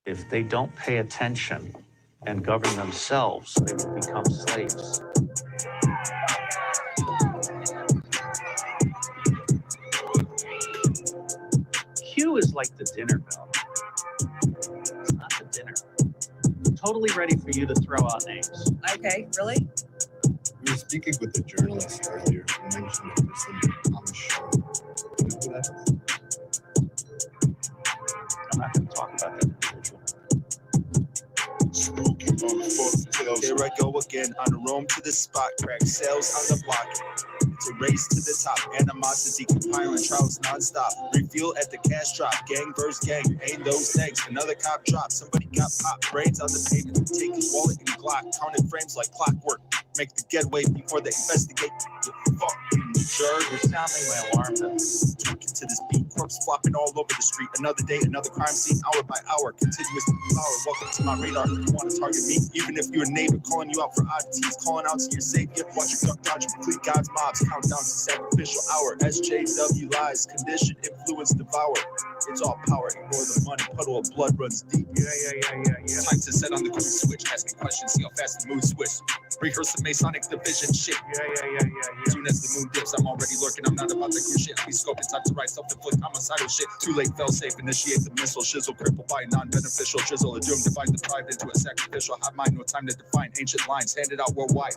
If they don't pay attention and govern themselves, they will become slaves. Q is like the dinner bell. It's not the dinner. I'm totally ready for you to throw out names. Okay, really? We were speaking with the journalist earlier. You mentioned the person on the show. Do you know who that is? I'm not going to talk about that individual. Here I go again on the roam to the spot, crack sales on the block. It's a race to the top, animosity compiling trials non-stop. Refuel at the cash drop, gang versus gang, ain't those things. Another cop drop, somebody got popped, brains on the pavement. Take his wallet and Glock, counting frames like clockwork. Make the getaway before they investigate. You fucking jerk. You're sounding my alarm bell. Talking to this beat, corpse flopping all over the street. Another day, another crime scene, hour by hour. Continuous power, welcome to my radar. If you want to target me, even if you're a neighbor, calling you out for oddities, calling out to your savior. Watch your duck dodge, complete God's mobs. Countdown to sacrificial hour. SJW lies, condition, influence, devour. It's all power, ignore the money, puddle of blood runs deep. Yeah. Time to set on the cool switch, asking questions, see how fast the mood switch. Rehearse the Masonic division shit. Yeah. Soon as the moon dips, I'm already lurking. I'm not about that cool shit. I'll be scoping, time to write self-inflict homicidal shit. Too late, fell safe, initiate the missile. Shizzle, crippled by a non-beneficial drizzle. A doom divide the pride into a sacrificial hot mind. No time to define ancient lines, handed out worldwide.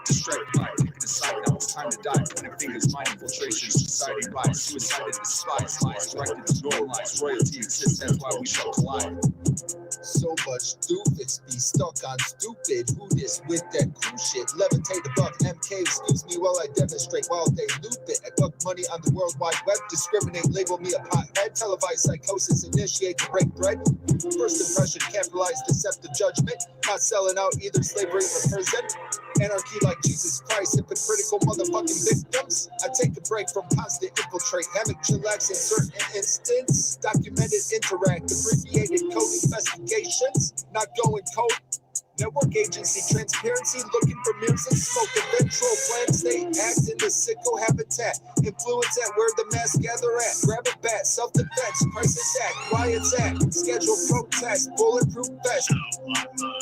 Distract mind, taking a side now. It's time to die. Pointing fingers, mind infiltration, society rise. Suicide and despise, lies directed to normalize. Royalty exists, that's why we shall collide. So much doofus be stuck on stupid. Who this with that cool shit? Levitate above MK, excuse me while I demonstrate while they loop it. I buck money on the World Wide Web, discriminate, label me a pothead. Televised psychosis, initiate to break bread. First impression, capitalize deceptive judgment. Not selling out either slavery or prison. Anarchy like Jesus Christ, hypocritical motherfucking victims. I take a break from constant infiltrate. Hammock chillax in certain instance. Documented interact, abbreviated code investigations. Not going cold. Network agency transparency, looking for mirrors and smoke. Eventual plan state act in the sicko habitat. Influence at where the mass gather at. Grab a bat, self-defense, crisis act, riots act. Schedule protest, bulletproof vest.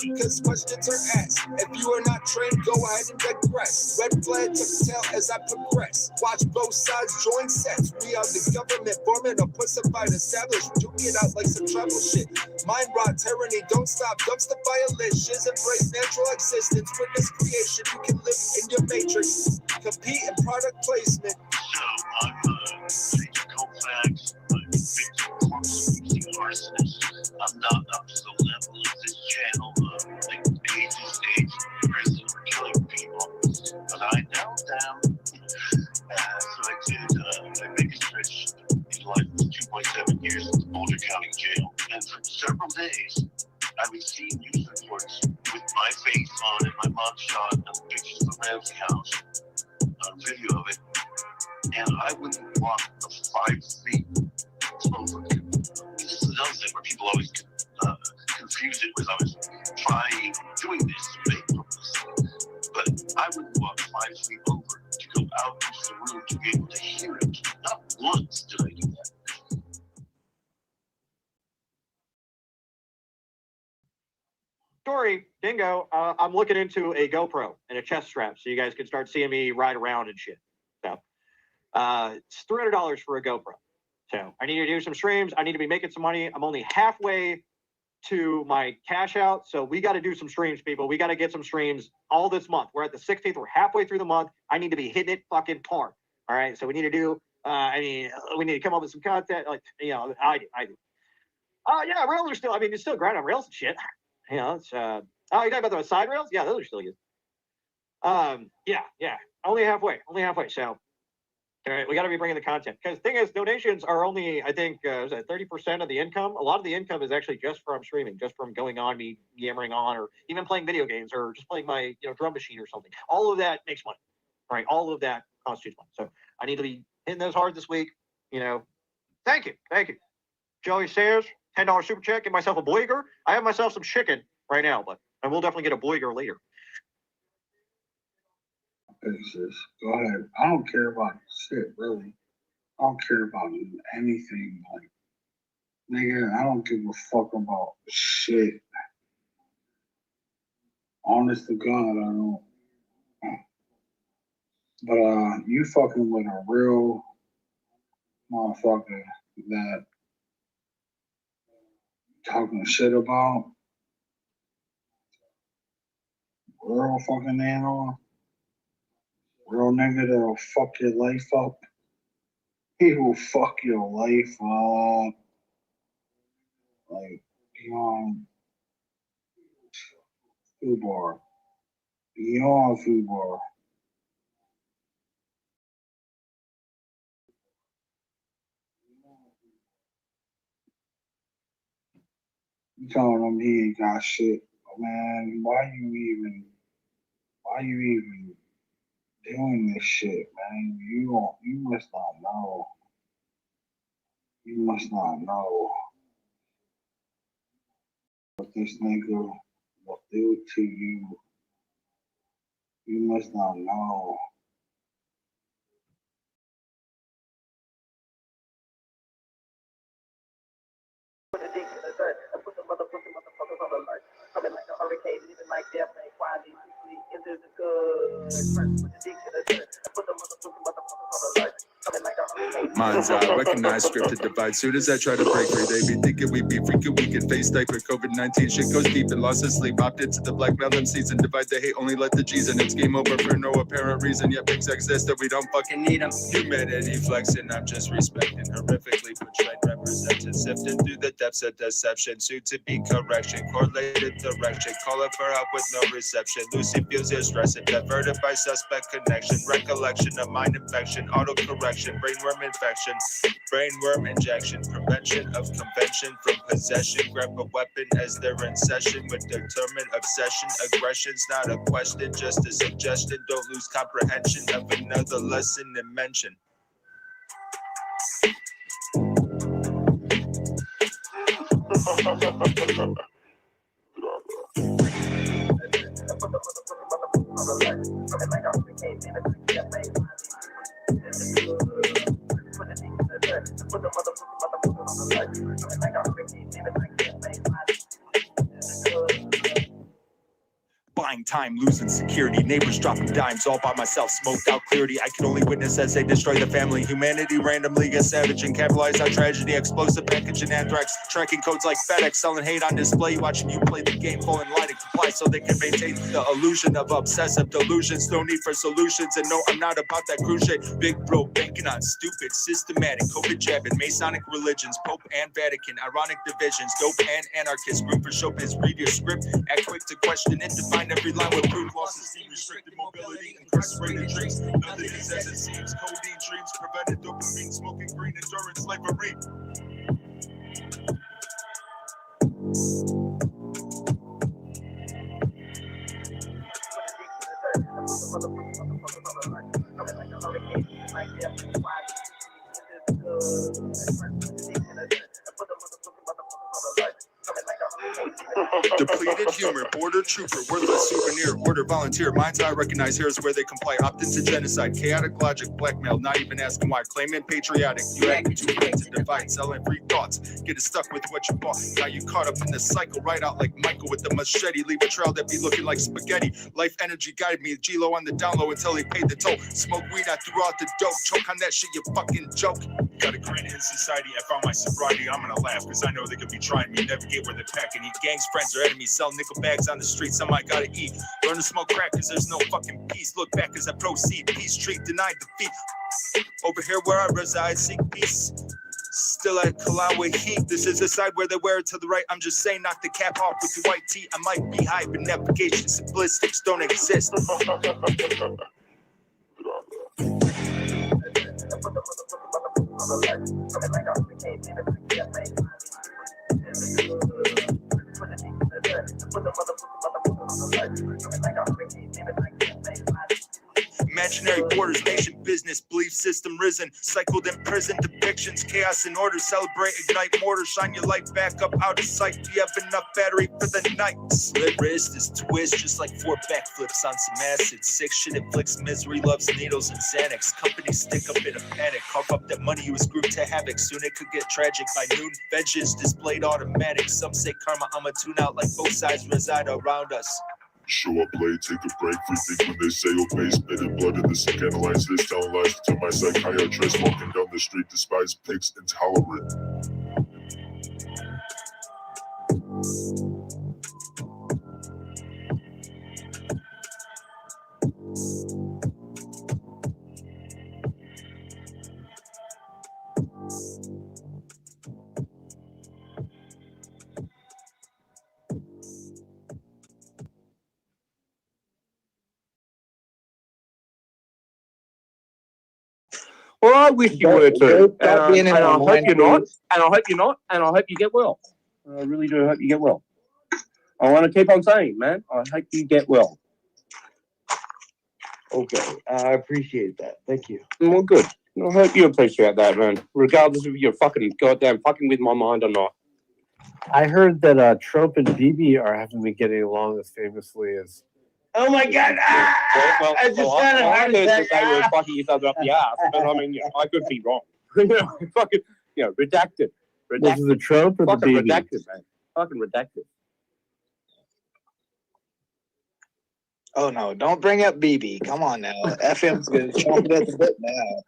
Because questions are asked. If you are not trained, go ahead and digress. Red flag took tail as I progress. Watch both sides join sets. We are the government forming a pussified established. Duke it out like some trouble shit. Mind rot, tyranny, don't stop. Dumpster violations. Embrace natural existence, witness creation. You can live in your matrix, compete in product placement. So I'm Major Colfax, I'm a victim of corpse-using arsonist. I'm not up to the level of this channel of like ages stage prison for killing people, but I know them. So I did I make a stretch in life was 2.7 years in the Boulder County Jail, and for several days I would see news reports with my face on it, my mugshot, and pictures of Ramsey House, video of it, and I wouldn't walk 5 feet over. This is another thing where people always confuse it with I was doing this to make publicity, but I wouldn't walk 5 feet over to go out into the room to be able to hear it. Not once did I do that. Story, Dingo, I'm looking into a GoPro and a chest strap so you guys can start seeing me ride around and shit. So it's $300 for a GoPro. So I need to do some streams. I need to be making some money. I'm only halfway to my cash out. So we got to do some streams, people. We got to get some streams all this month. We're at the 16th. We're halfway through the month. I need to be hitting it fucking hard. All right. So we need to do, we need to come up with some content. Like, I do. Yeah, rails are still, it's still grind on rails and shit. It's you're talking about those side rails? Yeah, those are still good. Yeah, only halfway. So, all right, we got to be bringing the content because the thing is, donations are only, I think, 30% of the income. A lot of the income is actually just from streaming, just from going on, me yammering on, or even playing video games, or just playing my drum machine or something. All of that makes money, right? All of that constitutes money. So I need to be hitting those hard this week. Thank you. Joey says. $10 super check, get myself a boiger. I have myself some chicken right now, but I will definitely get a boiger later. Go ahead. I don't care about shit, really. I don't care about anything. Like, Nigga, I don't give a fuck about shit. Honest to God, I don't. But you fucking with a real motherfucker that talking shit about real fucking animal, real nigga that'll fuck your life up. He will fuck your life up. Like, food bar. Beyond food bar. You telling him he ain't got shit. Man, why you even doing this shit, man? You must not know. You must not know what this nigga will do to you. You must not know. Mind's eye, recognize scripted divide. Soon as I try to break free, they be thinking we be freaking weak and face diaper. COVID-19 shit goes deep and lost his sleep. Opted into the blackmail them season. Divide the hate, only let the G's and it's game over for no apparent reason. Yet pigs exist that we don't fucking need them. Humanity flexing, I'm just respecting. Horrifically portrayed represented. Sifting through the depths of deception. Soon to be correction, correlated direction. Call it for help with no reception. Lucy feels your stressing. Diverted by suspect connection. Recollection of mind infection. Auto-correction. Brainworm infection. Brainworm injection. Prevention of convention from possession. Grab a weapon as they're in session with determined obsession. Aggression's not a question, just a suggestion. Don't lose comprehension of another lesson and mention. Buying time, losing security, neighbors dropping dimes all by myself, smoked out clarity. I can only witness as they destroy the family. Humanity randomly gets savage and capitalize on tragedy. Explosive package and anthrax, tracking codes like FedEx, selling hate on display, watching you play the game, falling light and comply so they can maintain the illusion of obsessive delusions. No need for solutions, and no, I'm not about that cruise shit. Big bro banking on stupid, systematic, COVID jabbing, Masonic religions, Pope and Vatican, ironic divisions, dope and anarchists, room for showbiz. Read your script, act quick to question it, define every line with brute losses, restricted mobility, incarcerated dreams. Nothing is as it seems. Codeine dreams, prevented dopamine, smoking green, endurance, slavery. Depleted humor, border trooper, worthless souvenir, order volunteer, mind's eye recognize here's where they comply, opt into genocide, chaotic logic, blackmail, not even asking why, claiming patriotic, you acting too quick to divide, selling free thoughts, get stuck with what you bought, now you caught up in the cycle, right out like Michael with the machete, leave a trail that be looking like spaghetti, life energy guided me, G-Lo on the down low until he paid the toll, smoke weed, I threw out the dope, choke on that shit, you fucking joke. Got a grin in society, I found my sobriety, I'm gonna laugh, cause I know they could be trying me, navigate where they're packing, eat gangs, friends, or enemies, sell nickel bags on the street, some I gotta eat, learn to smoke crack, cause there's no fucking peace, look back as I proceed, peace treat, denied defeat, over here where I reside, seek peace, still at Kalawa heat, this is the side where they wear it to the right, I'm just saying knock the cap off with the white tee, I might be high, but navigation simplistics don't exist. Imagine Revolutionary borders, nation business, belief system risen, cycled in prison, depictions, chaos and order, celebrate, ignite mortar, shine your light back up out of sight. Do you have enough battery for the night? Slit wrist is twist, just like 4 backflips on some acid. Sick shit inflicts misery, loves needles and Xanax. Companies stick up in a panic, cough up that money you was grouped to havoc. Soon it could get tragic. By noon, vengeance displayed automatic. Some say karma, I'ma tune out like both sides reside around us. Show up late, take a break, free think when they say obey, spitting blood in the sick, analyze this, telling lies to my psychiatrist, walking down the street, despise pigs, intolerant. Well, I wish you were too. And I hope you're not. please. And I hope you're not. And I hope you get well. I really do hope you get well. I want to keep on saying, man, I hope you get well. Okay, I appreciate that. Thank you. Well, good. I hope you appreciate that, man. Regardless of you're fucking goddamn fucking with my mind or not. I heard that Trump and Bibi are having been getting along as famously as. Oh my God! Well, I just well, had a I heart heard that attack. they were fucking each other up the ass, but I mean, I could be wrong. Fucking, redacted. Was it the Trump or the Fucking Bibi? redacted, man. Fucking redacted. Oh no, don't bring up BB. Come on now. FM's gonna chomp it at the bit now.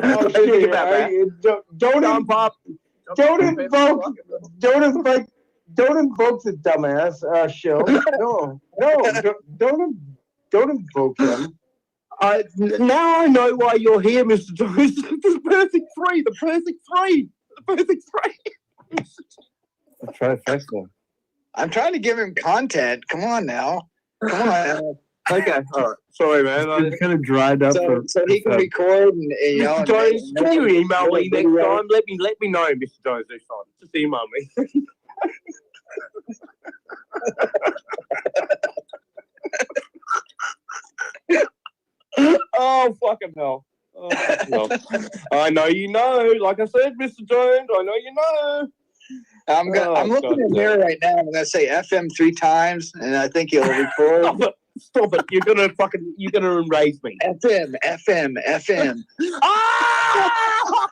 Oh, Think shit, about that. don't Jump up. Don't invoke the dumbass show. Don't invoke him. Now I know why you're here, Mr. Jones. The perfect three. The perfect three. The perfect three. I'll try to fix him. I'm trying to give him content. Come on now. Come on. Okay, all right. Sorry, man. It's kind of dried up. So he can record and you know. Mr. Jones, can you email me next time? Let me know, Mr. Jones, next time. Just email me. Oh, fucking hell. Oh, fucking hell. I know you know. Like I said, Mr. Jones, I know you know. I'm looking in there right now. I'm gonna say FM 3 times, and I think he'll record. Stop it! You're gonna erase me. FM. Ah!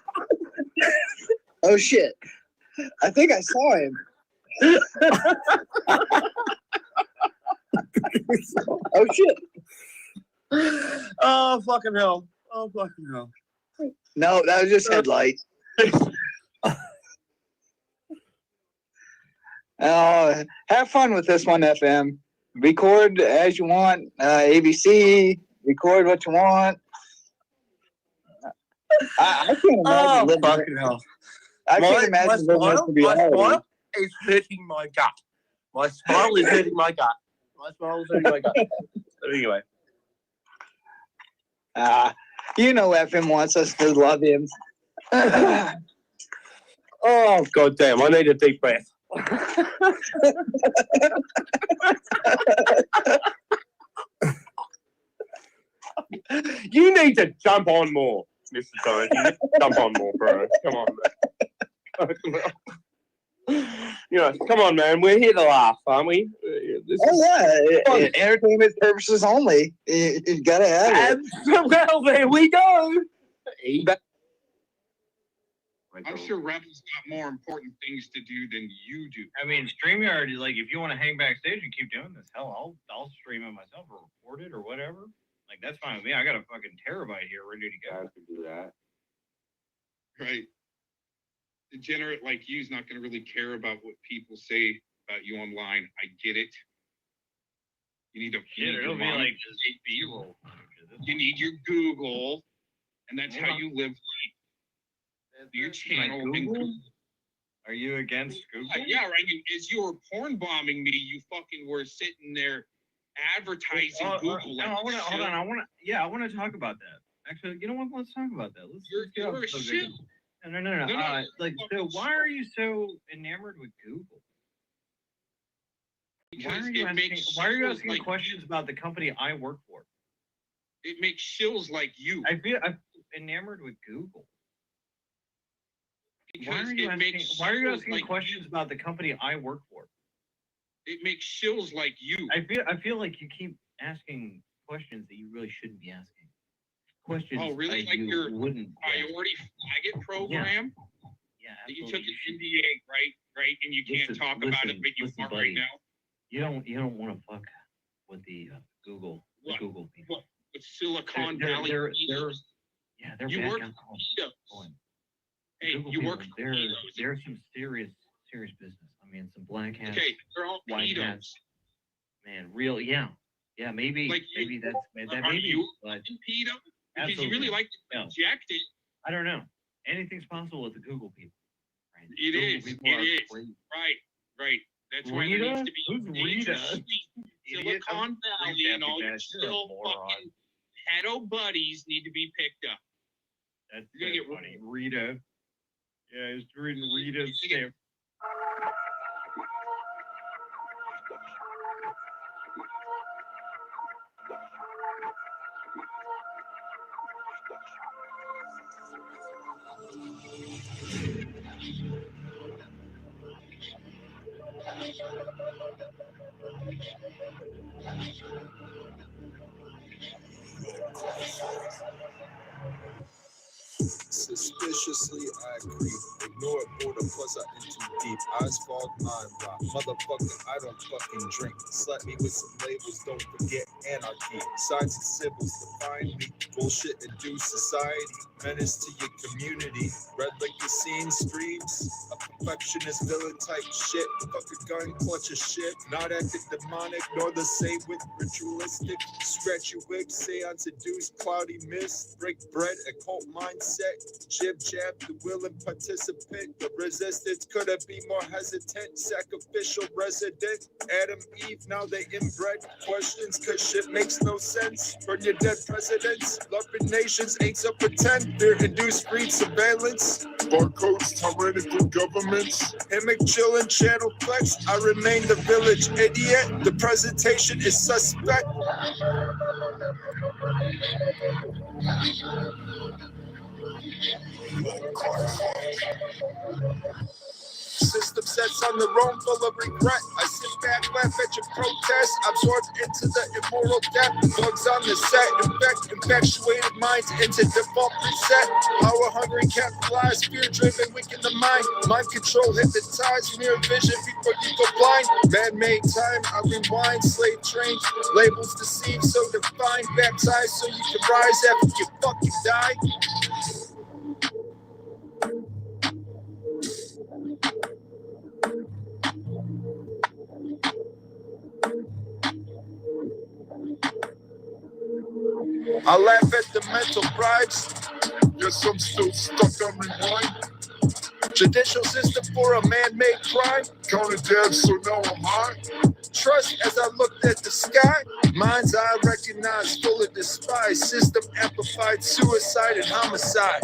Oh shit! I think I saw him. Oh shit! Oh fucking hell! Oh fucking hell! No, that was just headlight. Have fun with this one, FM. Record as you want. ABC, record what you want. I can't imagine living. Fucking hell! I can't imagine living this to be my reality. smile is hurting my gut. My smile is hurting my gut. My smile is hurting my gut. Anyway. You know FM wants us to love him. Oh, goddamn. I need a deep breath. You need to jump on more, Mr. Jones. You need to jump on more, bro. Come on, man. Come on, man. We're here to laugh, aren't we? Entertainment purposes only. You gotta have it. Well, there we go. I'm sure Rebel's got more important things to do than you do. I mean, StreamYard, like, if you want to hang backstage and keep doing this, hell, I'll stream it myself or record it or whatever. Like, that's fine with me. I got a fucking terabyte here ready to go. I can do that. Right. Degenerate like you's not going to really care about what people say about you online. I get it. You need It'll be like just B-roll. You need your Google, and that's how you live. Your channel and Google. Are you against Google? Yeah, right. As you were porn bombing me, you fucking were sitting there advertising Google. No, hold on. I want to talk about that. Actually, you know what? Let's talk about that. You're a shit. No. So why are you so enamored with Google? Why Because are you it asking? makes Why are you shills asking like questions about the company I work for? it makes shills like you. I'm enamored with Google. Why Because are you it asking? makes Why are you shills asking like questions about the company I work for? it makes shills like you. I feel like you keep asking questions that you really shouldn't be asking. Questions. Oh, really? that Like you your wouldn't. priority faggot program Yeah, that you absolutely. took an NDA, right? And you can't Listen, talk about it, but you listen, are buddy. right now. You don't want to fuck with the Google What? Google people. What? With Silicon They're- Valley. they're- pedos? Yeah, they're You bad work guys. for pedos. Hey, Google you work people, for they're pedos. they're some serious business. I mean, some black hats, Okay, they're all white pedos. hats. Man, real, yeah, maybe Like you, maybe that's that are maybe, you but a pedo? Because you absolutely really not. like to No. inject it. I don't know. Anything's possible with the Google people. Right? It Google is. people It are is. crazy. Right. That's why there needs Rita? to be Who's major Rita? streets. Idiot. Silicon Valley and all your You're a still moron. fucking pedo buddies need to be picked up. That's You're gonna get funny. Rita. Yeah, I was reading Rita's stamp. Suspiciously, I agree. Ignore border, plus I in too deep. Eyes fog, mind rock. Motherfucker, I don't fucking drink. Slap me with some labels, don't forget anarchy. Signs and symbols define me. Bullshit induced society. Menace to your community. Red liquor scene streams. A perfectionist villain type shit. Fuck a gun, clutch a shit. Not acting demonic, nor the same with ritualistic. Scratchy wig, seance induced, cloudy mist. Break bread, occult mindset. Jib jab, the willing participant. The resistance could have been more hesitant. Sacrificial resident. Adam, Eve, now they inbred. Questions, cause shit makes no sense. Burn your dead presidents. Loving nations ain't so pretend. Fear induced breed surveillance. Barcodes, tyrannical governments. Himic chillin', channel flex. I remain the village idiot. The presentation is suspect. System sets on the roam full of regret. I sit back, laugh at your protest, absorbed into the immoral depth. Bugs on the set, infatuated minds into default preset. Power hungry, capitalized, fear driven, weaken the mind. Mind control, hypnotized, mirror vision before you go blind. Man-made time, I rewind, slave trains, labels deceive, so defined, baptized so you can rise after you fucking die. I laugh at the mental bribes. Yes, I'm still stuck on rewind. Judicial system for a man-made crime. Counted dabs, so now I'm high. Trust as I looked at the sky. Mind's eye recognized, full of despise. System amplified suicide and homicide.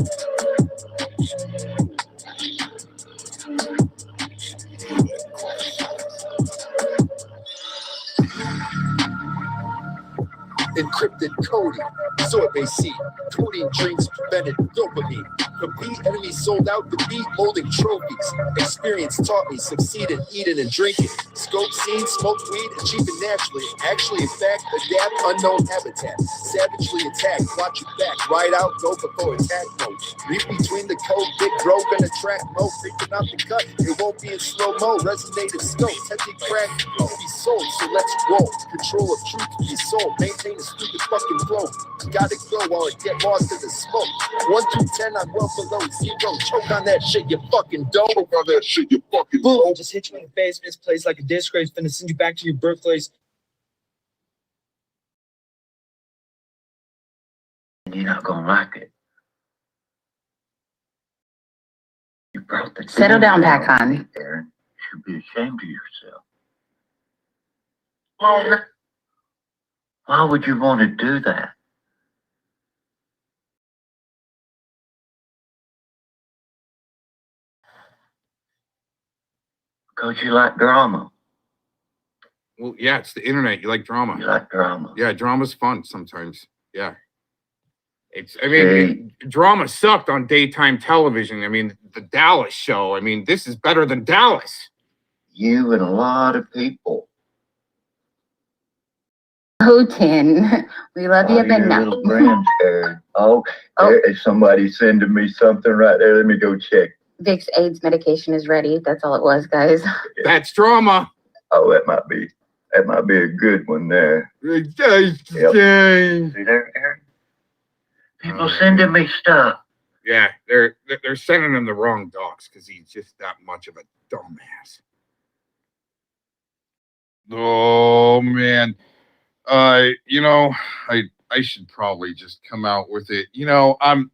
Encrypted coding, sorbet seed, codeine drinks prevented dopamine. Compete, enemies sold out, defeat, molding trophies. Experience taught me, succeeded, eating and drinking. Scope scene, smoke weed, achieving naturally. Actually, in fact, adapt unknown habitat. Savagely attack, watch your back, ride out, go before attack mode. Read between the code, big bro, gonna track mode. Freaking out the cut, it won't be in slow-mo. Resonative scope, tempting crack, will be sold, so let's roll. Control of truth to be sold, maintain a stupid fucking flow. Gotta go while I get lost in the smoke. 1 through 10, I'm well below 0. Choke on that shit, you fucking dope. Choke on that shit, you fucking Boom, dope. just hit you in the face, misplaced like a disgrace, finna send you back to your birthplace. You're not gonna like it. You brought the Settle down, Pac-Con. Aaron. You should be ashamed of yourself. Why would you want to do that? Because you like drama. Well, yeah, it's the internet. You like drama. You like drama. Yeah, drama's fun sometimes. Yeah. Drama sucked on daytime television. I mean, the Dallas show. I mean, this is better than Dallas. You and a lot of people. Putin, we love you, but no. Little grandparent. Oh, there is somebody sending me something right there. Let me go check. Vic's AIDS medication is ready. That's all it was, guys. That's drama. Oh, that might be a good one there. Yep. See there? People sending me stuff. Yeah, they're sending him the wrong docs because he's just that much of a dumbass. Oh man. You know, I should probably just come out with it. You know, I'm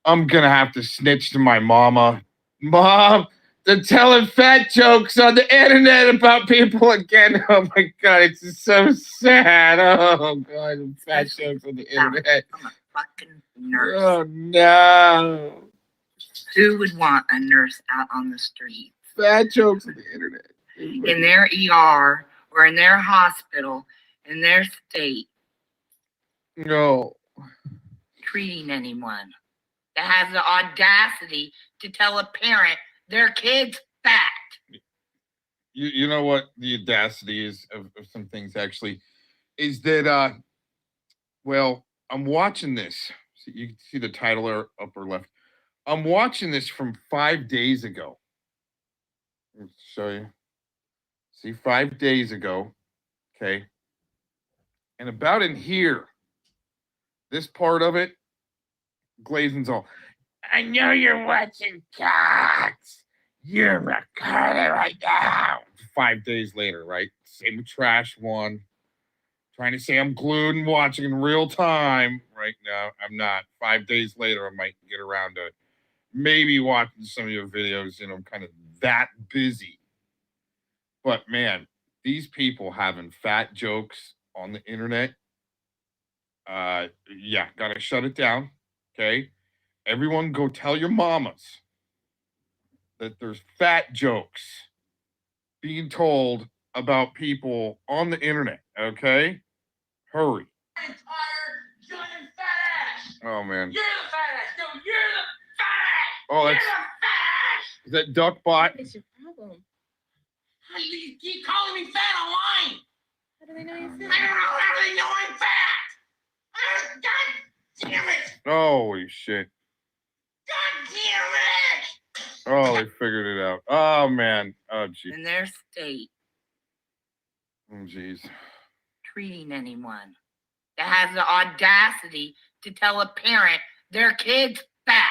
gonna have to snitch to my mama. Mom, they're telling fat jokes on the internet about people again. Oh my god, it's just so sad. Oh god, fat jokes on the internet. I'm a fucking nurse. Oh no. Who would want a nurse out on the street? Fat jokes on the internet. In their ER or in their hospital, in their state, No. treating anyone that has the audacity to tell a parent their kid's fat. You know what the audacity is of some things actually is that well, I'm watching this. So you can see the title or upper left. I'm watching this from 5 days ago. Let me show you. See, 5 days ago. Okay. And about in here, this part of it, Glazen's all, I know you're watching cats. You're recording right now. 5 days later, right? Same trash one. Trying to say I'm glued and watching in real time. Right now, I'm not. 5 days later, I might get around to maybe watching some of your videos. You know, I'm kind of that busy. But man, these people having fat jokes on the internet. Yeah, gotta shut it down. Okay. Everyone go tell your mamas that there's fat jokes being told about people on the internet. Okay. Hurry. Oh man. You're the fat ass. No, you're the fat ass. Oh, that's is that Duckbot? What's your problem? You keep calling me fat online. How do they know you're I fat? don't know how they know I'm fat. God damn it. Holy shit. God damn it. Oh, they figured it out. Oh man. Oh geez. In their state, Oh jeez. treating anyone that has the audacity to tell a parent their kid's fat.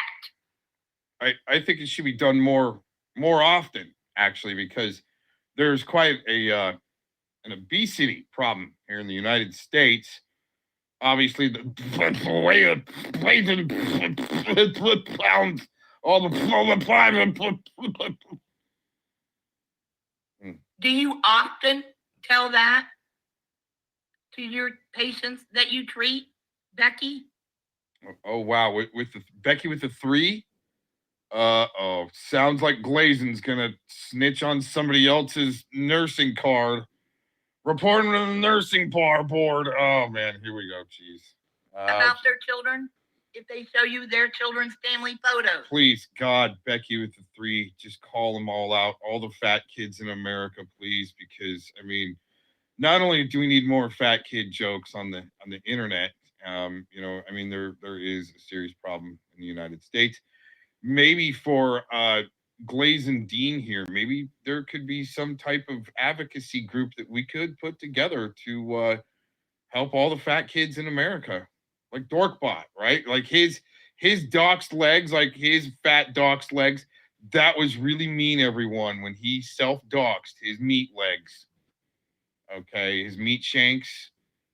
I think it should be done more often, actually, because there's quite an obesity problem here in the United States. Obviously, the pounds, all the Do you often tell that to your patients that you treat, Becky? Oh wow, with the Becky with the 3. Oh, sounds like Glazen's gonna snitch on somebody else's nursing card. Reporting to the nursing board. Oh man, here we go. Jeez. About their children? If they show you their children's family photos. Please, God, Becky with the 3, just call them all out, all the fat kids in America, please, because I mean, not only do we need more fat kid jokes on the internet, you know, I mean, there is a serious problem in the United States. Maybe for Glazen Dean here, maybe there could be some type of advocacy group that we could put together to help all the fat kids in America, like Dorkbot, right? Like his doxed legs, like his fat doxed legs. That was really mean, everyone, when he self-doxed his meat legs. Okay, his meat shanks.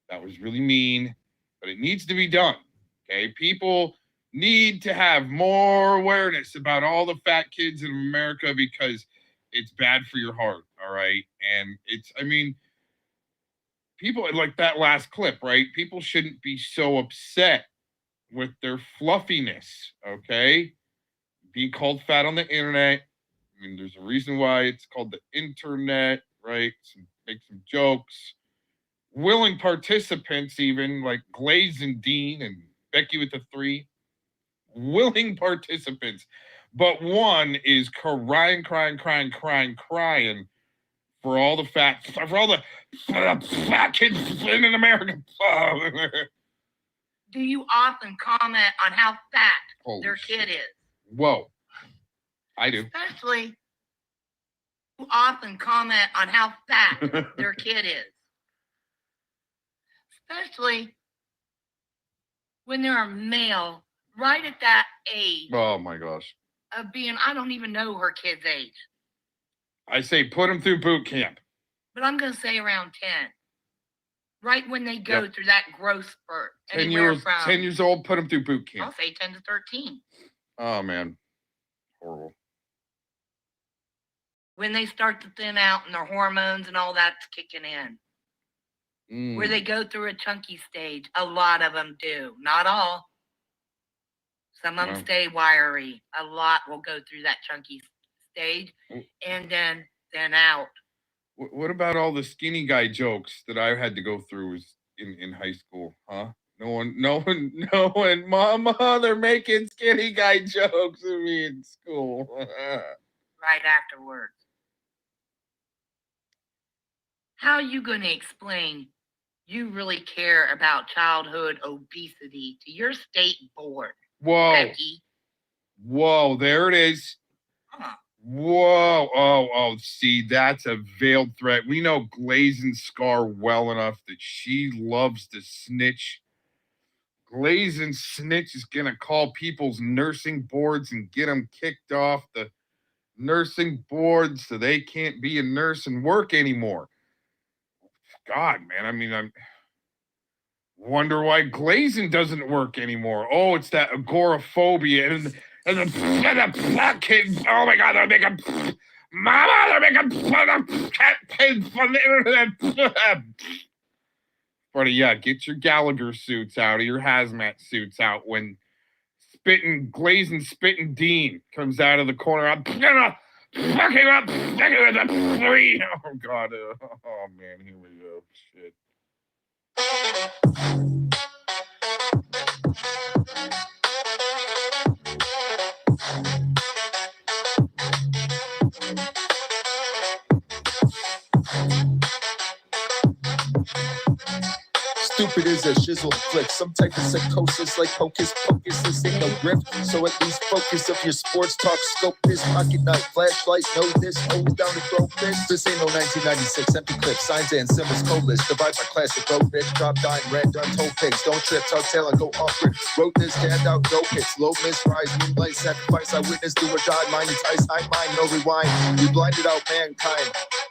That was really mean, but it needs to be done. Okay, people need to have more awareness about all the fat kids in America because it's bad for your heart. All right, and it's, I mean, people like that last clip, right? People shouldn't be so upset with their fluffiness. Okay, being called fat on the internet. I mean, there's a reason why it's called the internet, right? Some make some jokes. Willing participants, even like Glaze and Dean and Becky with the 3. Willing participants. But one is crying for all the fat kids in America. Do you often comment on how fat Holy their kid is? Whoa. I do. Especially, you often comment on how fat their kid is. Especially when they're a male, right at that age Oh my gosh. of being, I don't even know her kid's age, I say put them through boot camp. but I'm going to say around 10. Right when they go Yep. through that growth spurt. 10 Anywhere years, from, 10 years old, put them through boot I'll camp. say 10 to 13. Oh man. Horrible. When they start to thin out and their hormones and all that's kicking in. Where they go through a chunky stage. A lot of them do. Not all. Some of them Wow. stay wiry. A lot will go through that chunky stage and then thin out. What about all the skinny guy jokes that I had to go through in high school? Huh? No one. Mama, they're making skinny guy jokes of me in school. Right afterwards. How are you going to explain you really care about childhood obesity to your state board? Whoa. Becky? Whoa, there it is. Whoa. Oh, see, that's a veiled threat. We know Glazen Scar well enough that she loves to snitch. Glazen Snitch is going to call people's nursing boards and get them kicked off the nursing board so they can't be a nurse and work anymore. God, man, I mean, I wonder why Glazen doesn't work anymore. Oh, it's that agoraphobia and the black kids. Oh my God, they're making Mama, they're making fun of cat kids from the internet. But yeah, get your Gallagher suits out, or your hazmat suits out when Glazen Spitting Dean comes out of the corner. I'm gonna fuck him up, stick it with a 3. Oh God, oh man, here we go. Shit. Stupid as a shizzle flick, some type of psychosis like hocus pocus. This ain't no grip, so at least focus of your sports talk. Scope this, pocket knife, flashlight, know this, hose down the throat fist. This ain't no 1996 empty clip, signs and symbols, code list. Divide by classic road bitch, drop dime, red, done, toe pigs. Don't trip, tug tail, and go off grid. Wrote this, stand out, no hits, low miss, rise, moonlight, sacrifice. I witness, do or die, mind entice, I mind, no rewind. You blinded out mankind.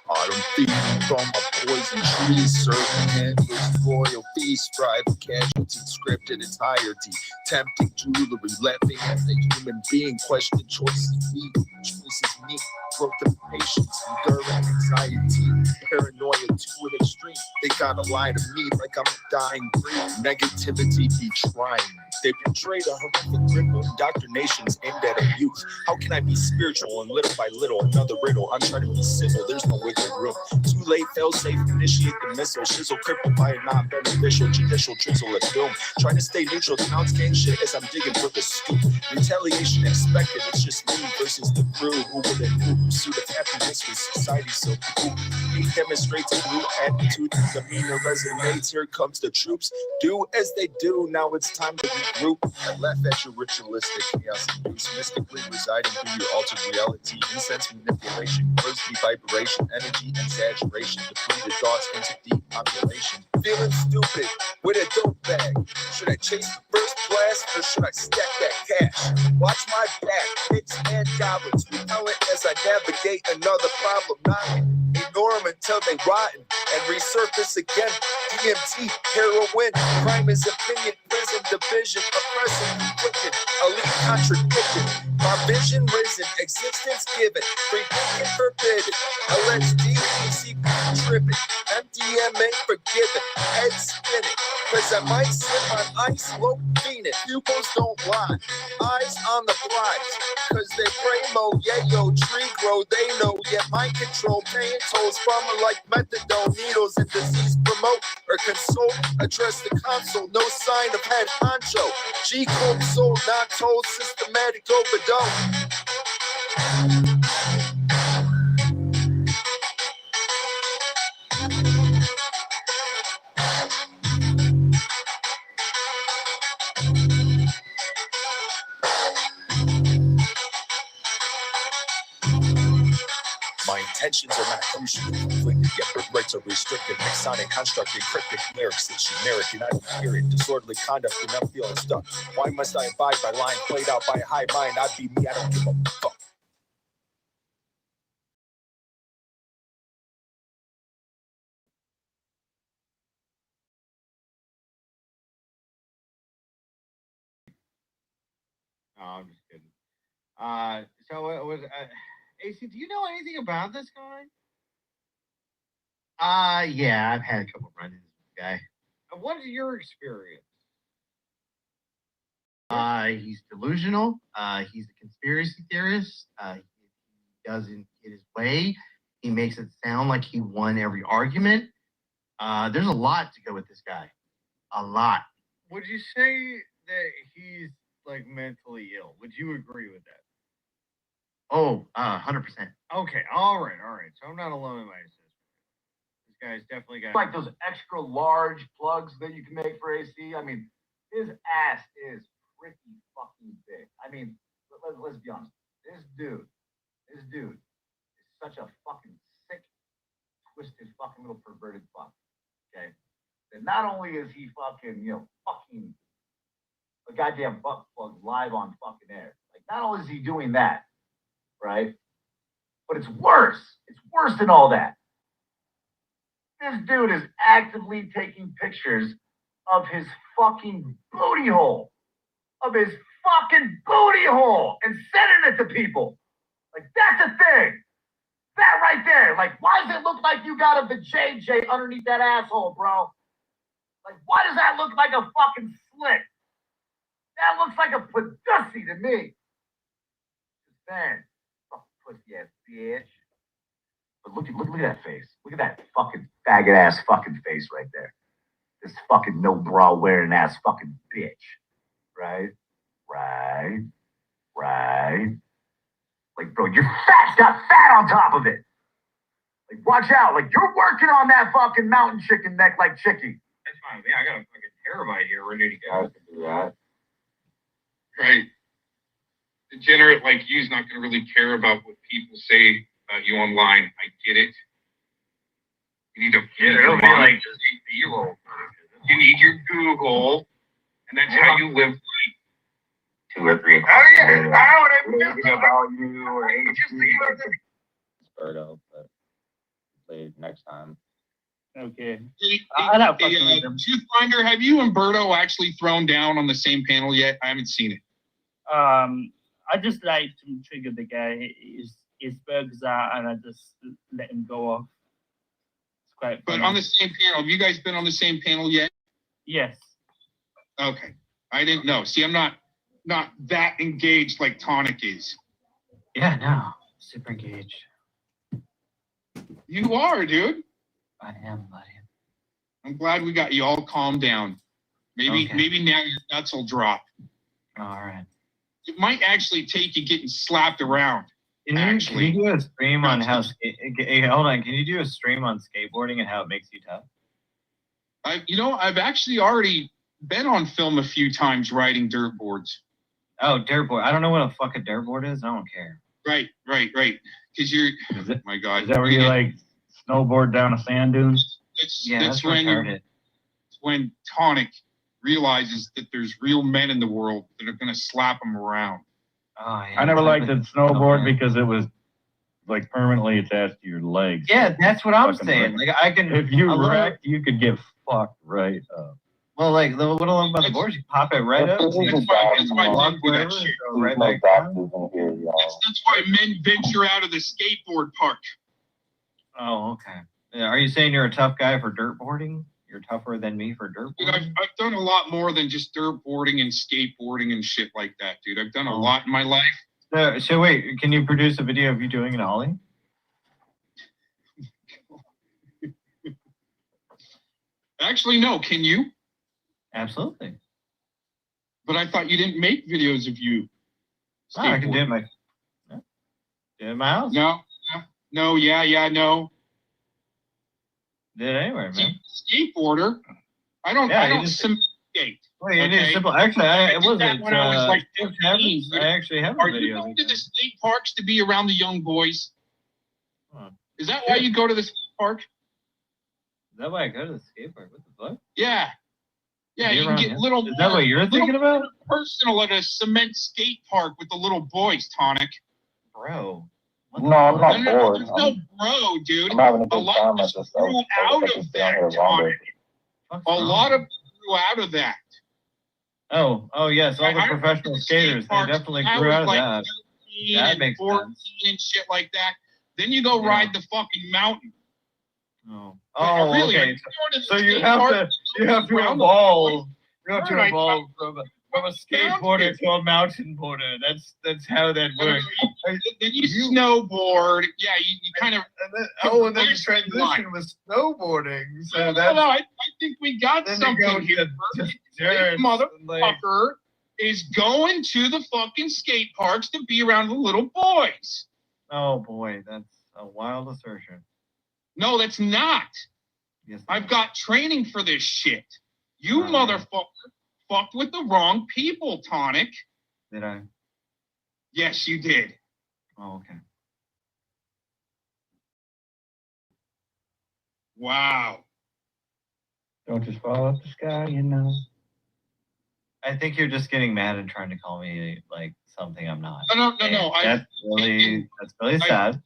Autumn feed from a poison tree, serving handless royalty, strive for casualty, script in entirety, tempting jewelry, laughing as a human being, question choices me, choices me, growth of patience, enduring anxiety, paranoia to an extreme. They got a lie to me like I'm a dying breed. Negativity be trying. They portrayed a horrific grip of indoctrinations aimed at a youth. How can I be spiritual and little by little another riddle? I'm trying to be civil, there's no wiggle room. Too late, fail safe, initiate the missile. Shizzle crippled by a non-beneficial judicial drizzle at doom. Trying to stay neutral, denounce gang shit as I'm digging for the scoop. Retaliation expected, it's just me versus the crew. Who would it who? Pursuit of happiness with society so cool. He demonstrates a new attitude, demeanor resonates. Here comes the troops. Do as they do, now it's time to regroup. I laugh at your ritualistic chaos induced, mystically residing through your altered reality. Incense manipulation, words vibration, energy exaggeration, depleted thoughts into deep population. Feeling stupid with a dope bag. Should I chase the first blast or should I stack that cash? Watch my back, pigs and goblins, repellent as I navigate another problem. Not ignore them until they rotten and resurface again. DMT, heroin, crime is opinion, prison, division, oppressive, conflicted, elite contradicted. My vision risen, existence given, free thinking forbidden. LSD, ECP tripping, MDMA forgiven, head spinning. Cause I might slip on ice, low fiending. Pupils don't lie, eyes on the prize. Cause they pray mo, yeah, yo, tree grow, they know, yeah, mind control, paying tolls, farmer like methadone, needles and disease promote or consult, address the console, no sign of head honcho. G code sold, not told, systematic overdose. My intentions are not crucial, conflicted, yet birth rights are restricted. Masonic construct, cryptic lyrics, it's generic, and I don't hear it. Disorderly conduct, and I'm feeling stuck. Why must I abide by line played out by a high mind? I'd be me, I don't give a fuck. No, I'm just kidding. So it was AC. Do you know anything about this guy? Yeah, I've had a couple run-ins with the guy. What is your experience? He's delusional. He's a conspiracy theorist. He doesn't get his way. He makes it sound like he won every argument. There's a lot to go with this guy. A lot. Would you say that he's like mentally ill? Would you agree with that? Oh, 100%. Okay, all right. So I'm not alone in my assessment. This guy's definitely got Like those extra large plugs that you can make for AC. I mean, his ass is pretty fucking big. I mean, let's be honest. This dude is such a fucking sick, twisted, fucking little perverted fuck. Okay, that not only is he fucking, fucking a goddamn butt plug live on fucking air. Like, not only is he doing that, right? But it's worse. It's worse than all that. This dude is actively taking pictures of his fucking booty hole. Of his fucking booty hole and sending it to people. Like, that's a thing. That right there. Like, why does it look like you got a vajayjay underneath that asshole, bro? Like, why does that look like a fucking slit? That looks like a pussy to me. Man, fucking pussy ass bitch. But look at that face. Look at that fucking faggot ass fucking face right there. This fucking no bra wearing ass fucking bitch. Right? Like, bro, your fat's got fat on top of it. Like, watch out. Like, you're working on that fucking mountain chicken neck like Chicky. That's fine. Yeah, I got a fucking terabyte here ready to go. Do that. Right. Degenerate like you's not going to really care about what people say about you online. I get it. You need to it'll be like just evil. You need your Google, and that's how you live life. 2 or 3. Oh yeah, I don't Anything about you or anything. Birdo, but play next time. Okay. Toothfinder, have you and Birdo actually thrown down on the same panel yet? I haven't seen it. I just like to trigger the guy. His bugs out, and I just let him go off. It's quite funny. But on the same panel, have you guys been on the same panel yet? Yes. Okay. I didn't know. See, I'm not that engaged like Tonic is. Yeah, no, super engaged. You are, dude. I am, buddy. I'm glad we got you all calmed down. Maybe now your nuts will drop. All right. It might actually take you getting slapped around. Can you do a stream on how? Hold on. Can you do a stream on skateboarding and how it makes you tough? I've actually already been on film a few times riding dirt boards. Oh, dirt board. I don't know what a fucking dirt board is. I don't care. Right. Because you're. Oh my God. Is that where you like snowboard down a sand dune? That's when Tonic realizes that there's real men in the world that are going to slap him around. Oh, yeah. I never liked the snowboard because it was like permanently attached to your legs. Yeah, that's what I'm Fucking saying. wreck. Like I can. If you wrecked, you could get fucked right up. Well, like, what I love about the boards, you pop it right up. That's You why, just that's fucking why walk men do that wherever, shit. go right back down. That's why men venture out of the skateboard park. Oh, okay. Are you saying you're a tough guy for dirt boarding? You're tougher than me for dirt Dude, boarding? I've done a lot more than just dirt boarding and skateboarding and shit like that, dude. I've done a lot in my life. So wait, can you produce a video of you doing an ollie? Actually, no. Can you? Absolutely. But I thought you didn't make videos of you. Oh, I can do it in my house. No, no. Did it anywhere, man. Skateboarder. I don't skate. Well, you did simple. Actually, it wasn't. That when I was like 15. I actually have a Are video. you going to the skate parks to be around the young boys? Huh. Is that why you go to the skate park? Is that why I go to the skate park? What the fuck? Yeah. Yeah, you can get little. Is that what you're thinking about? Personal at a cement skate park with the little boys, Tonic. Bro. No, I'm not bored. There's no bro, dude. I'm having a A good lot time. of us grew out of that, Tonic. A lot of grew out of that. Oh yes, all the professional skaters, they definitely grew out of that. That makes 14 sense. and shit like that. Then you go ride the fucking mountain. Oh, really, okay. like, So you have to evolve. You have to evolve from a skateboarder to a mountain boarder. That's how that works. Then you snowboard. Yeah, you kind of. And then the transition was snowboarding. So No, I think we got something here. This motherfucker is going to the fucking skate parks to be around the little boys. Oh boy, that's a wild assertion. No, that's not. Yes, I've got training for this shit. You motherfucker fucked with the wrong people, Tonic. Did I? Yes, you did. Oh, okay. Wow. Don't just fall off the sky, you know. I think you're just getting mad and trying to call me like something I'm not. No. That's really sad.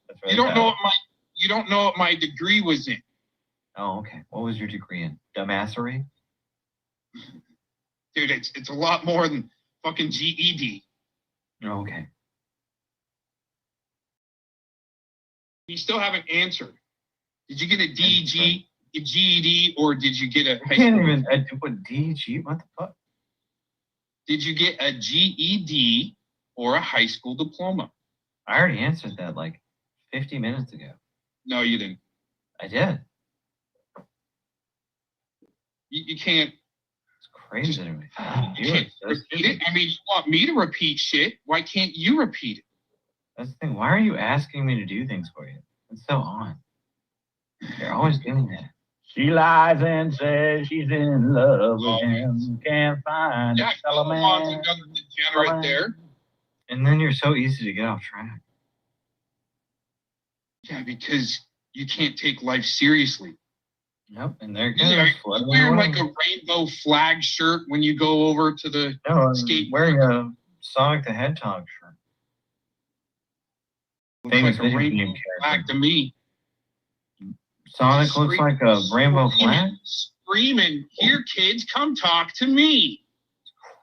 That's really You don't sad. know what my degree was in. Oh, okay. What was your degree in? Dumbassery? Dude, it's a lot more than fucking GED. Oh, okay. You still haven't answered. Did you get a GED, or did you get a high I can't school? even. What DG? What the fuck? Did you get a GED or a high school diploma? I already answered that like 50 minutes ago. No, you didn't. I did. You can't. It's crazy to me. You can't repeat it. I mean, you want me to repeat shit? Why can't you repeat it? That's the thing. Why are you asking me to do things for you? It's so odd. You're always doing that. She lies and says she's in love with him. Can't find a fellow man. Another degenerate there. And then you're so easy to get off track. Yeah, because you can't take life seriously. Yep, and there it Yeah, goes. you wear like a rainbow flag shirt when you go over to the skate. Wearing a Sonic the Hedgehog shirt. Looks Famous like a video rainbow game flag to me. Sonic looks like a rainbow flag? Screaming, here kids, come talk to me.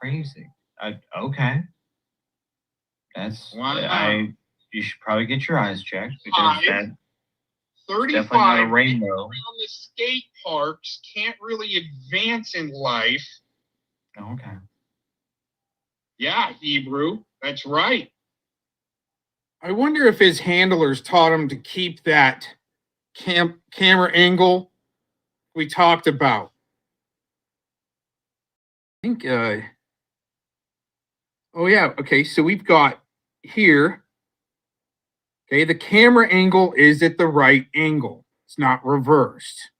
Crazy. Okay. That's Wow. you should probably get your eyes checked because that 35 definitely not a rainbow. around the skate parks can't really advance in life. Okay. Yeah, Hebrew. That's right. I wonder if his handlers taught him to keep that camera angle we talked about. I think, oh yeah, okay, so we've got here, okay, the camera angle is at the right angle. It's not reversed.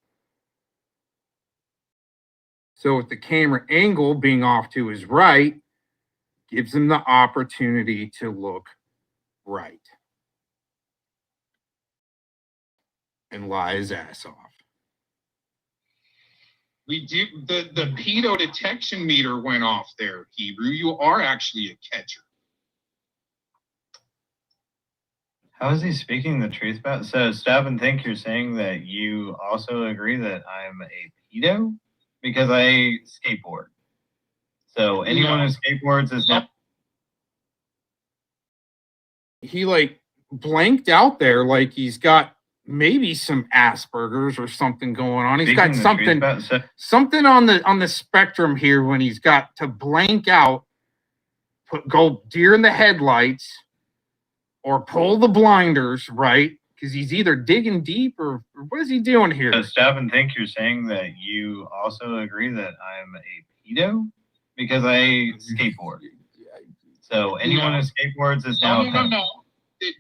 So with the camera angle being off to his right, gives him the opportunity to look right and lie his ass off. We do the pedo detection meter went off there, Hebrew. You are actually a catcher. How is he speaking the truth about? So, Stab and Think, you're saying that you also agree that I'm a pedo? because I skateboard. So anyone who skateboards is now. He like blanked out there like he's got maybe some Asperger's or something going on. He's got something on the spectrum here when he's got to blank out, go deer in the headlights, or pull the blinders, right? Because he's either digging deep or what is he doing here? Does Stephen think you're saying that you also agree that I'm a pedo? Because I skateboard. So anyone who skateboards is now. No.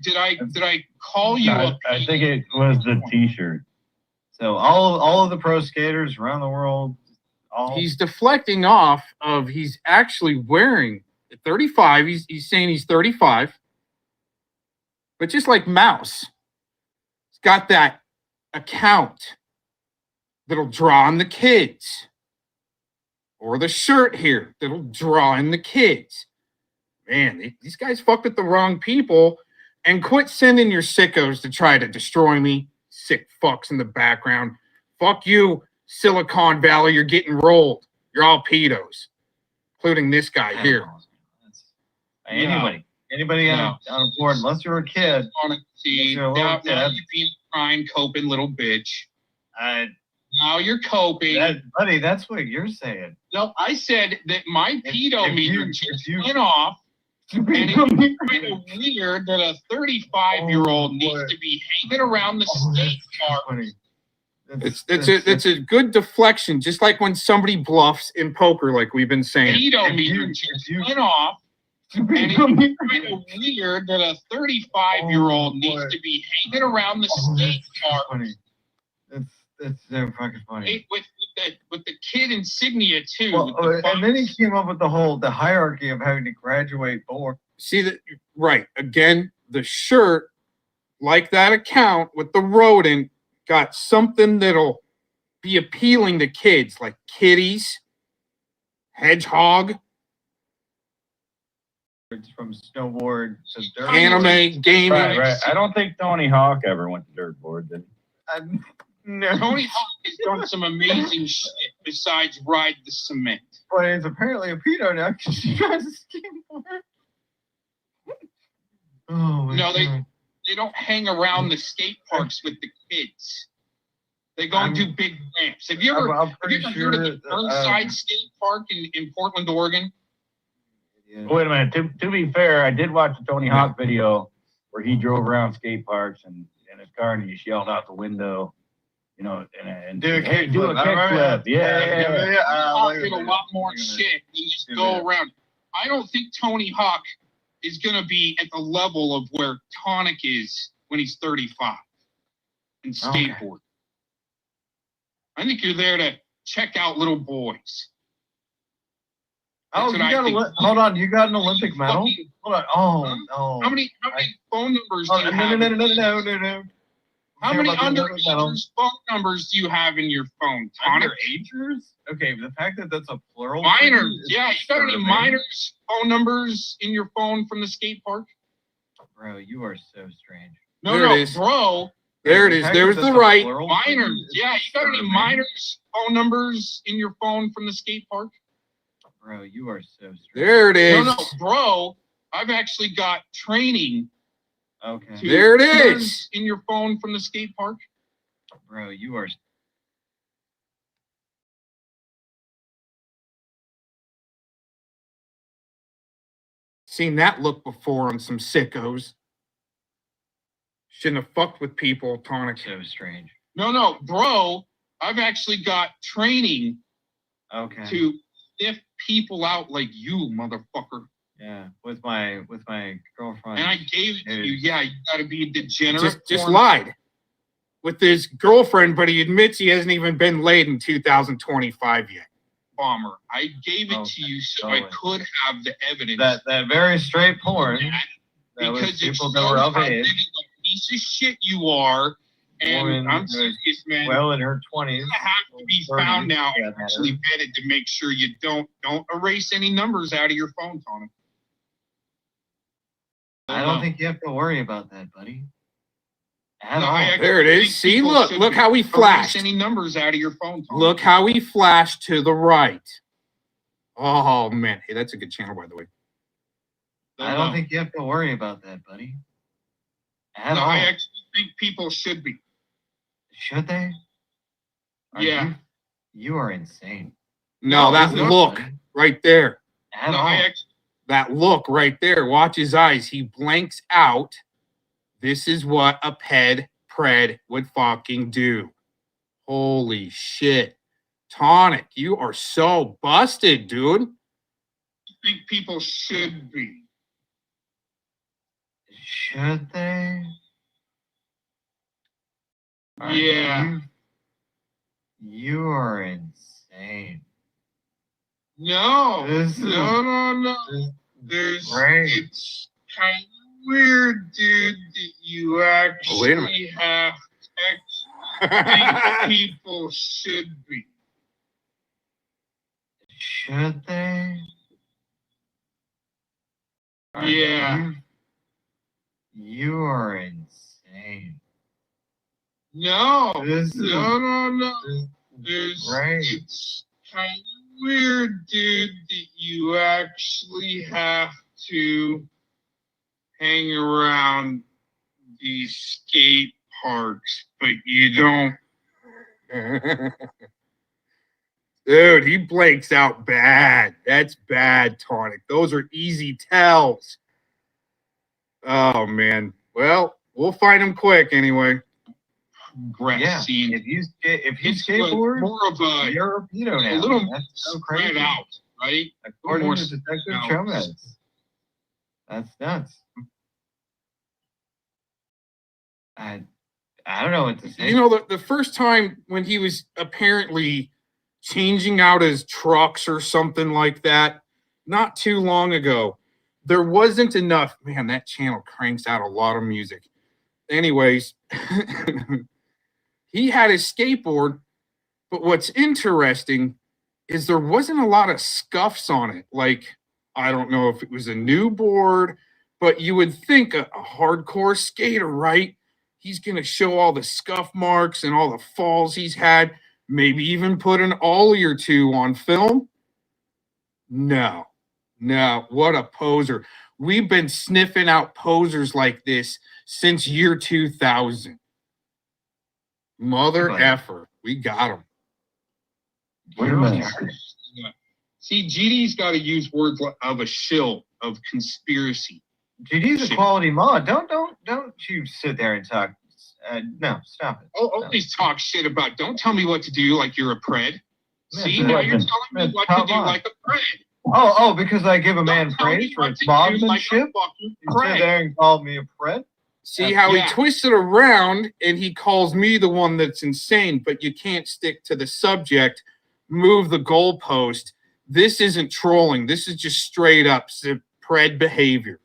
Did I call you? I think it was the T-shirt. So all of the pro skaters around the world. He's deflecting off of he's actually wearing 35. He's saying he's 35. But just like Mouse, he's got that account that'll draw in the kids. Or the shirt here that'll draw in the kids. Man, these guys fucked with the wrong people. And quit sending your sickos to try to destroy me. Sick fucks in the background. Fuck you, Silicon Valley. You're getting rolled. You're all pedos. Including this guy here. Anybody on board, unless you're a kid. Now you're being prime coping little bitch. Now you're coping. Buddy, that's what you're saying. No, I said that my pedo meter just went off. And it's kind of weird that a 35-year-old needs to be hanging around the skate park. It's a good deflection, just like when somebody bluffs in poker, like we've been saying. Pedo meter just went off. And it's kind of weird that a 35-year-old needs to be hanging around the skate park. That's so fucking funny. With the kid insignia too. Well, and then he came up with the hierarchy of having to graduate board. See that right again? The shirt, like that account with the rodent, got something that'll be appealing to kids, like kitties, hedgehog, from snowboard to dirt. Anime, gaming. Right. I don't think Tony Hawk ever went to dirt board, did he? No. Tony Hawk has done some amazing shit besides ride the cement. But he's apparently a pedo now because he drives a skateboard. No, they don't hang around the skate parks with the kids. They go and do big ramps. Have you ever heard of the Burnside Skate Park in Portland, Oregon? Yeah. Wait a minute. To be fair, I did watch the Tony Hawk video where he drove around skate parks and in his car and he just yelled out the window. You know, and do a kickflip. Yeah. Hawk did a lot more shit than just go around. I don't think Tony Hawk is going to be at the level of where Tonic is when he's 35 and skateboard. Okay. I think you're there to check out little boys. Hold on. You got an Olympic medal? Hold on. Oh, no. How many phone numbers do you have? No. How many underagers phone numbers do you have in your phone, Tonic? Underagers? Okay, the fact that that's a plural. Minors. Yeah, you got any minors phone numbers in your phone from the skate park? Bro, you are so strange. No, bro. There it is. There's the right. Minors. Yeah, you got any minors phone numbers in your phone from the skate park? Bro, you are so strange. There it is. No, bro. I've actually got training. Okay. There it is. In your phone from the skate park? Bro, you are. Seen that look before on some sickos. Shouldn't have fucked with people, Tonic. So strange. No, bro. I've actually got training. Okay. To sniff people out like you, motherfucker. Yeah, with my girlfriend. And I gave it to you. Yeah, you gotta be a degenerate. Just lied with his girlfriend, but he admits he hasn't even been laid in 2025 yet. Bomber. I gave it to you so I could have the evidence. That very straight porn. That was because people that were of age. Piece of shit you are. And I'm serious, man. Well, in her 20s. You have to be found now and actually vetted to make sure you don't erase any numbers out of your phone, Tony. I don't think you have to worry about that, buddy. There it is. See, look how he flashed. Any numbers out of your phone. Tony. Look how he flashed to the right. Oh man, hey, that's a good channel, by the way. I don't think you have to worry about that, buddy. No, I actually think people should be. Should they? Yeah. You are insane. No, that look right there. No, I actually. That look right there. Watch his eyes. He blanks out. This is what a pred would fucking do. Holy shit. Tonic, you are so busted, dude. I think people should be. Should they? Yeah. You are insane. No. No. It's kind of weird, dude, that you actually have think people should be. Should they? Yeah. You are insane. No. This is- No. It's kind of weird, dude, that you actually have to hang around these skate parks, but you don't. Dude, he blanks out bad. That's bad, Tonic. Those are easy tells. Oh, man. Well, we'll find him quick anyway. Yeah, if you skateboard, more of a, you're a pedo now. a little That's so spread crazy. out, right? According More to Detective spread out. Chomez. That's nuts. I don't know what to say. You know, the first time when he was apparently changing out his trucks or something like that, not too long ago, there wasn't enough. Man, that channel cranks out a lot of music. Anyways, he had his skateboard, but what's interesting is there wasn't a lot of scuffs on it. Like, I don't know if it was a new board, but you would think a hardcore skater, right? He's going to show all the scuff marks and all the falls he's had, maybe even put an ollie or two on film. No, what a poser. We've been sniffing out posers like this since year 2000. Mother effer. We got him. Wait a minute. See, GD's got to use words of a shill, of conspiracy. GD's a quality mod. Don't you sit there and talk. No, stop it. Always talk shit about. Don't tell me what to do like you're a pred. See, Man, now you're man, telling me what to do like a pred. Oh, because I give a man praise for its modmanship? You sit there and call me a pred? See how he twists it around and he calls me the one that's insane, but you can't stick to the subject, move the goalpost. This isn't trolling. This is just straight up pred behavior.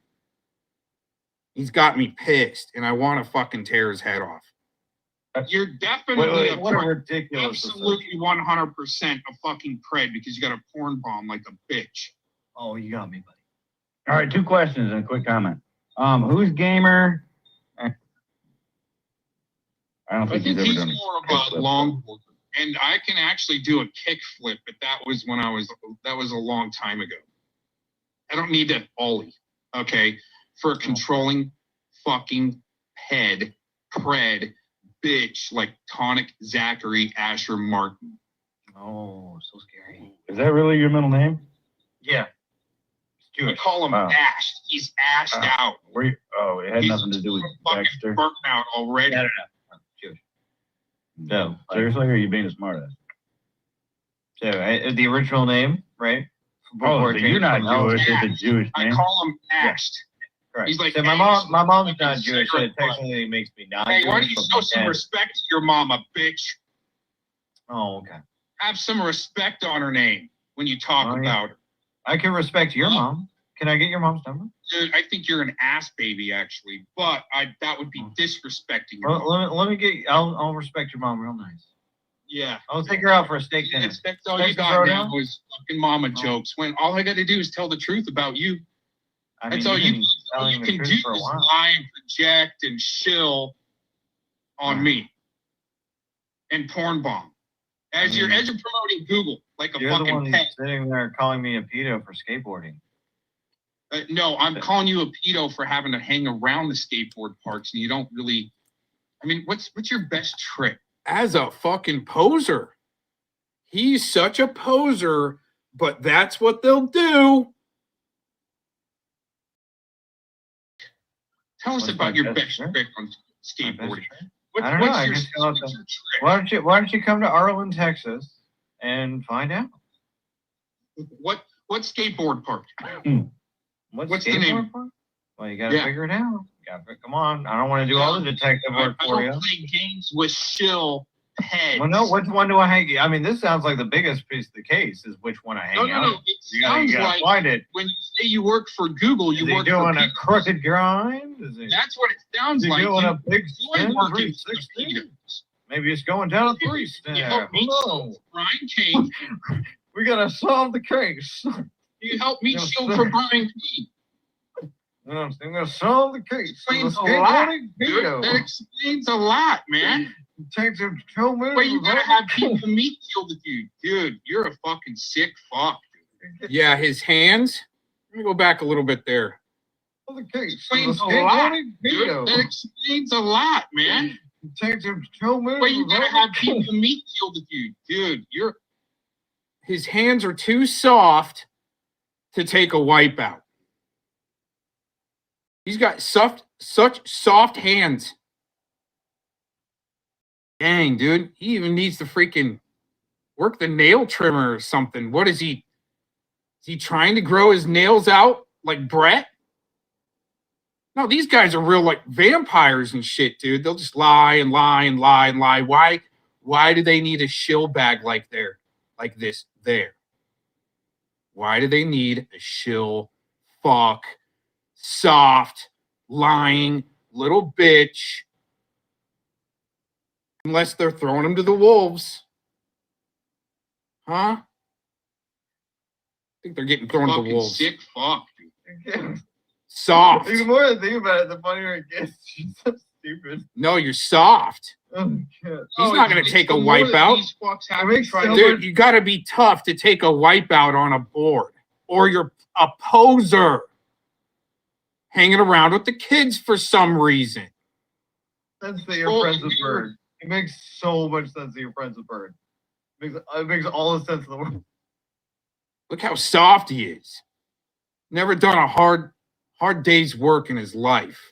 He's got me pissed, and I want to fucking tear his head off. You're definitely what a ridiculous absolutely 100% a fucking pred because you got a porn bomb like a bitch. Oh, you got me, buddy. All right, 2 questions and a quick comment. Who's gamer? I don't think he's ever he's done more of a longboarder, and I can actually do a kick flip, but that was a long time ago. I don't need that ollie, okay, for a controlling fucking pred bitch like Tonic, Zachary, Asher, Martin. Oh, so scary. Is that really your middle name? Yeah. I call him ashed. He's ashed out. It had He's nothing to do with fucking Dexter. burnt out already. Jewish. No, seriously, or are you being a smartass? So, the original name, right? Oh, so you're not Jewish. Ashed. It's a Jewish name. I call him ashed. Correct. He's like, so my mom's not Jewish, so it technically makes me not Hey, Jewish. why don't you show some respect to your mama, bitch? Oh, okay. Have some respect on her name when you talk about her. I can respect your mom. Can I get your mom's number? Dude, I think you're an ass baby, actually. But that would be disrespecting your mom. Well, let me get. I'll respect your mom real nice. Yeah. I'll take her out for a steak dinner. That's all you got now is fucking mama jokes. When all I got to do is tell the truth about you. That's all you can do is lie and project and shill on me and porn bomb as you're promoting Google like a You're the fucking one pet. sitting there calling me a pedo for skateboarding. No, I'm calling you a pedo for having to hang around the skateboard parks, and you don't really. I mean, what's your best trick? As a fucking poser. He's such a poser, but that's what they'll do. Tell us about your best trick on skateboarding. I don't know. I guess why don't you come to Arlen, Texas, and find out? What skateboard park? What's the name? Park? Well, you gotta figure it out. Come on. I don't want to do all the detective work for you. I don't play games with shill heads. Well, no. Which one do I hang? I mean, this sounds like the biggest piece of the case is which one I hang out. No. It sounds like find it. when you say you work for Google, you work for doing a crooked grind? That's what it sounds like. Doing a big spin, working 360? Maybe it's going down a 3 step. Brian King. We gotta solve the case. You help me shill for Brian King. I'm gonna solve the case. Explains a lot. That explains a lot, man. Detective, tell me. Well, you gotta have people meet you with you, dude. You're a fucking sick fuck. Yeah, his hands. Let me go back a little bit there. The case. Explains a lot. Dude, that explains a lot, man. Detective, tell me. Well, you gotta have people meet you with you, dude. His hands are too soft to take a wipeout. He's got such soft hands. Dang, dude. He even needs to freaking work the nail trimmer or something. What is he? Is he trying to grow his nails out like Brett? No, these guys are real like vampires and shit, dude. They'll just lie and lie and lie and lie. Why do they need a shill bag like this there? Why do they need a shill fuck soft lying little bitch? Unless they're throwing him to the wolves. Huh? I think they're getting thrown to the wolves. Sick fuck, dude. Soft. The more I think about it, the funnier it gets. She's so stupid. No, you're soft. Oh, God. He's not going to take a wipeout. Dude, you got to be tough to take a wipeout on a board. Or you're a poser. Hanging around with the kids for some reason. Sense that you're friends with Bird. It makes so much sense that you're friends with Bird. It makes all the sense in the world. Look how soft he is. Never done a hard day's work in his life.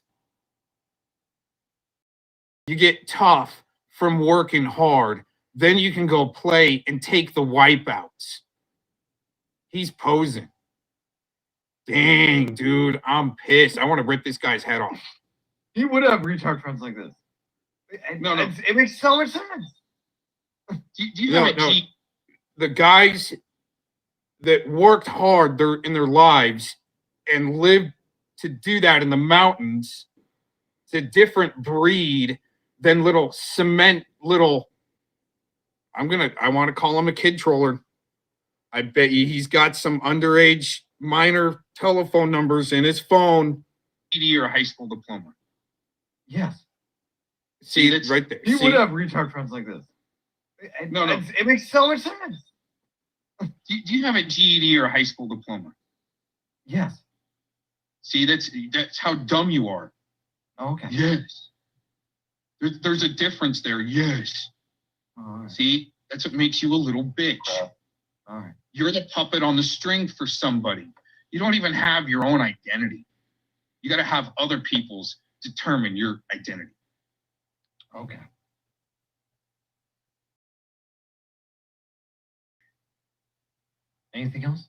You get tough from working hard, then you can go play and take the wipeouts. He's posing. Dang, dude, I'm pissed. I want to rip this guy's head off. He would have retard friends like this. No. It makes so much sense. Do you have a cheat? The guys that worked hard in their lives and lived to do that in the mountains, it's a different breed than little cement little. I want to call him a kid troller. I bet you he's got some underage minor telephone numbers in his phone. GED or a high school diploma. Yes. See, it's right there. He would have retard friends like this. No. It makes so much sense. Do you have a GED or a high school diploma? Yes. See, that's how dumb you are. Okay. Yes. There's a difference there. Yes. Right. See, that's what makes you a little bitch. All right. You're the puppet on the string for somebody. You don't even have your own identity. You got to have other people's determine your identity. Okay. Anything else?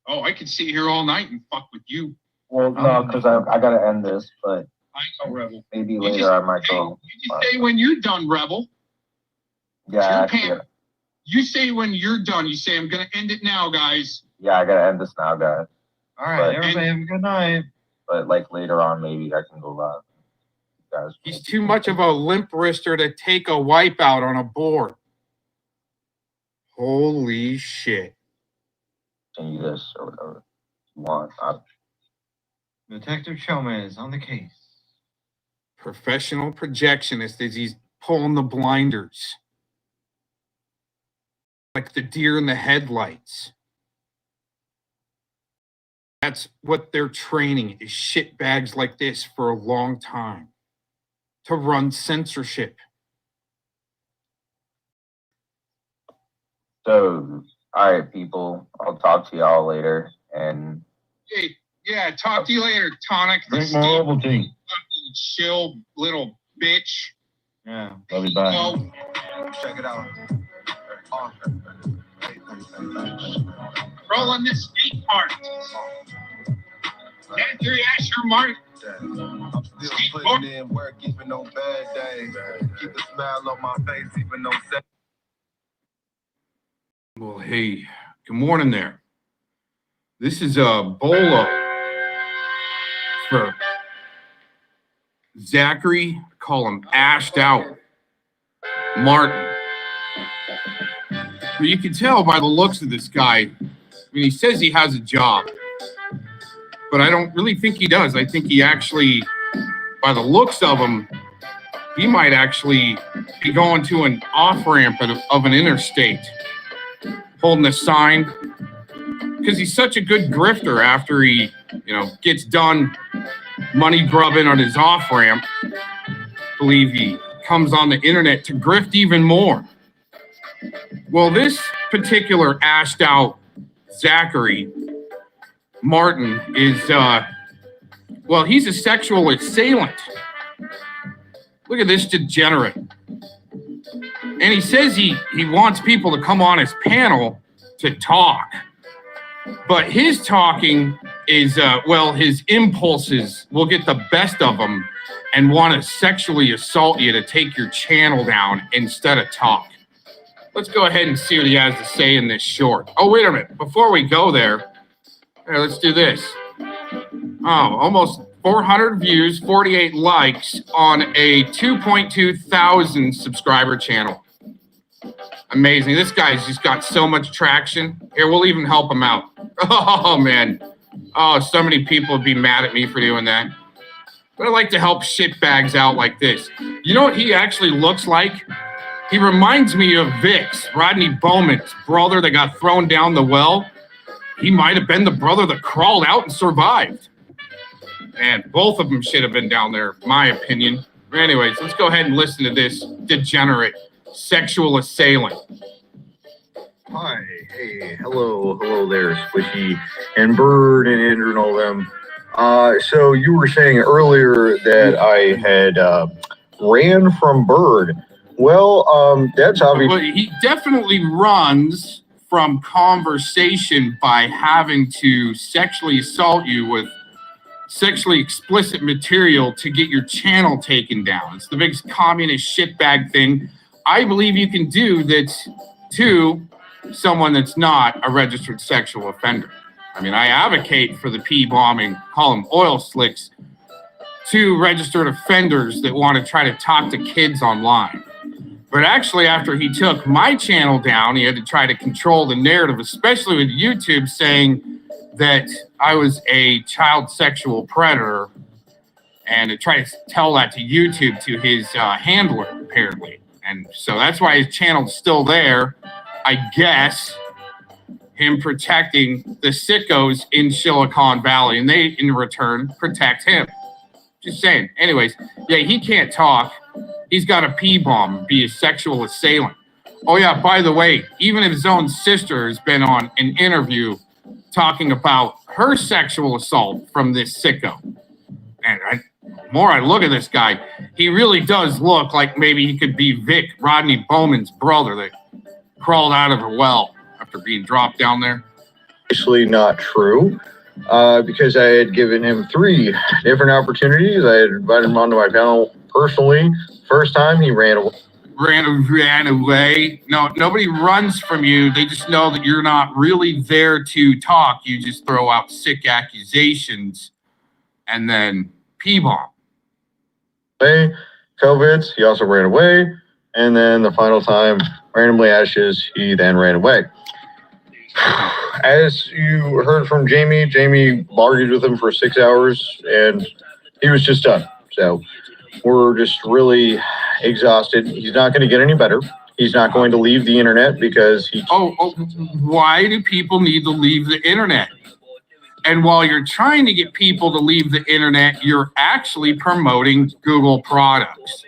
Oh, I could sit here all night and fuck with you. Well, no, because I gotta end this, but I know, Rebel. maybe You later just- I might go. You just say when you're done, Rebel. Yeah, It's your You say when you're done. You say, I'm going to end it now, guys. yeah, I gotta end this now, guys. All right, everybody have a good night. But like later on, maybe I can go live. Guys, He's too much of a limp wrister to take a wipeout on a board. Holy shit. continue this or whatever you want. Detective Chomez on the case. Professional projectionist as he's pulling the blinders. Like the deer in the headlights. That's what they're training, is shitbags like this for a long time. To run censorship. So, all right, people, I'll talk to y'all later. And Hey, yeah, talk to you later, Tonic. Drink more Ovaltine. Fucking chill little bitch. Yeah, love you, bye. No. Check it out. Rolling this skate park. Andrew Asher Martin. I'm still putting in work even on bad days. Keep a smile on my face even on sad. Well, hey, good morning there. This is a bolo for Zachary, call him ashed out, Martin. Well, you can tell by the looks of this guy. I mean, he says he has a job, but I don't really think he does. I think he actually, by the looks of him, he might actually be going to an off-ramp of an interstate, holding a sign, because he's such a good grifter after he, gets done money grubbing on his off-ramp. Believe he comes on the internet to grift even more. Well, this particular ashed out Zachary Martin is, he's a sexual assailant. Look at this degenerate. And he says he wants people to come on his panel to talk. But his talking is, his impulses will get the best of him and want to sexually assault you to take your channel down instead of talk. Let's go ahead and see what he has to say in this short. Oh, wait a minute. Before we go there, let's do this. Oh, almost 400 views, 48 likes on a 2.2 thousand subscriber channel. Amazing. This guy's just got so much traction. Here, we'll even help him out. Oh, man. Oh, so many people would be mad at me for doing that. But I like to help shitbags out like this. You know what he actually looks like? He reminds me of Vic's, Rodney Bowman's brother that got thrown down the well. He might have been the brother that crawled out and survived. And both of them should have been down there, my opinion. Anyways, let's go ahead and listen to this degenerate sexual assailant. Hi, hey, hello there, Squishy and Bird and Andrew and all them. So you were saying earlier that I had ran from Bird. Well, that's obvious. Well, he definitely runs from conversation by having to sexually assault you with sexually explicit material to get your channel taken down. It's the biggest communist shitbag thing I believe you can do that to someone that's not a registered sexual offender. I mean, I advocate for the P-bombing, call them oil slicks, to registered offenders that want to try to talk to kids online. But actually, after he took my channel down, he had to try to control the narrative, especially with YouTube saying that I was a child sexual predator, and to try to tell that to YouTube, to his handler, apparently. And so that's why his channel's still there, I guess, him protecting the sickos in Silicon Valley, and they, in return, protect him. Just saying. Anyways, yeah, he can't talk. He's got a P-bomb, be a sexual assailant. Oh, yeah, by the way, even if his own sister has been on an interview talking about her sexual assault from this sicko. And the more I look at this guy, he really does look like maybe he could be Vic, Rodney Bowman's brother that crawled out of a well after being dropped down there. Obviously not true, because I had given him 3 different opportunities. I had invited him onto my panel personally. First time, he ran away. Ran away. No, nobody runs from you. They just know that you're not really there to talk. You just throw out sick accusations and then P-bomb. Hey, COVIDs, he also ran away. And then the final time, randomly ashes, he then ran away. As you heard from Jamie argued with him for 6 hours, and he was just done. So we're just really exhausted. He's not going to get any better. He's not going to leave the internet because he. Why do people need to leave the internet? And while you're trying to get people to leave the internet, you're actually promoting Google products.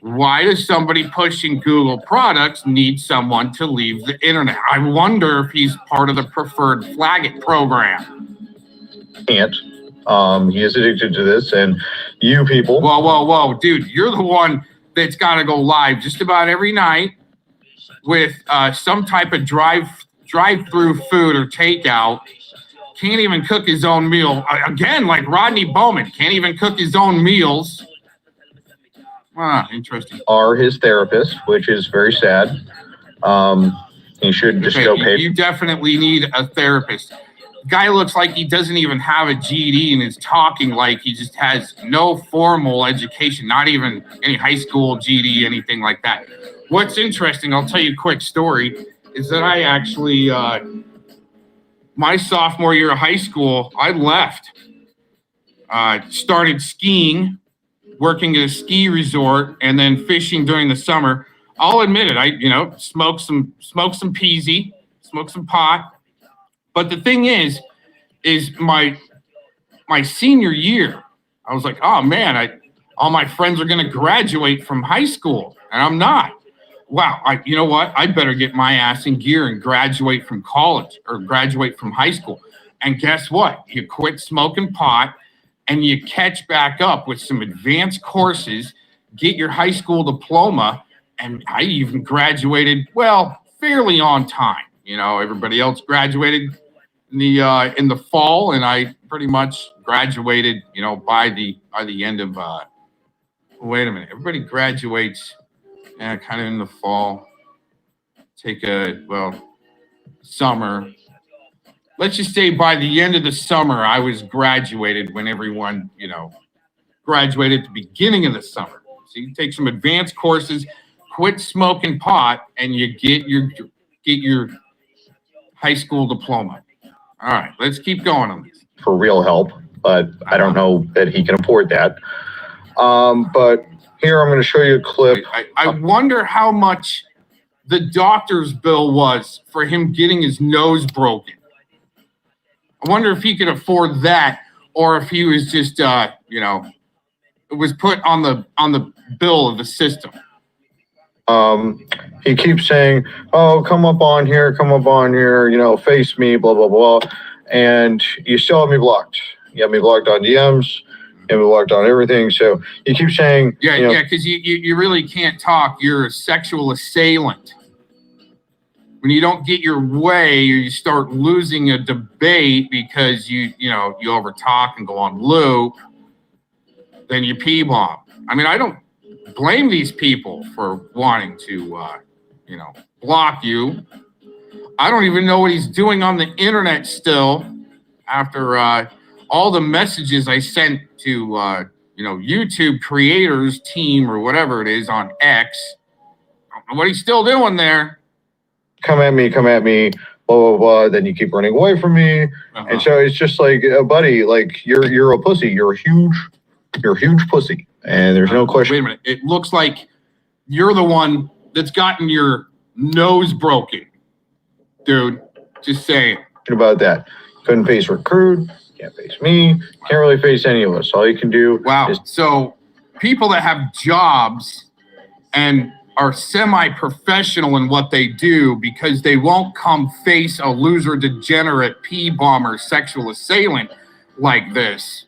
Why does somebody pushing Google products need someone to leave the internet? I wonder if he's part of the preferred flag it program. Can't. He is addicted to this, and you people. Whoa, dude! You're the one that's got to go live just about every night with some type of drive-through food or takeout. Can't even cook his own meal. Again, like Rodney Bowman, can't even cook his own meals. Interesting. Are his therapist, which is very sad. He should just go pay. You definitely need a therapist. Guy looks like he doesn't even have a GED and is talking like he just has no formal education, not even any high school GED, anything like that. What's interesting, I'll tell you a quick story, is that I actually, my sophomore year of high school, I left, started skiing, working at a ski resort, and then fishing during the summer. I'll admit it, I smoked some peasy, smoked some pot. But the thing is my senior year, I was like, oh man, all my friends are gonna graduate from high school, and I'm not. Wow, you know what? I better get my ass in gear and graduate from college or graduate from high school. And guess what? You quit smoking pot and you catch back up with some advanced courses, get your high school diploma, and I even graduated, well, fairly on time. Everybody else graduated in the fall, and I pretty much graduated, by the end of wait a minute, everybody graduates kind of in the fall. Take summer. Let's just say by the end of the summer, I was graduated when everyone, graduated at the beginning of the summer. So you take some advanced courses, quit smoking pot, and you get your high school diploma. All right, let's keep going on this. For real help, but I don't know that he can afford that. But here I'm going to show you a clip. I wonder how much the doctor's bill was for him getting his nose broken. I wonder if he could afford that, or if he was just, it was put on the bill of the system. He keeps saying, oh, come up on here, face me, blah, blah, blah. And you still have me blocked. You have me blocked on DMs. You have me blocked on everything. So you keep saying. Yeah, because you really can't talk. You're a sexual assailant. When you don't get your way, or you start losing a debate because you overtalk and go on loop, then you P-bomb. I mean, I don't blame these people for wanting to, block you. I don't even know what he's doing on the internet still after all the messages I sent to, YouTube creators team or whatever it is on X. I don't know what he's still doing there. Come at me, blah, blah, blah. Then you keep running away from me. And so it's just like, buddy, like you're a pussy. You're a huge pussy. And there's no question. Wait a minute. It looks like you're the one that's gotten your nose broken. Dude, just saying. About that. Couldn't face Recruit. Can't face me. Can't really face any of us. All you can do is. So people that have jobs and are semi-professional in what they do because they won't come face a loser, degenerate, P-bomber, sexual assailant like this.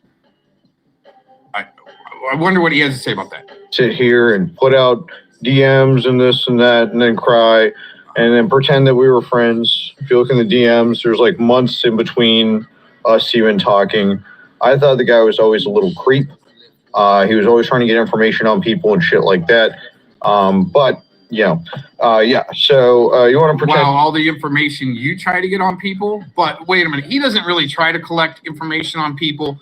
I wonder what he has to say about that. Sit here and put out DMs and this and that and then cry and then pretend that we were friends. If you look in the DMs, there's like months in between us even talking. I thought the guy was always a little creep. He was always trying to get information on people and shit like that. But yeah. So you want to pretend all the information you try to get on people, but wait a minute, he doesn't really try to collect information on people.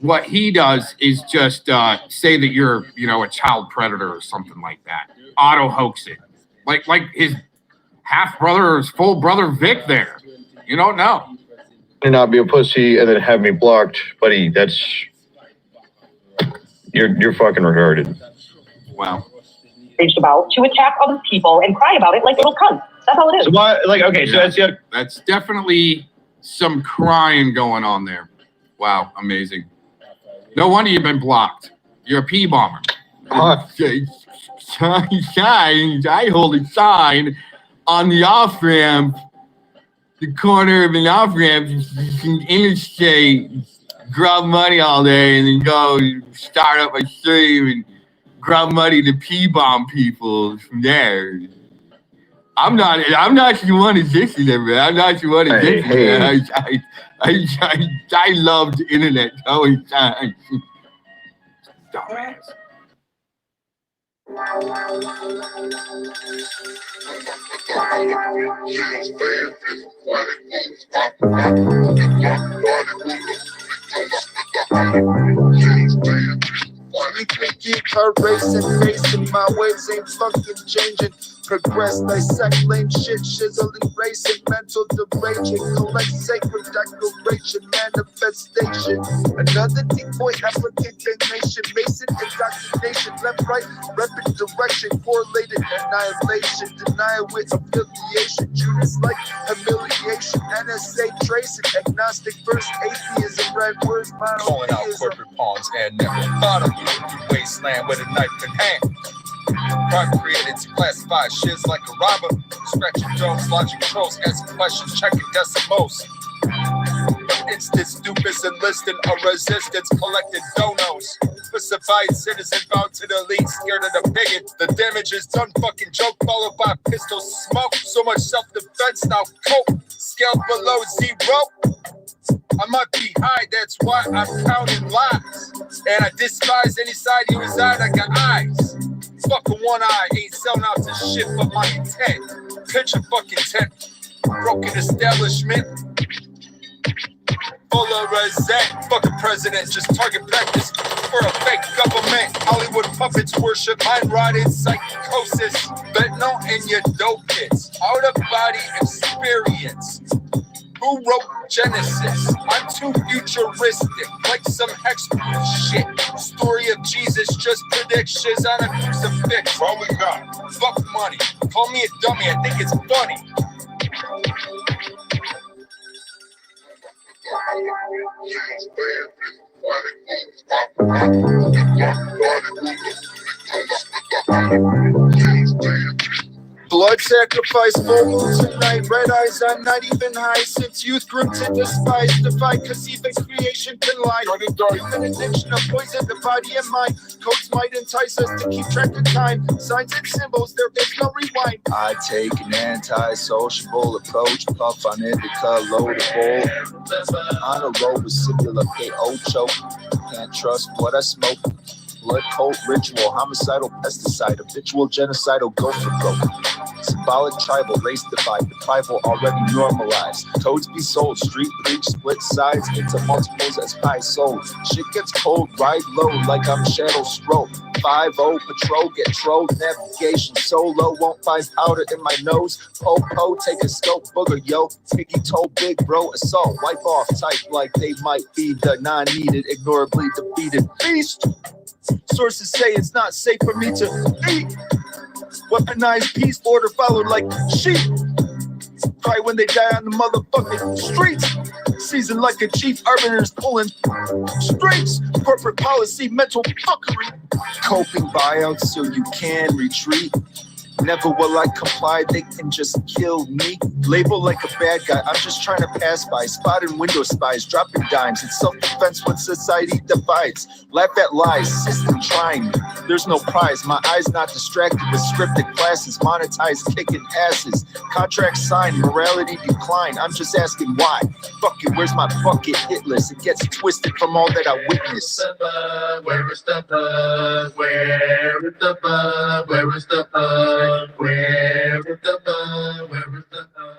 What he does is just say that you're, a child predator or something like that. Auto hoax it, like his half brother or his full brother Vic. There, you don't know. And not be a pussy and then have me blocked, buddy. That's You're fucking retarded. Wow. About to attack other people and cry about it like little cunts. That's all it is. So why, like, okay, so That's definitely some crying going on there. Wow, amazing. No wonder you've been blocked. You're a pee bomber. Signs. I hold a sign on the off ramp, the corner of an off ramp, interstate, grub money all day, and then go start up a stream and grub money to pee bomb people from there. I'm not the one addicted to it. I'm not the one addicted to it. I love the internet going time. Dumbass. Keep her racing, my ways ain't fucking changing. Progress, dissect, lame shit, shizzling, racing, mental deranging, collect sacred declaration, manifestation. Another decoy, African nation, Mason, indoctrination, left, right, repping direction, correlated annihilation, denial with affiliation, Judas like humiliation, NSA tracing, agnostic verse, atheism, red words, calling out corporate pawns and never bottom you wasteland with a knife in hand. Crime created to classify shiz like a robber. Scratching drones, launching trolls, asking questions, checking decimals. Instance, stupid enlisting a resistance, collecting donos. Specified citizen bound to the elite, scared of the bigot. The damage is done, fucking joke, followed by pistol smoke. So much self-defense now, cope. Scale below zero. I might be high, that's why I'm counting lies. And I despise any side you reside, I got eyes. Fucking one eye, ain't selling out to shit but my intent. Pitch a fucking tent. Broken establishment. Full of resent. Fucking president, just target practice for a fake government. Hollywood puppets worship mind rotted psychosis. Fentanyl in your dope pits. Out of body experience. Who wrote Genesis? I'm too futuristic, like some hex shit. Story of Jesus, just predictions on a crucifix. Probably not. Fuck money. Call me a dummy, I think it's funny. Blood sacrifice, full moon tonight, red eyes, I'm not even high. Since youth grew to despise, divide, cause even creation can lie. Human addiction of poison, the body and mind. Codes might entice us to keep track of time. Signs and symbols, there is no rewind. I take an anti-sociable approach, puff on indica, loadable. On a road with similar KO choke. Can't trust what I smoke. Blood cult ritual, homicidal pesticide, habitual genocidal go for broke. Symbolic tribal, race divide, the tribal already normalized. Codes be sold, street preach, split sides into multiples as pie sold. Shit gets cold, ride low like I'm Shadow Stroke. 5-0 patrol, get trolled, navigation solo, won't find powder in my nose. Po, take a scope, booger, yo. Piggy toe, big bro, assault, wipe off, type like they might be the non-needed, ignorably defeated beast. Sources say it's not safe for me to eat. Weaponized peace order followed like sheep. Cry when they die on the motherfucking streets. Seasoned like a chief arbiter's pulling strings. Corporate policy, mental fuckery. Coping buyouts so you can retreat. Never will I comply, they can just kill me. Label like a bad guy, I'm just trying to pass by. Spotting window spies, dropping dimes. It's self-defense when society divides. Laugh at lies, system trying me. There's no prize, my eyes not distracted with scripted classes. Monetized, kicking asses. Contract signed, morality decline. I'm just asking why. Fuck it, where's my bucket hit list? It gets twisted from all that I witnessed. Where is the bug? Where is the bug? Where is the bug? Where is the bug? Where is the bug?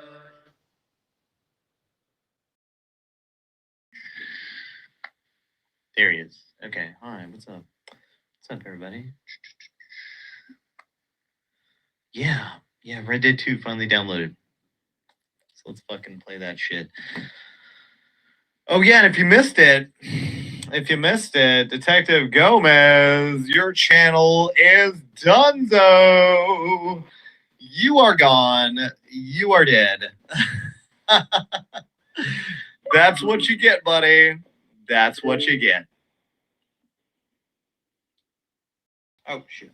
There he is. Okay, hi, what's up? What's up, everybody? Yeah, Red Dead 2 finally downloaded. So let's fucking play that shit. Oh yeah, and if you missed it, if you missed it, Detective Gomez, your channel is donezo. You are gone. You are dead. That's what you get, buddy. That's what you get. Oh, shit.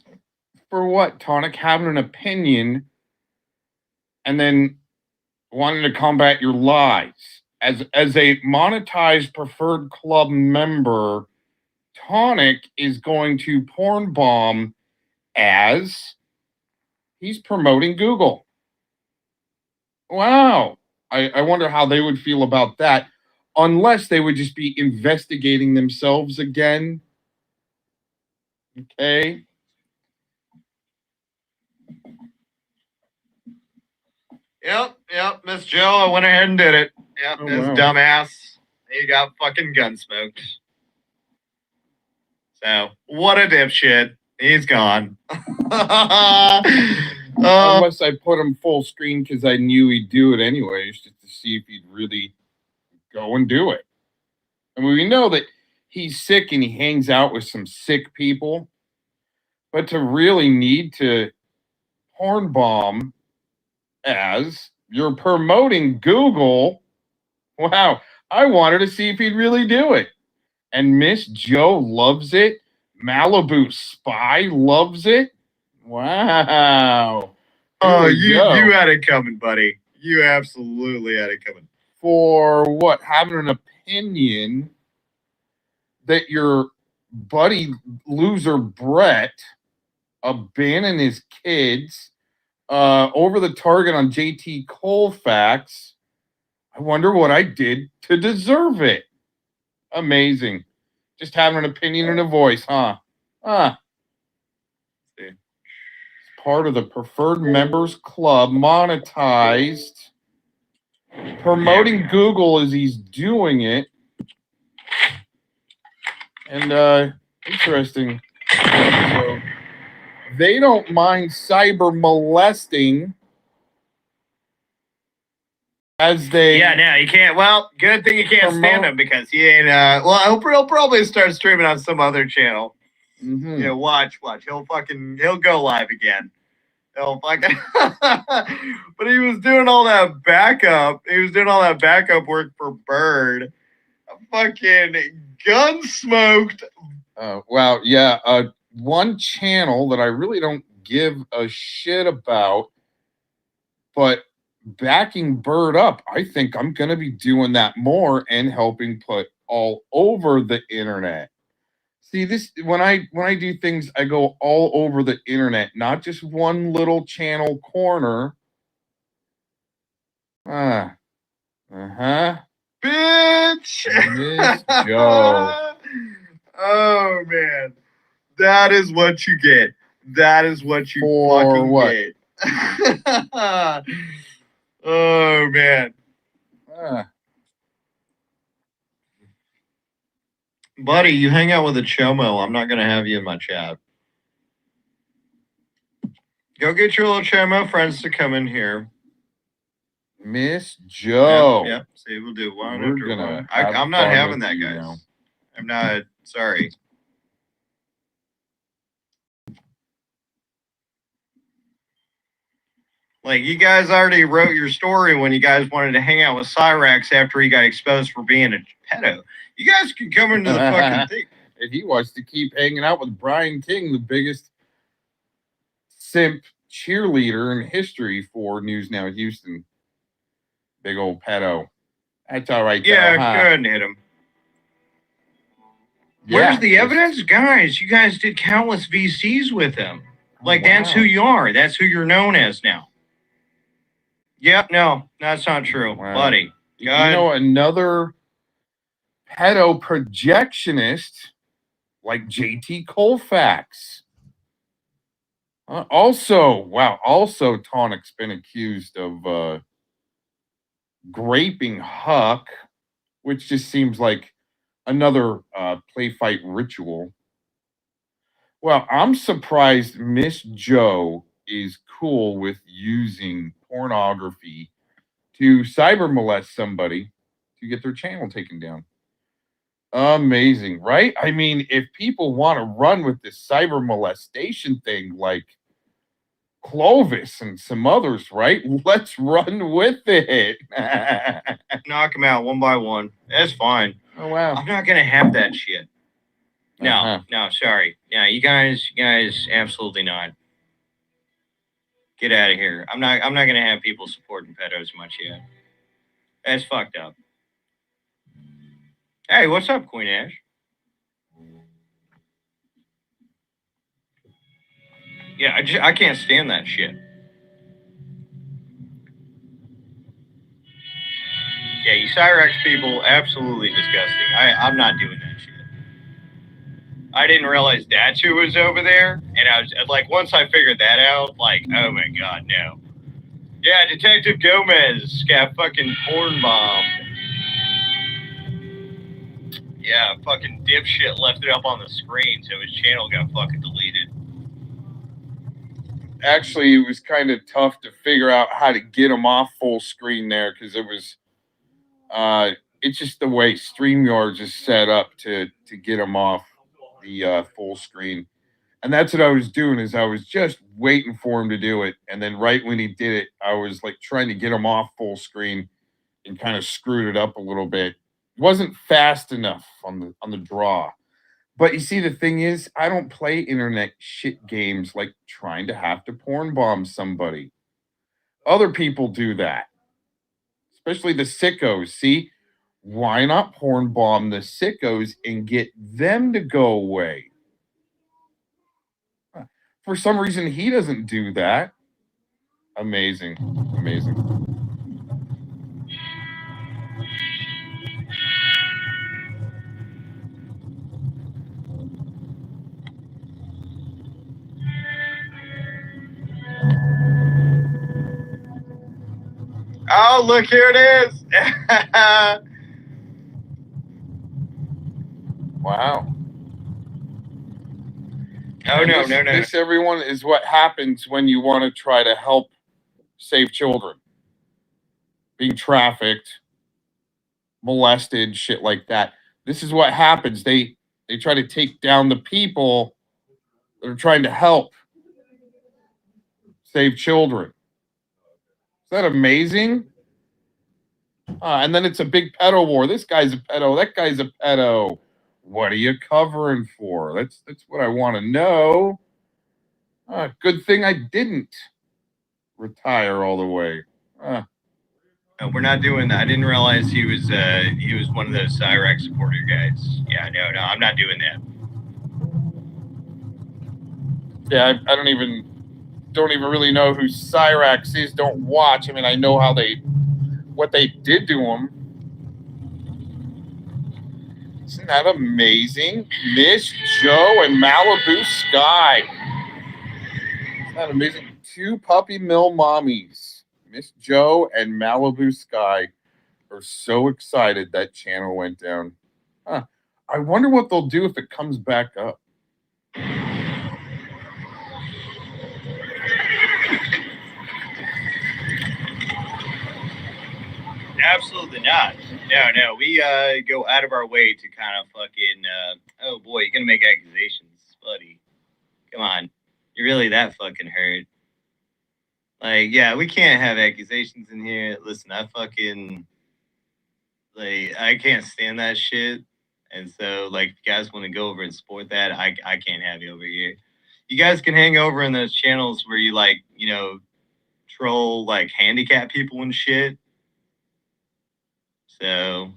For what? Tonic having an opinion and then wanting to combat your lies. As a monetized preferred club member, Tonic is going to porn bomb as he's promoting Google. Wow. I wonder how they would feel about that, unless they would just be investigating themselves again. Okay. Yep, Miss Joe, I went ahead and did it. Yep, Oh, this wow. dumbass, he got fucking gun smoked. So, what a dipshit. He's gone. Unless I put him full screen because I knew he'd do it anyways, just to see if he'd really go and do it. I mean, we know that he's sick and he hangs out with some sick people, but to really need to porn bomb as you're promoting Google, wow, I wanted to see if he'd really do it. And Miss Joe loves it. Malibu Spy loves it. Wow. Oh, Here we you go. had it coming, buddy. You absolutely had it coming. For what? Having an opinion that your buddy loser Brett abandoned his kids over the target on JT Colfax. I wonder what I did to deserve it. Amazing. Just having an opinion and a voice, huh? It's part of the preferred members club, monetized. Promoting Google as he's doing it. And interesting. So they don't mind cyber molesting as they. Yeah, no, you can't. Well, good thing you can't stand him because he ain't. Well, he'll probably start streaming on some other channel. Mm-hmm. You know, watch. He'll go live again. He'll fucking. But he was doing all that backup. He was doing all that backup work for Bird. Fucking gun smoked. Wow, yeah. One channel that I really don't give a shit about, but backing Bird up, I think I'm gonna be doing that more and helping put all over the internet. See, this when I do things, I go all over the internet, not just one little channel corner. Bitch. Miss Joe. Oh man, that is what you get. That is what you fucking get. Oh man. Buddy, you hang out with a chomo. I'm not gonna have you in my chat. Go get your little chomo friends to come in here. Miss Joe. Yep. See, we'll do one We're after gonna one. have I'm not fun having with that, you guys. now. I'm not. Sorry. Like, you guys already wrote your story when you guys wanted to hang out with Cyrax after he got exposed for being a pedo. You guys can come into the fucking thing. And he wants to keep hanging out with Brian King, the biggest simp cheerleader in history for News Now Houston. Big old pedo. That's all right. Yeah, though, huh? go ahead and hit him. Yeah, Where's the evidence? Guys, you guys did countless VCs with him. Like, that's who you are. That's who you're known as now. Yep, no, that's not true, buddy. You know, another pedo projectionist like JT Colfax. Also, Tonic's been accused of graping Huck, which just seems like another play fight ritual. Well, I'm surprised Miss Joe is cool with using pornography to cyber molest somebody to get their channel taken down. Amazing, right? I mean, if people want to run with this cyber molestation thing, like Clovis and some others, right? Let's run with it. Knock them out one by one. That's fine. Oh wow. I'm not gonna have that shit. No, Uh-huh. no, sorry. Yeah, you guys, absolutely not. Get out of here. I'm not gonna have people supporting pedos much yet. That's fucked up. Hey, what's up, Queen Ash? Yeah, I can't stand that shit. Yeah, you Cyrex people, absolutely disgusting. I'm not doing that shit. I didn't realize that's who was over there, and I was like, once I figured that out, like, oh my god, no. Yeah, Detective Gomez got fucking porn bombed. Yeah, fucking dipshit left it up on the screen, so his channel got fucking deleted. Actually, it was kind of tough to figure out how to get them off full screen there because it was, it's just the way StreamYard is set up to get them off the full screen. And that's what I was doing is I was just waiting for him to do it. And then right when he did it, I was like trying to get him off full screen and kind of screwed it up a little bit. It wasn't fast enough on the draw. But you see, the thing is, I don't play internet shit games like trying to have to porn bomb somebody. Other people do that, especially the sickos. See, why not porn bomb the sickos and get them to go away? For some reason, he doesn't do that. Amazing. Amazing. Oh, look, here it is. Wow. Oh, And no. This, everyone, is what happens when you want to try to help save children. Being trafficked, molested, shit like that. This is what happens. They try to take down the people that are trying to help save children. Is that amazing? And then it's a big pedo war. This guy's a pedo. That guy's a pedo. What are you covering for? That's what I want to know. Good thing I didn't retire all the way. No, we're not doing that. I didn't realize he was one of those Cyrex supporter guys. Yeah, no, I'm not doing that. Yeah, I don't even really know who Cyrax is. Don't watch. I mean, I know what they did to him. Isn't that amazing? Miss Joe and Malibu Sky. Isn't that amazing? 2 puppy mill mommies, Miss Joe and Malibu Sky, are so excited that channel went down. I wonder what they'll do if it comes back up. Absolutely not. No. We go out of our way to kind of fucking. Oh boy, you're gonna make accusations, buddy. Come on, you're really that fucking hurt. Like, yeah, we can't have accusations in here. Listen, I can't stand that shit. And so, like, if you guys want to go over and support that, I can't have you over here. You guys can hang over in those channels where you, like, troll, like, handicapped people and shit. So,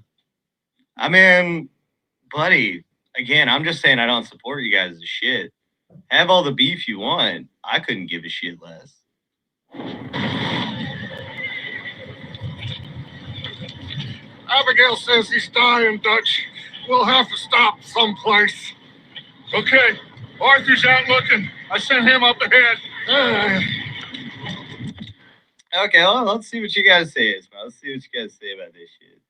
I mean, buddy, again, I'm just saying I don't support you guys' shit. Have all the beef you want. I couldn't give a shit less. Abigail says he's dying, Dutch. We'll have to stop someplace. Okay, Arthur's out looking. I sent him up ahead. Okay, well, let's see what you guys say, Ismail. Let's see what you guys say about this shit.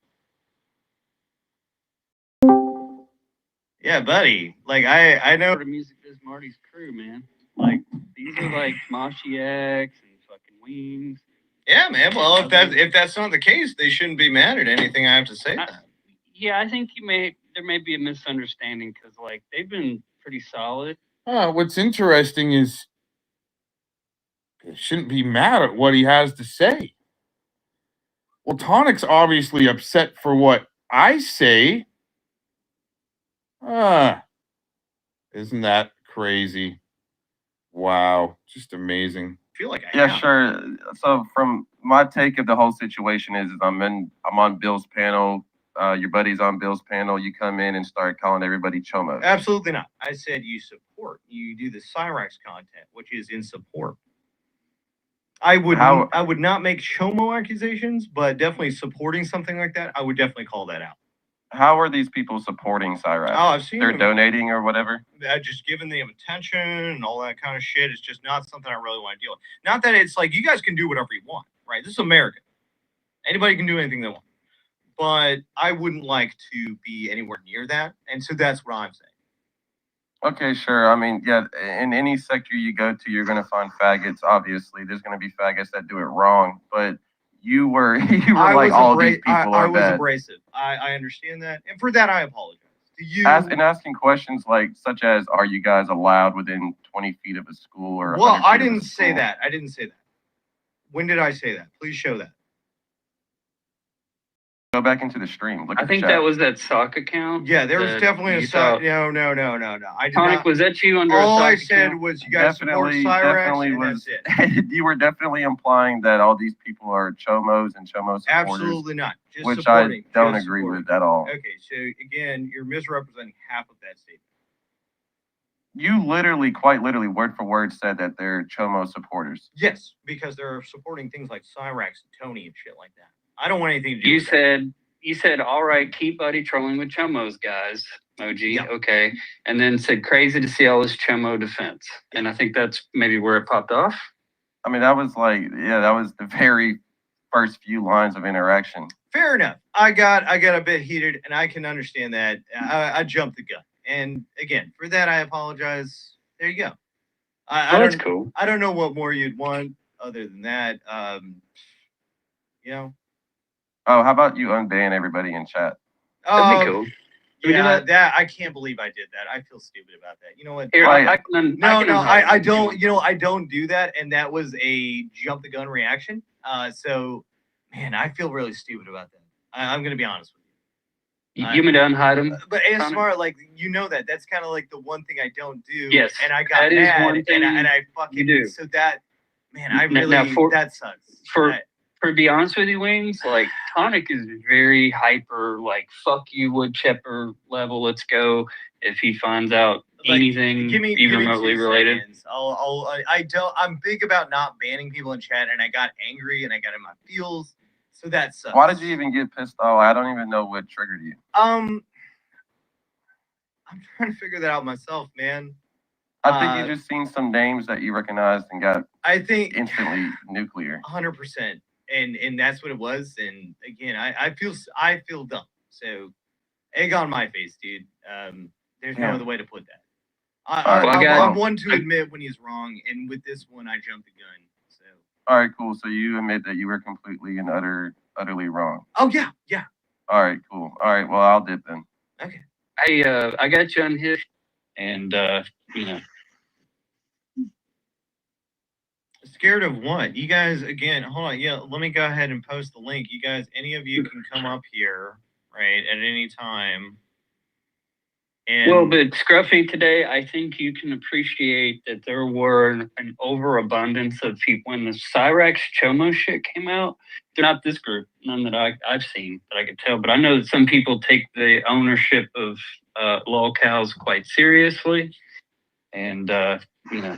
Yeah, buddy. Like, I know the music is Marty's crew, man. Like, these are like Moshi X and fucking Wings. Yeah, man. Well, if that's not the case, they shouldn't be mad at anything I have to say. Yeah, I think there may be a misunderstanding because like they've been pretty solid. What's interesting is they shouldn't be mad at what he has to say. Well, Tonic's obviously upset for what I say. Isn't that crazy? Wow, just amazing. I feel like Yeah, sure. So from my take of the whole situation is I'm on Bill's panel. Your buddy's on Bill's panel. You come in and start calling everybody chomos. Absolutely not. I said you support. You do the Cyrax content, which is in support. I would not make chomo accusations, but definitely supporting something like that, I would definitely call that out. How are these people supporting Cyrax? Oh, I've seen They're them. donating or whatever. Just giving them attention and all that kind of shit is just not something I really want to deal with. Not that it's like you guys can do whatever you want, right? This is America. Anybody can do anything they want. But I wouldn't like to be anywhere near that. And so that's what I'm saying. Okay, sure. I mean, yeah, in any sector you go to, you're going to find faggots. Obviously, there's going to be faggots that do it wrong. But you were like all these people I are was bad. abrasive. I understand that, and for that I apologize to you. Asking questions like such as, "Are you guys allowed within 20 feet of a school?" Or Well, 100 I feet of a didn't say school? that. I didn't say that. When did I say that? Please show that. Go back into the stream. Look I at think the chat. that was that sock account. Yeah, there was that definitely a you side. thought- No. I did Tonic, not. was that you under a All I sock said account? was you guys support Cyrax, and that's it. You were definitely implying that all these people are chomos and chomo supporters. Absolutely not. Just which supporting. I don't Just agree supporting. with at all. Okay, so again, you're misrepresenting half of that statement. You literally, quite literally, word for word said that they're chomo supporters. Yes, because they're supporting things like Cyrax and Tony and shit like that. I don't want anything to do You with that. said, all right, keep buddy trolling with chomos, guys. Emoji, okay. And then said, crazy to see all this chomo defense. And I think that's maybe where it popped off. I mean, that was like, yeah, that was the very first few lines of interaction. Fair enough. I got a bit heated, and I can understand that. I jumped the gun, and again, for that I apologize. There you go. That's cool. I don't know what more you'd want other than that. You know. Oh, how about you unban everybody in chat? That'd be cool. Can we do Yeah, that? that I can't believe I did that. I feel stupid about that. You know what? Here, I can I don't. You know, I don't do that, and that was a jump the gun reaction. So, man, I feel really stupid about that. I'm gonna be honest with you. You want me to unhide him? But ASMR, like you know that's kind of like the one thing I don't do. Yes, and I got that is mad, one thing and I fucking you do. So that, man, I Now, really that sucks. For to be honest with you, Wings, like Tonic is very hyper, like fuck you, woodchipper level. Let's go. If he finds out anything give me even remotely 2 related, seconds. I'm big about not banning people in chat, and I got angry and I got in my feels. So that sucks. Why did you even get pissed off? I don't even know what triggered you. I'm trying to figure that out myself, man. I think you just seen some names that you recognized and got I think instantly nuclear. 100%, and that's what it was. And again, I feel dumb. So egg on my face, dude. There's no Yeah. other way to put that. Alright, I'm one to admit when he's wrong, and with this one, I jumped the gun. So. All right, cool. So you admit that you were completely and utterly wrong. Oh yeah. All right, cool. All right, well, I'll dip then. Okay. I got you unhitched, and you know. Scared of what? You guys, again, hold on. Yeah, let me go ahead and post the link. You guys, any of you can come up here, right, at any time. And Well, but Scruffy, today, I think you can appreciate that there were an overabundance of people. When the Cyrax Chomo shit came out, they're not this group, none that I've seen that I could tell. But I know that some people take the ownership of lolcows quite seriously. And, you know.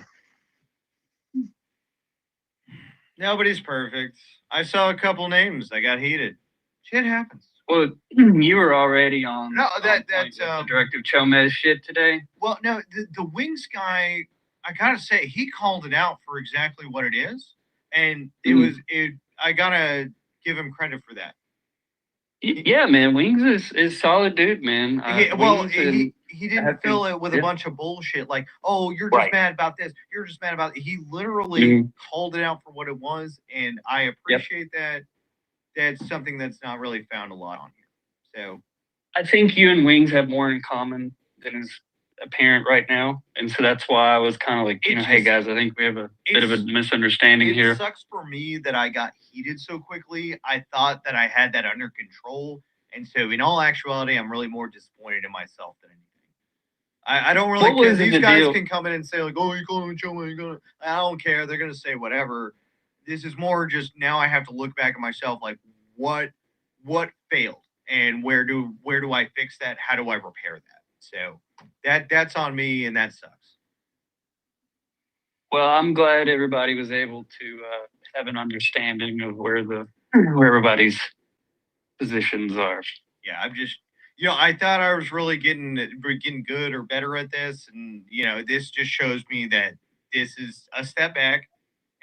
nobody's perfect. I saw a couple names. I got heated. Shit happens. Well, you were already on that's the Directive Chomez shit today. Well, no, the Wings guy, I gotta say, he called it out for exactly what it is, and I gotta give him credit for that. Yeah, man, Wings is solid dude, man. He didn't fill it with a bunch of bullshit like, oh, you're just mad about this. You're just mad about it. He literally called it out for what it was, and I appreciate that. That's something that's not really found a lot on here. So I think you and Wings have more in common than is apparent right now, and so that's why I was kind of like, hey guys, I think we have a bit of a misunderstanding here. It sucks for me that I got heated so quickly. I thought that I had that under control, and so in all actuality, I'm really more disappointed in myself than anything. I don't really care. These guys can come in and say like, "Oh, you calling me Choma? You gonna?" I don't care. They're gonna say whatever. This is more just now. I have to look back at myself, like what failed, and where do I fix that? How do I repair that? So that's on me, and that sucks. Well, I'm glad everybody was able to have an understanding of where everybody's positions are. Yeah, I'm just, I thought I was really getting good or better at this, and this just shows me that this is a step back,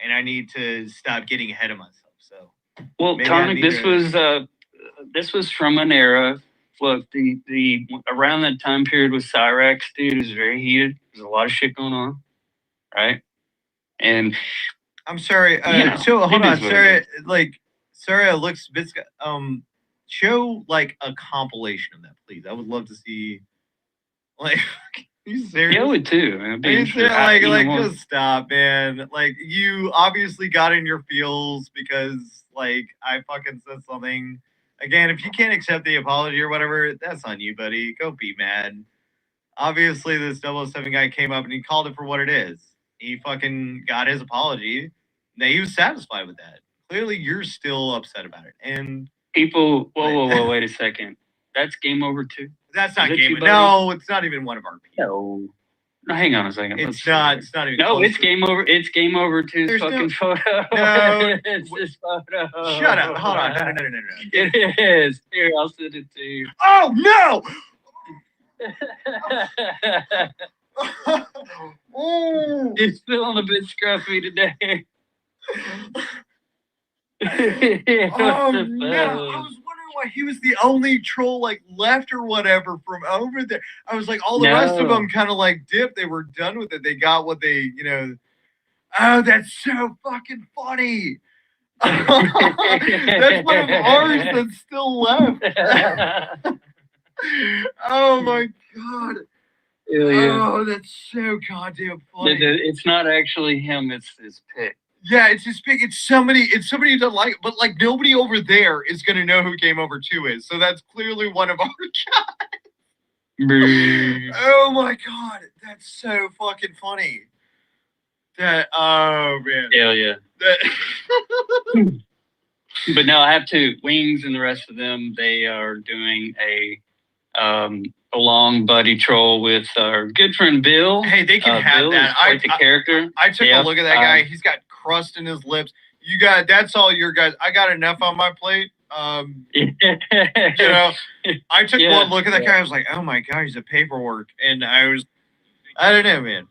and I need to stop getting ahead of myself. So, well, Tonic, this was from an era. Look, the around that time period with Cyrax, dude, it was very heated. There's a lot of shit going on, right? And I'm sorry. So hold on, Sarah. Sarah looks. Show like a compilation of that, please. I would love to see. Like, are you serious? Yeah, I would too. Just stop, man. Like, you obviously got in your feels because, like, I fucking said something. Again, if you can't accept the apology or whatever, that's on you, buddy. Go be mad. Obviously, this 007 guy came up and he called it for what it is. He fucking got his apology. Now, he was satisfied with that. Clearly, you're still upset about it. And people, whoa, wait a second. That's game over too. That's not game over. No, it's not even one of our people. No, hang on a second. It's not even. No, it's game over. It's game over two's fucking photo. No, it's this photo. Shut up. Hold on. No. It is. Here, I'll send it to you. Oh no! It's feeling a bit scruffy today. Oh no! I was wondering why he was the only troll like left or whatever from over there. I was like, all the rest of them kind of like dipped. They were done with it. They got what they, Oh, that's so fucking funny. That's one of ours that's still left. Oh my god. Yeah. Oh, that's so goddamn funny. It's not actually him. It's his pick. Yeah, it's his pick. It's somebody who doesn't like it, but like nobody over there is gonna know who Game Over 2 is. So that's clearly one of our guys. Oh my god, that's so fucking funny. Oh man. Hell yeah. But no, I have to. Wings and the rest of them, they are doing a long buddy troll with our good friend Bill. Hey, they can have Bill that. Is quite the character. I took a look at that guy. He's got crust in his lips. That's all your guys. I got enough on my plate. I took one look at that guy. I was like, oh my god, he's a paperwork. And I don't know, man.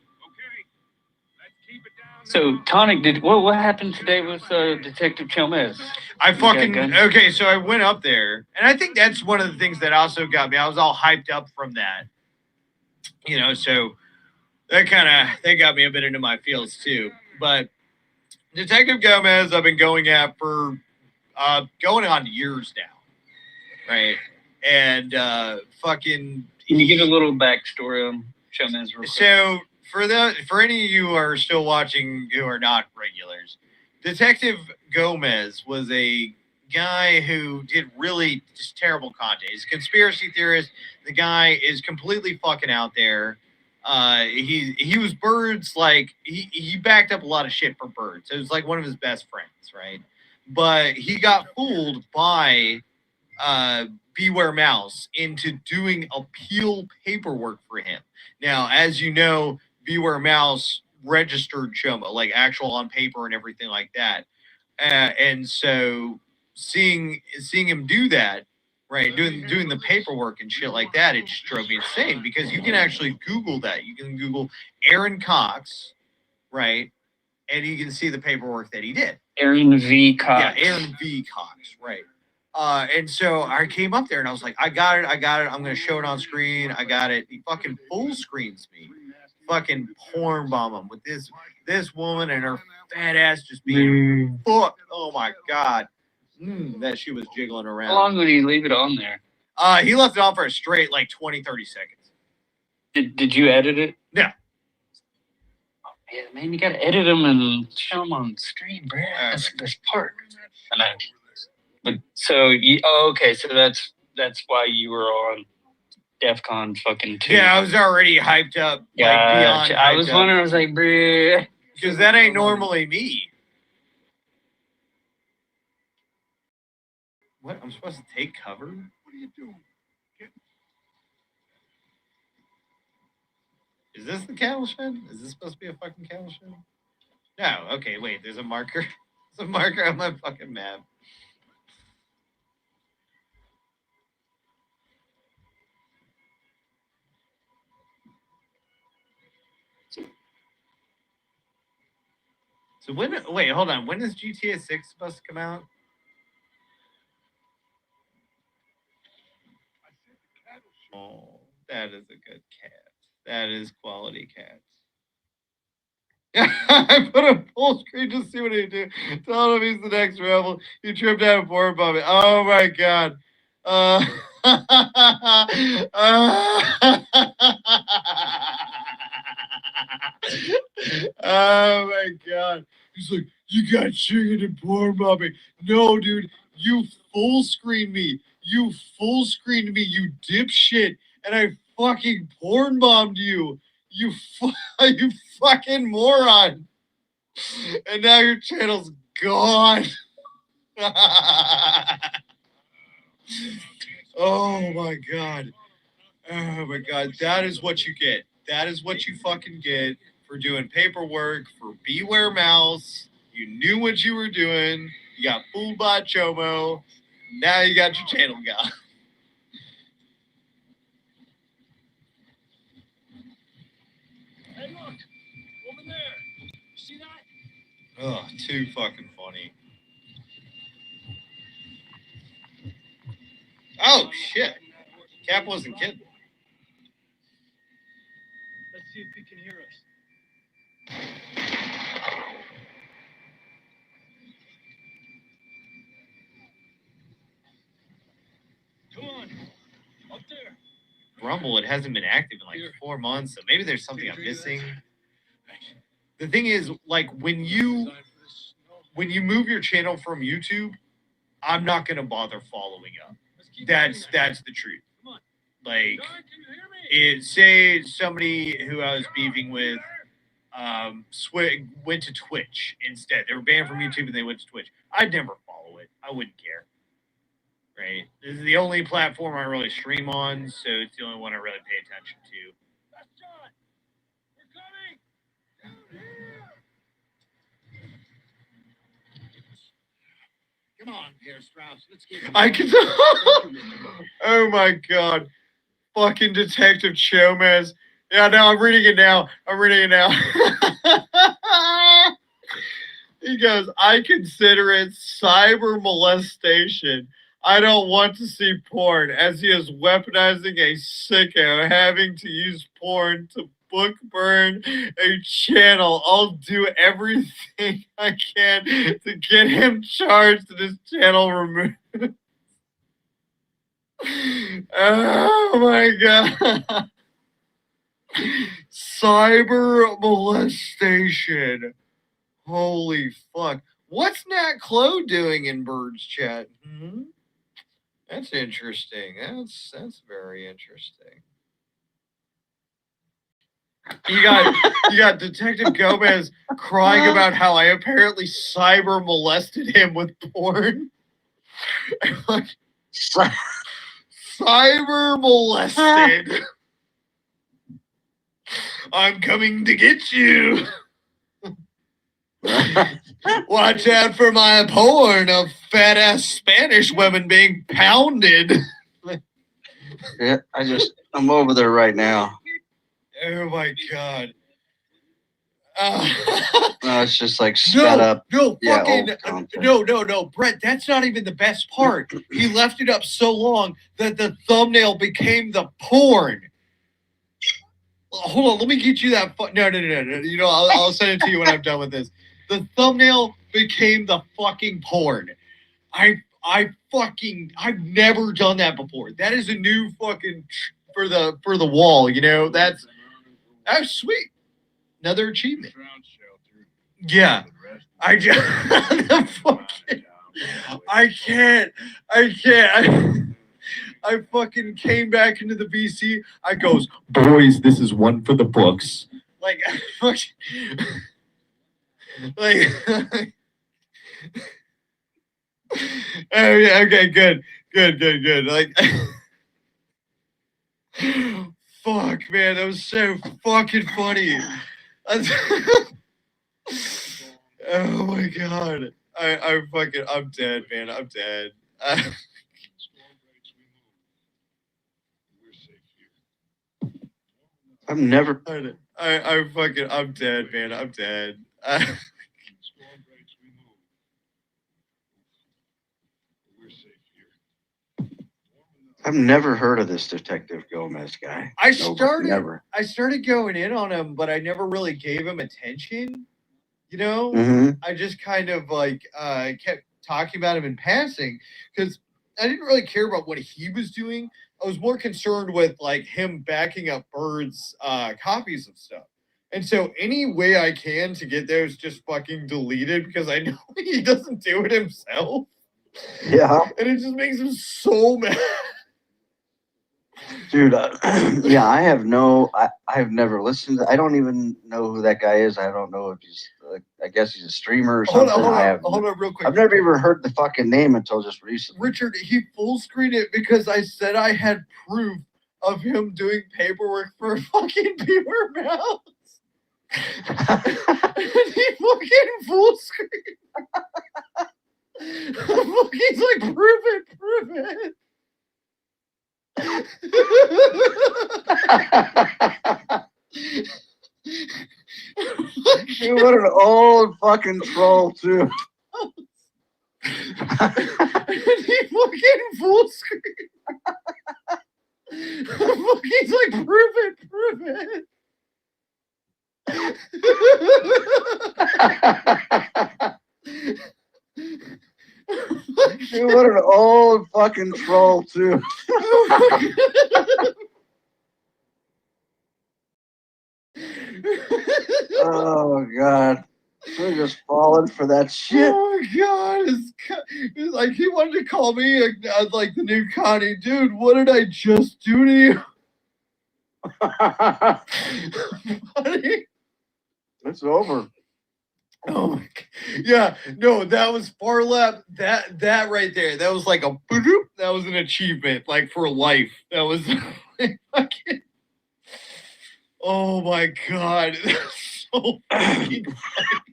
So Tonic, what happened today with Detective Chelmez? So I went up there, and I think that's one of the things that also got me. I was all hyped up from that, so that got me a bit into my feels too. But Detective Gomez, I've been going at for going on years now, right? And fucking. Can you give a little backstory on Chelmez real quick? So for any of you who are still watching who are not regulars, Detective Gomez was a guy who did really just terrible content. He's a conspiracy theorist. The guy is completely fucking out there. He was Bird's, like, he backed up a lot of shit for Bird. So it was like one of his best friends, right? But he got fooled by Beware Mouse into doing appeal paperwork for him. Now, as you know, Beware Mouse registered Choma, like actual on paper and everything like that. And so seeing him do that, right, doing the paperwork and shit like that, it just drove me insane, because you can actually Google that. You can Google Aaron Cox, right, and you can see the paperwork that he did. Aaron V. Cox. Yeah, Aaron V. Cox, right. And so I came up there and I was like, I got it. I'm going to show it on screen. I got it. He fucking full screens me. Fucking porn bomb him with this woman and her fat ass just being fucked. Oh my God. That she was jiggling around. How long would he leave it on there? He left it on for a straight like 20, 30 seconds. Did you edit it? No. Yeah, man, you gotta edit them and show them on screen, bro. That's the best part. I know. But so okay, so that's why you were on DEF CON fucking 2. Yeah, I was already hyped up. Like beyond I was hyped wondering, up. I was like, bruh. Because that ain't normally me. What? I'm supposed to take cover? What are you doing? Is this the cattle shed? Is this supposed to be a fucking cattle shed? No. Okay, wait. There's a marker. There's a marker on my fucking map. So when? Wait, hold on. When is GTA 6 supposed to come out? Oh, that is a good cat. That is quality cat. I put a full screen just to see what he do. Tell him he's the next rebel. He tripped out and poured above it. Oh my god. Oh my god. He's like, you got chicken and porn bombing. No, dude, you full screen me. You full screened me, you dipshit. And I fucking porn bombed you. You you fucking moron. And now your channel's gone. Oh my god. Oh my god. That is what you get. That is what you fucking get for doing paperwork for Beware Mouse. You knew what you were doing. You got fooled by Chomo. Now you got your channel gone. Hey, look. Over there. You see that? Oh, too fucking funny. Oh, shit. Cap wasn't kidding. Let's see if he can hear us. Come on. Up there. Rumble, it hasn't been active in like 4 months, so maybe there's something I'm missing. The thing is, like, when you move your channel from YouTube, I'm not gonna bother following up. That's the truth. Like, say somebody who I was beefing with went to Twitch instead. They were banned from YouTube and they went to Twitch. I'd never follow it. I wouldn't care. Right? This is the only platform I really stream on, so it's the only one I really pay attention to. That's John. We're coming. Come on, Herr Strauss. Let's get I can. Oh my god. Fucking Detective Chomez. Yeah, no, I'm reading it now. He goes, I consider it cyber molestation. I don't want to see porn, as he is weaponizing a sicko, having to use porn to book burn a channel. I'll do everything I can to get him charged and his channel removed. Oh my god. Cyber molestation. Holy fuck. What's Nat Clo doing in Bird's chat? Hmm? That's interesting. That's very interesting. You got Detective Gomez crying about how I apparently cyber molested him with porn. Like, cyber molested. I'm coming to get you. Watch out for my porn of fat ass Spanish women being pounded. Yeah, I'm over there right now. Oh my god. No, it's just like sped up. No, Yeah, fucking old content. no, Brett. That's not even the best part. He left it up so long that the thumbnail became the porn. Hold on, let me get you that. No. You know, I'll send it to you when I'm done with this. The thumbnail became the fucking porn. I I've never done that before. That is a new fucking for the wall, you know. That's sweet. Another achievement. Yeah. I just I can't. I fucking came back into the VC. I goes, boys, this is one for the books. Like, like, oh yeah, okay, good. Like, fuck, man, that was so fucking funny. Oh my god, I'm dead, man. I'm dead. I've never. I'm dead, man. I'm dead. I've never heard of this Detective Gomez guy. I Never. started going in on him, but I never really gave him attention. You know, Mhm. I just kind of like kept talking about him in passing because I didn't really care about what he was doing. I was more concerned with like him backing up Bird's copies of stuff. And so any way I can to get those just fucking deleted because I know he doesn't do it himself. Yeah. And it just makes him so mad. Dude, yeah, I have never listened. I don't even know who that guy is. I don't know if he's, I guess he's a streamer or something. Hold on real quick. I've never even heard the fucking name until just recently. Richard, he full screened it because I said I had proof of him doing paperwork for fucking Beaver Mouse. And he fucking full screen. He's like, prove it. Dude, what an old fucking troll, too. And he fucking full screen. He's like, prove it. Dude, what an old fucking troll, too. Oh, God. We're just falling for that shit. Oh, my God. It's like he wanted to call me like the new Connie. Dude, what did I just do to you? Buddy. It's over. Oh my God. Yeah, no, that was far left. That right there, that was like a boop. That was an achievement, like for life. That was like, fucking. Oh my God, that's so fucking funny.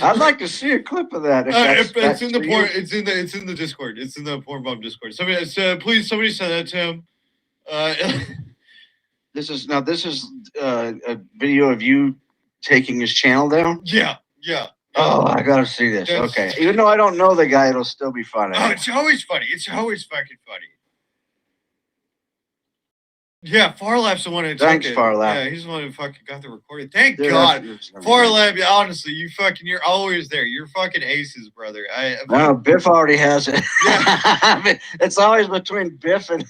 I'd like to see a clip of that. It's in the porn. It's in the Discord. It's in the Porn Bomb Discord. Somebody, please, somebody send that to him. This is a video of you taking his channel down. Yeah. Oh, I gotta see this. Okay, even though I don't know the guy, it'll still be funny. Oh, it's always funny. It's always fucking funny. Yeah, Farlap's the one who took Thanks, it. Farlap. Yeah, he's the one who fucking got the recording. Thank Dude, God. that's Farlap, yeah, honestly, you're always there. You're fucking aces, brother. No, Biff already has it. Yeah. It's always between Biff and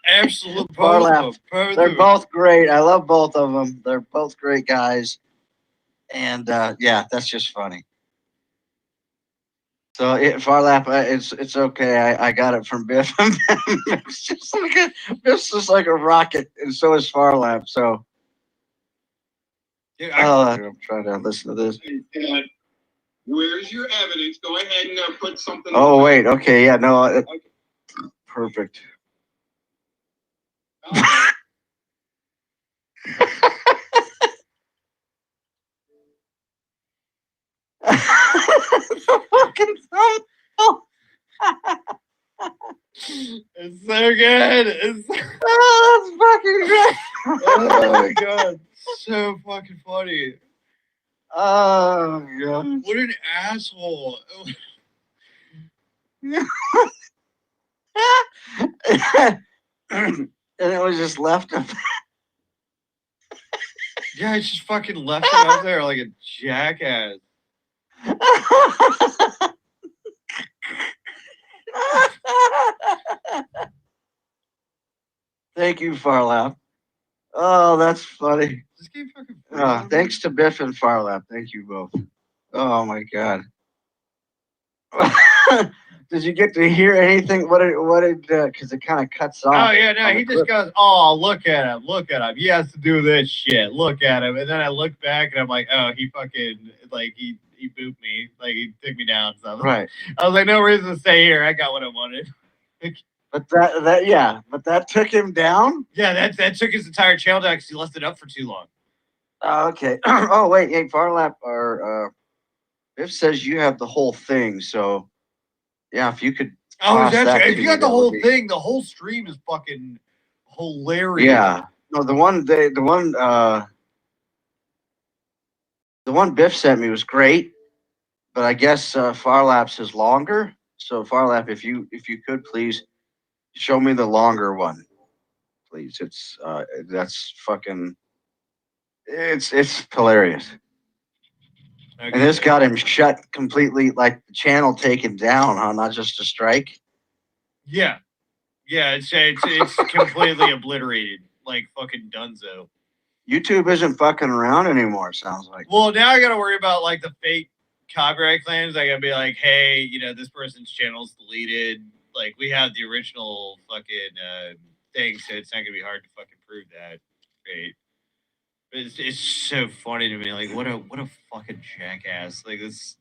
Absolute Farlap. both They're of them. both great. I love both of them. They're both great guys. And yeah, that's just funny. So Farlap, it's okay. I got it from Biff. Biff's just like a rocket, and so is Farlap. So I'm trying to listen to this. Where's your evidence? Go ahead and put something. Oh wait, okay, yeah, no, perfect. The fucking thumb. It's so good. Oh, that's fucking great. Oh my God, so fucking funny. Oh God. What an asshole. And it was just left up. Yeah, I just fucking left it out there like a jackass. Thank you, Farlap. Oh, that's funny. Just keep fucking Thanks to Biff and Farlap. Thank you both. Oh my God. Did you get to hear anything? What did, because it kind of cuts off. Oh yeah, no, he just goes, oh, look at him. He has to do this shit. Look at him. And then I look back and I'm like, oh, he fucking, like, he booped me. Like, he took me down. So Right. I was like, no reason to stay here. I got what I wanted. But that took him down? Yeah, that took his entire channel down because he left it up for too long. Oh, okay. Oh, wait. Hey, Farlap, or Biff says you have the whole thing. So, yeah, if you could. Oh, toss that if to you me, got the that would whole be- thing, the whole stream is fucking hilarious. Yeah. No, the one Biff sent me was great, but I guess Farlap's is longer. So Farlap, if you could please show me the longer one, please. It's that's fucking. It's hilarious. Okay. And this got him shut completely, like the channel taken down, huh? Not just a strike. Yeah. Yeah, it's completely obliterated. Like fucking dunzo. YouTube isn't fucking around anymore, sounds like. Well, now I gotta worry about like the fake copyright claims. I gotta be like, hey, you know, this person's channel's deleted. Like we have the original fucking thing, so it's not gonna be hard to fucking prove that. Right. But it's so funny to me. Like what a fucking jackass. Like this.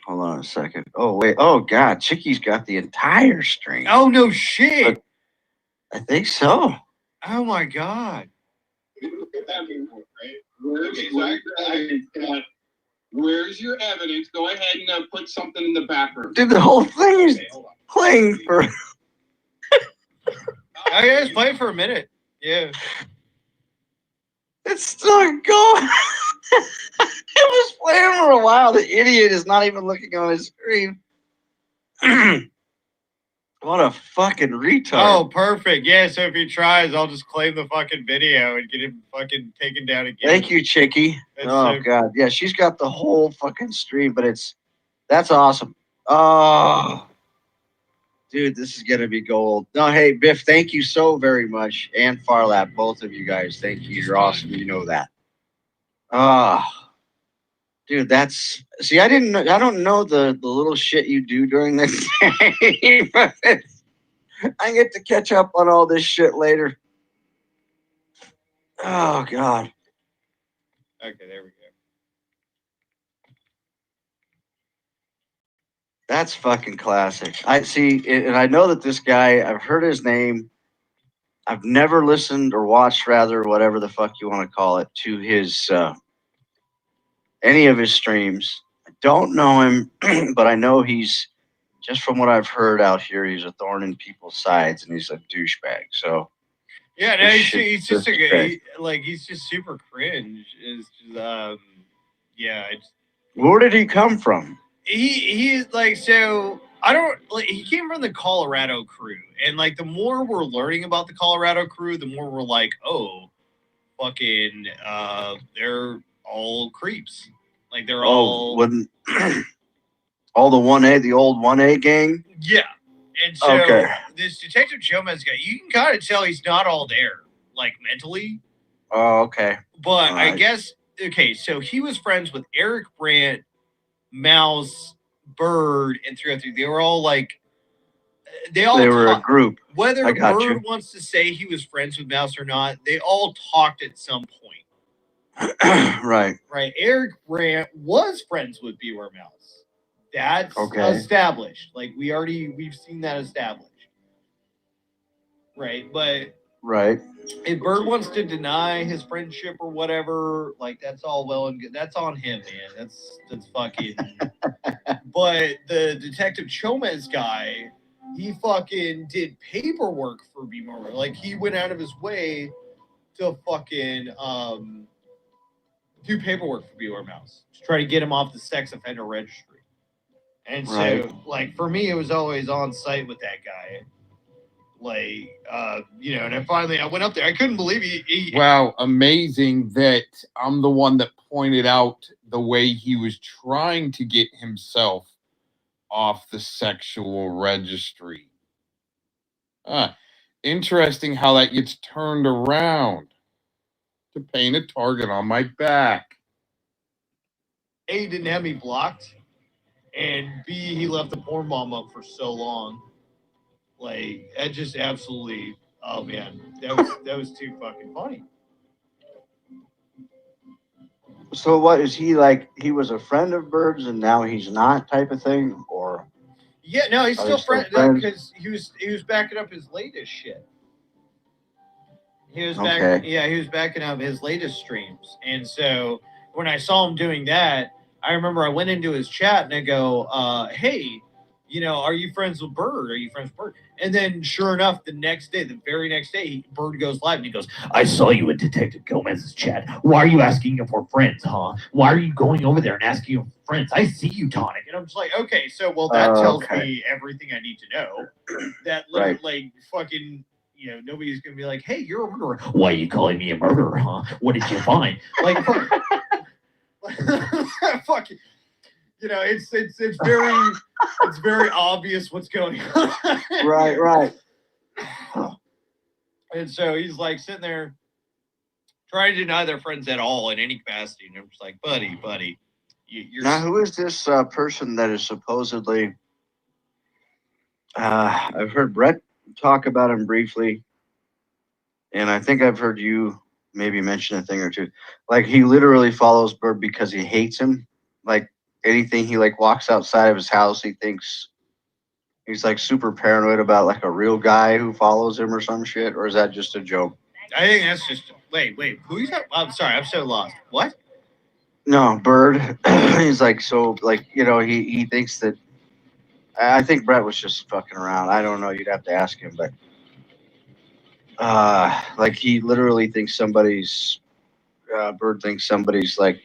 Hold on a second. Oh wait. Oh God, Chicky's got the entire stream. Oh no shit. I think so. Oh my God. Look at that report, right? Where's your evidence? Go ahead and put something in the background. Dude, the whole thing is playing for. Oh yeah, just play it for a minute. Yeah. It's still going. It was playing for a while. The idiot is not even looking on his screen. What a fucking retard. Oh, perfect. Yeah, so if he tries, I'll just claim the fucking video and get him fucking taken down again. Thank you, Chicky. Oh God. Yeah, she's got the whole fucking stream, but that's awesome. Oh. Dude, this is gonna be gold. No, hey, Biff, thank you so very much. And Farlap, both of you guys. Thank you. You're awesome. You know that. Dude, see, I don't know the little shit you do during the day. I get to catch up on all this shit later. Oh God. Okay, there we go. That's fucking classic. I see, and I know that this guy, I've heard his name. I've never listened or watched, rather, whatever the fuck you want to call it, to his any of his streams. I don't know him, but I know he's, just from what I've heard out here, he's a thorn in people's sides and he's a douchebag. So yeah, no, he's just he's just super cringe. Is yeah. Where did he come from? He's like, so I don't like, he came from the Colorado crew, and like the more we're learning about the Colorado crew, the more we're like, oh, fucking they're all creeps. Like they're all all the 1A, the old 1A gang. Yeah. And so this Detective Chomez guy, you can kind of tell he's not all there, like mentally. Oh, okay. But I guess so he was friends with Eric Brandt, Mouse, Bird, and 303. They were all like they were a group. Whether Bird wants to say he was friends with Mouse or not, they all talked at some point. Right. Right. Eric Brandt was friends with Beware Mouse. That's established. Like we've seen that established. Right. But if Bird wants to deny his friendship or whatever, like that's all well and good. That's on him, man. That's fucking but the Detective Chomez guy, he fucking did paperwork for Beware. Like he went out of his way to fucking do paperwork for Beware Mouse to try to get him off the sex offender registry. And so, like, for me, it was always on site with that guy. Like, you know, and I went up there. I couldn't believe he Wow, amazing that I'm the one that pointed out the way he was trying to get himself off the sexual registry. Interesting how that gets turned around to paint a target on my back. A, he didn't have me blocked, and B, he left the porn bomb up for so long. Like, that just absolutely, oh man, that was too fucking funny. So what is he like? He was a friend of Bird's and now he's not, type of thing, or? Yeah, no, he's Are still they still friend friends? because he was backing up his latest shit. He was Okay. he was backing up his latest streams, and so when I saw him doing that, I remember I went into his chat and I go, "Hey, you know, are you friends with Bird? Are you friends with Bird?" And then, sure enough, the very next day, Bird goes live and he goes, "I saw you in Detective Gomez's chat. Why are you asking him for friends, huh? Why are you going over there and asking him for friends? I see you, Tonic." And I'm just like, okay, so well, that tells me everything I need to know. That Right. like fucking. You know, nobody's gonna be like, "Hey, you're a murderer. Why are you calling me a murderer, huh? What did you find?" Like, fuck you. You know, it's very obvious what's going on. Right. And so he's like sitting there trying to deny their friends at all in any capacity, and I'm just like, buddy, you're Now, who is this person that is supposedly? I've heard Brett talk about him briefly, and I think I've heard you maybe mention a thing or two. Like, he literally follows Bird because he hates him. Like, anything he like walks outside of his house, he thinks he's like super paranoid about like a real guy who follows him or some shit. Or is that just a joke? I think that's just wait, who you talking? I'm sorry, I'm so lost. What? No, Bird. He's like, so like, you know, he thinks that. I think Brett was just fucking around. I don't know. You'd have to ask him, but like he literally thinks Bird thinks somebody's like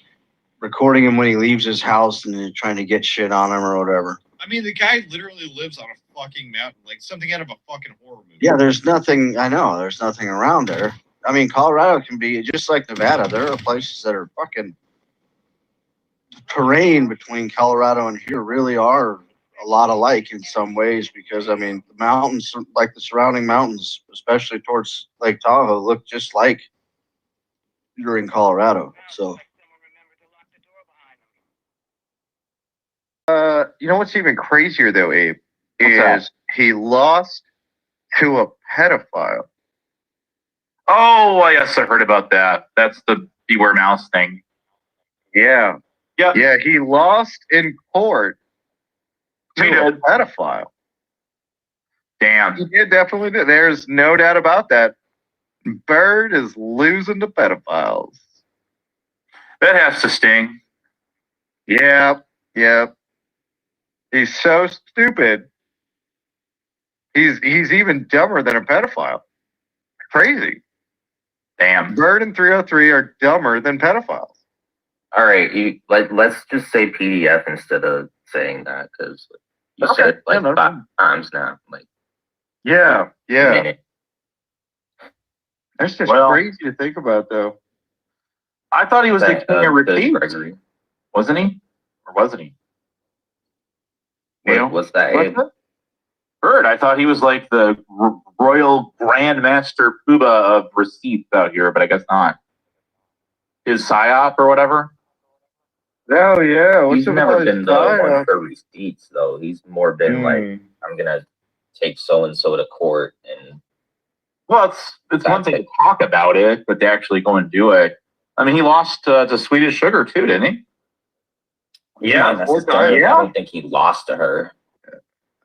recording him when he leaves his house and then trying to get shit on him or whatever. I mean, the guy literally lives on a fucking mountain, like something out of a fucking horror movie. Yeah, there's nothing. I know there's nothing around there. I mean, Colorado can be just like Nevada. There are places that are fucking terrain between Colorado and here really are a lot alike in some ways because I mean the mountains, like the surrounding mountains, especially towards Lake Tahoe, look just like you're in Colorado. So You know what's even crazier though, Abe, What's that? is he lost to a pedophile. Oh, yes, I heard about that. That's the Beware Mouse thing. Yeah. Yep. Yeah, he lost in court to He a did. pedophile. Damn. He did definitely do. There's no doubt about that. Bird is losing to pedophiles. That has to sting. Yep. He's so stupid. He's even dumber than a pedophile. Crazy. Damn. Bird and 303 are dumber than pedophiles. All right, let's just say PDF instead of saying that because you Okay, said like yeah, no 5 times now. Like Yeah. minute. That's just Well, crazy to think about, though. I thought he was the That, king of the repeats. Gregory. Wasn't he? Or wasn't he? What's that? Abe? Bird, I thought he was like the royal grandmaster Puba of receipts out here, but I guess not. His psyop or whatever. Oh, yeah. What's He's up never with been his the one style? for receipts though. He's more been like, I'm gonna take so and so to court and. Well, it's one thing to talk about it, but to actually go and do it. I mean, he lost to Swedish Sugar too, didn't he? Yeah, necessarily. Yeah. I don't think he lost to her.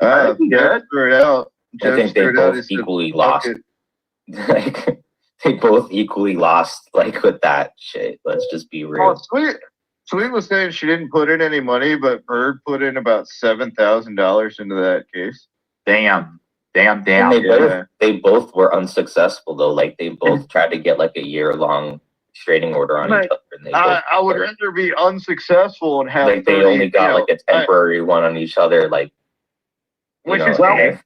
I think he did. Just threw it out. I think they threw it out. both He said, equally "Fuck lost. it." Like they both equally lost. Like with that shit. Let's just be real. Oh, Sweet was saying she didn't put in any money, but Bird put in about $7,000 into that case. Damn. And they both were unsuccessful though. Like they both tried to get like a year-long restraining order on each other. And they both I would rather be unsuccessful and have like they 30, only got like a temporary one on each other. Like which know, is and-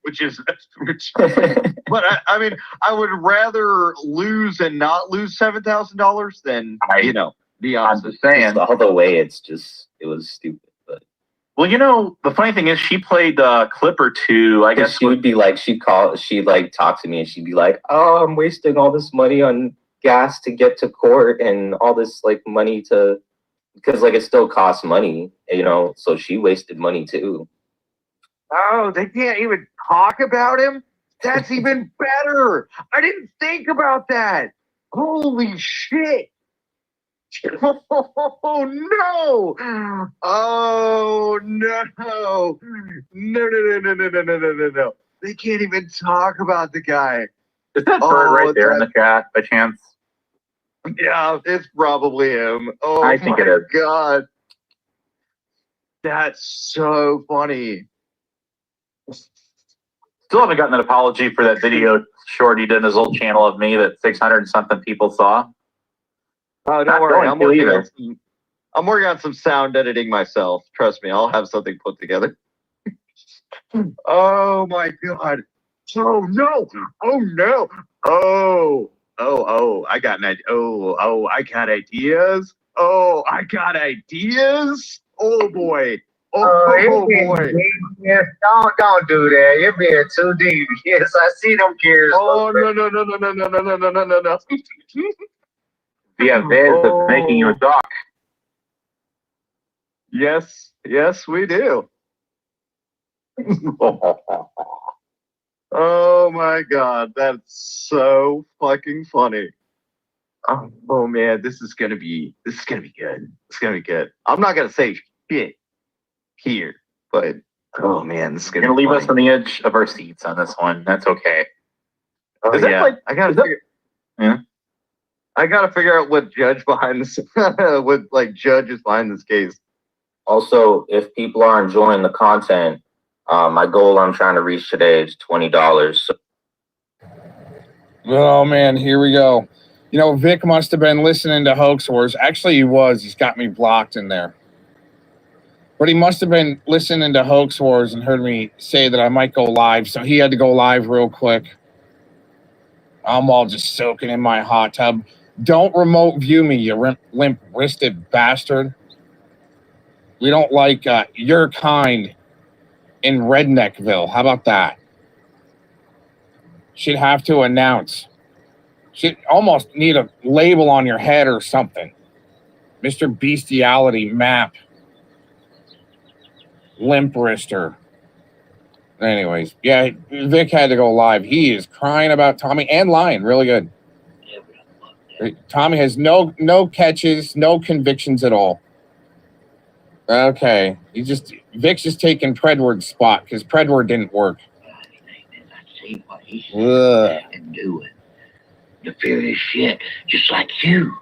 but I mean, I would rather lose and not lose $7,000 than be honest. I'm just saying. All the way, it was stupid. But Well, the funny thing is, she played a clip or two. I guess she would be like, she'd talk to me, and she'd be like, "Oh, I'm wasting all this money on gas to get to court, and all this like money because like it still costs money, So she wasted money too." Oh, they can't even talk about him? That's even better. I didn't think about that. Holy shit. Oh no! Oh no! No! They can't even talk about the guy. Is that bird right there in the chat by chance? Yeah, it's probably him. Oh, I think it is. God. That's so funny. Still haven't gotten an apology for that video short he did in his old channel of me that 600 and something people saw. Oh, don't worry. I'm working on some sound editing myself. Trust me, I'll have something put together. Oh my God. Oh no. Oh no. Oh, I got an idea. Oh, I got ideas. Oh, I got ideas. Oh boy. Oh boy. Yes, don't do that. You're being too deep. Yes, I see them gears. Oh no. Yeah, Vez making you a doc. Yes, we do. Oh my God, that's so fucking funny. Oh man, this is gonna be good. It's gonna be good. I'm not gonna say shit here, but oh man, this is You're gonna leave us on the edge of our seats on this one. That's okay. Oh yeah, I gotta figure out what judge behind this, what like judge is behind this case. Also, if people are enjoying the content, my goal I'm trying to reach today is $20. So. Oh man, here we go. Vic must have been listening to Hoax Wars. Actually, he was. He's got me blocked in there. But he must have been listening to Hoax Wars and heard me say that I might go live. So he had to go live real quick. I'm all just soaking in my hot tub. Don't remote view me, you limp-wristed bastard. We don't like your kind in Redneckville. How about that? Should have to announce. Should almost need a label on your head or something. Mr. Bestiality Map. Limp wrister. Anyways, yeah, Vic had to go live. He is crying about Tommy and lying. Really good. Tommy has no catches, no convictions at all. Okay. Vic's just taking Predward's spot because Predward didn't work. See what he's and do it. Nefarious shit, just like you.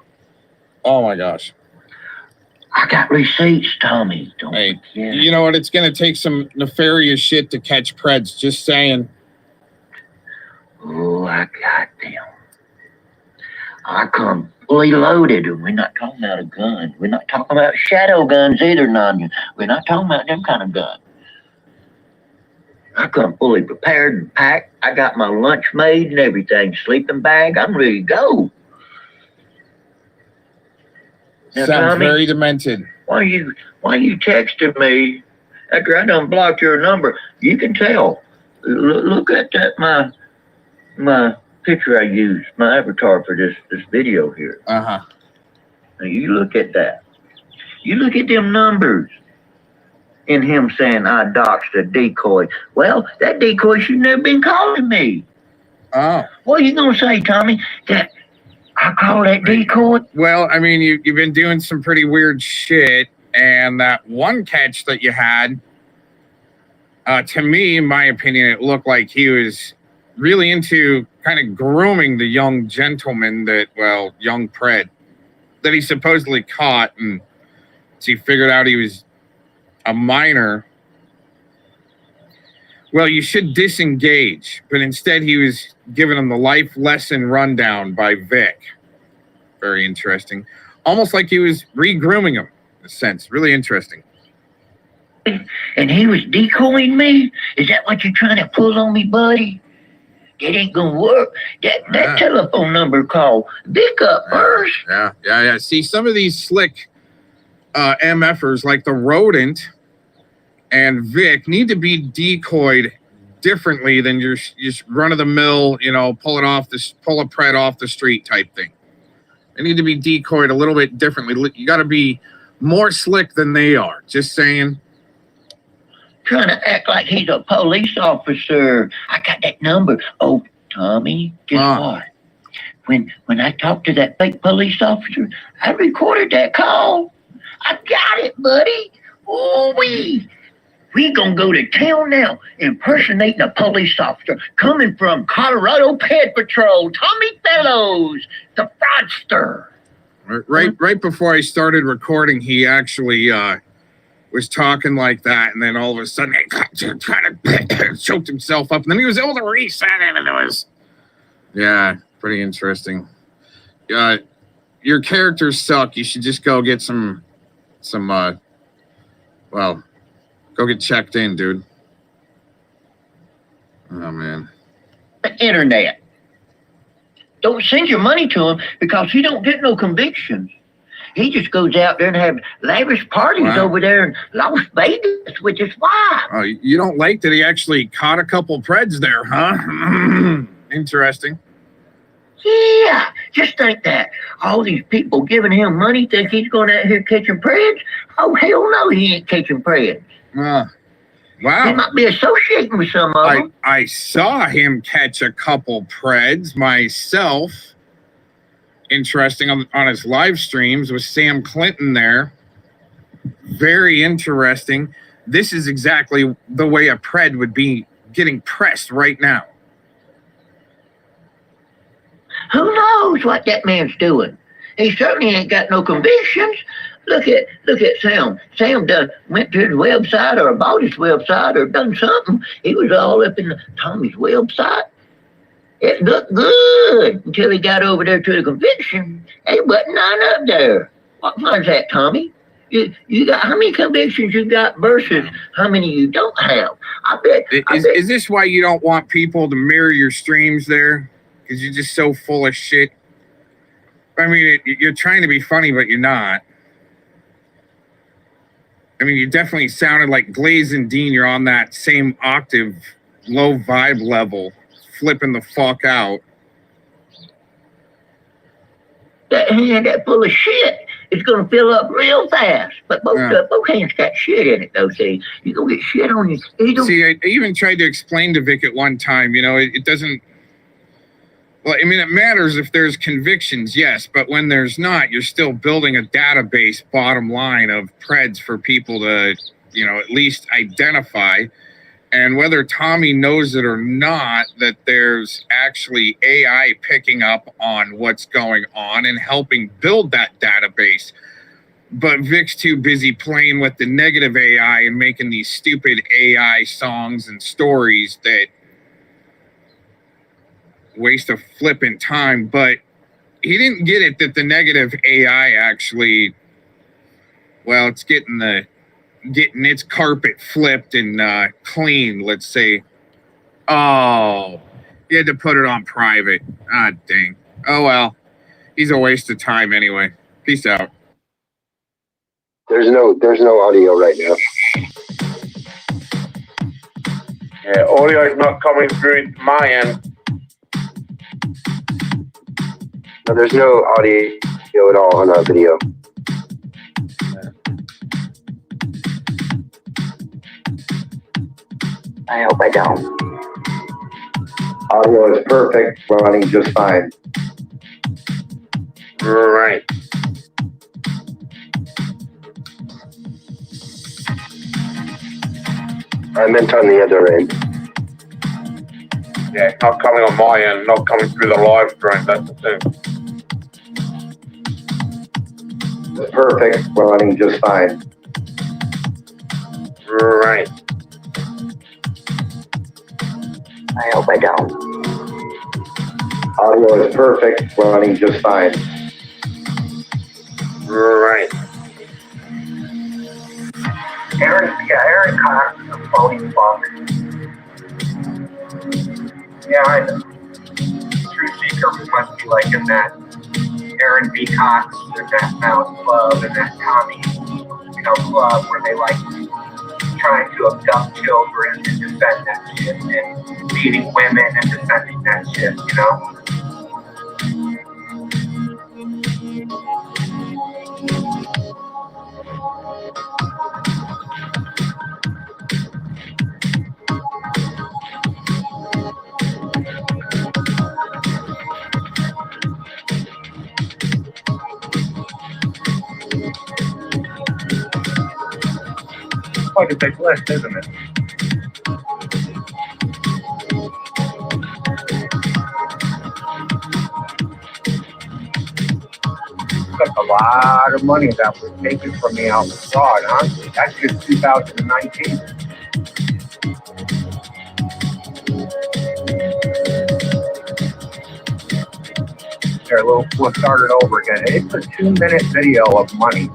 Oh my gosh. I got receipts, Tommy. Don't hey, forget. You know what? It's going to take some nefarious shit to catch Preds. Just saying. Oh, I got them. I come fully loaded, and we're not talking about a gun. We're not talking about shadow guns either, Nanya. We're not talking about them kind of guns. I come fully prepared and packed. I got my lunch made and everything, sleeping bag. I'm ready to go. Now, Sounds Tommy, very demented. Why you texting me after I done blocked your number? You can tell. Look at that, my picture I used, my avatar for this video here. Uh-huh. Now you look at that. You look at them numbers. And him saying I doxed a decoy. Well, that decoy should never been calling me. Oh. What are you gonna say, Tommy? That I call that decoy? Well, I mean, you've been doing some pretty weird shit, and that one catch that you had, to me, in my opinion, it looked like he was really into kind of grooming the young gentleman young Pred, that he supposedly caught, and he figured out he was a minor. Well, you should disengage, but instead he was giving him the life lesson rundown by Vic. Very interesting. Almost like he was re-grooming him, in a sense. Really interesting. And he was decoying me? Is that what you're trying to pull on me, buddy? That ain't gonna work. That telephone number call Vic up first. Yeah. See, some of these slick MFers, like the rodent, and Vic need to be decoyed differently than your just run of the mill, pull a pred off the street type thing. They need to be decoyed a little bit differently. You got to be more slick than they are. Just saying. Trying to act like he's a police officer. I got that number. Oh, Tommy, guess what? When I talked to that fake police officer, I recorded that call. I got it, buddy. Oh, we gonna go to town now, impersonating a police officer coming from Colorado Ped Patrol. Tommy Fellows, the fraudster. Right before I started recording, he actually was talking like that, and then all of a sudden he kind of choked himself up, and then he was able to reset it, and it was, pretty interesting. Your characters suck. You should just go get some go get checked in, dude. Oh, man. The internet. Don't send your money to him because he don't get no convictions. He just goes out there and have lavish parties over there in Las Vegas with his wife. Oh, you don't like that he actually caught a couple preds there, huh? Interesting. Yeah, just think that. All these people giving him money think he's going out here catching preds? Oh, hell no, he ain't catching preds. Wow. He might be associating with some of them. I saw him catch a couple preds myself. Interesting on his live streams with Sam Clinton there. Very interesting. This is exactly the way a pred would be getting pressed right now. Who knows what that man's doing? He certainly ain't got no convictions. Look at Sam. Sam went to his website or bought his website or done something. He was all up in Tommy's website. It looked good until he got over there to the conviction. There wasn't none up there. What was that, Tommy? You got how many convictions you got versus how many you don't have? I bet. Is this why you don't want people to mirror your streams there? Because you're just so full of shit. I mean, you're trying to be funny, but you're not. I mean, you definitely sounded like Glaze and Dean. You're on that same octave, low vibe level, flipping the fuck out. That hand that full of shit is going to fill up real fast. But both hands got shit in it, though. See, you going to get shit on you. See, I even tried to explain to Vic at one time, it doesn't. Well, I mean, it matters if there's convictions, yes, but when there's not, you're still building a database, bottom line, of preds for people to, at least identify. And whether Tommy knows it or not, that there's actually AI picking up on what's going on and helping build that database. But Vic's too busy playing with the negative AI and making these stupid AI songs and stories that waste of flipping time. But he didn't get it that the negative AI actually, it's getting its carpet flipped and clean, let's say. Oh, he had to put it on private. Ah, dang. Oh, well. He's a waste of time anyway. Peace out. There's no audio right now. Yeah, audio is not coming through my end. No, there's no audio at all on our video. I hope I don't. Audio is perfect, running just fine. Right. I meant on the other end. Yeah, it's not coming on my end, not coming through the live stream, that's the thing. Perfect, running just fine. Right. I hope I don't. Audio is perfect, running just fine. Right. Aaron Cox is a phony fuck. Yeah, I know. True Seeker must be like in that Aaron B. Cox and that Mouse Club and that Tommy, club where they like trying to abduct children and defend that shit, and beating women and defending that shit, you know? Quite a big list, isn't it? That's a lot of money that was taken from me out with fraud, huh? That's just 2019. Here, we'll start it over again. It's a 2-minute video of money.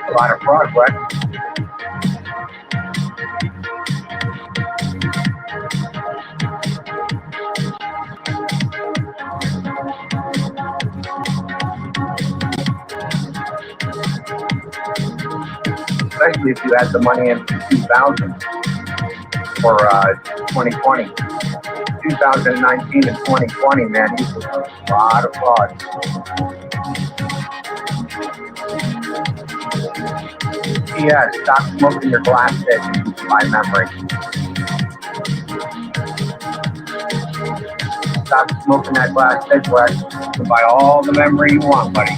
A lot of fraud, right? Especially if you had the money in 2000 or 2020. 2019 and 2020, man, these were a lot of fraud. Yeah, stop smoking your glass stick by memory. Stop smoking that glass stick, Wes. You can buy all the memory you want, buddy.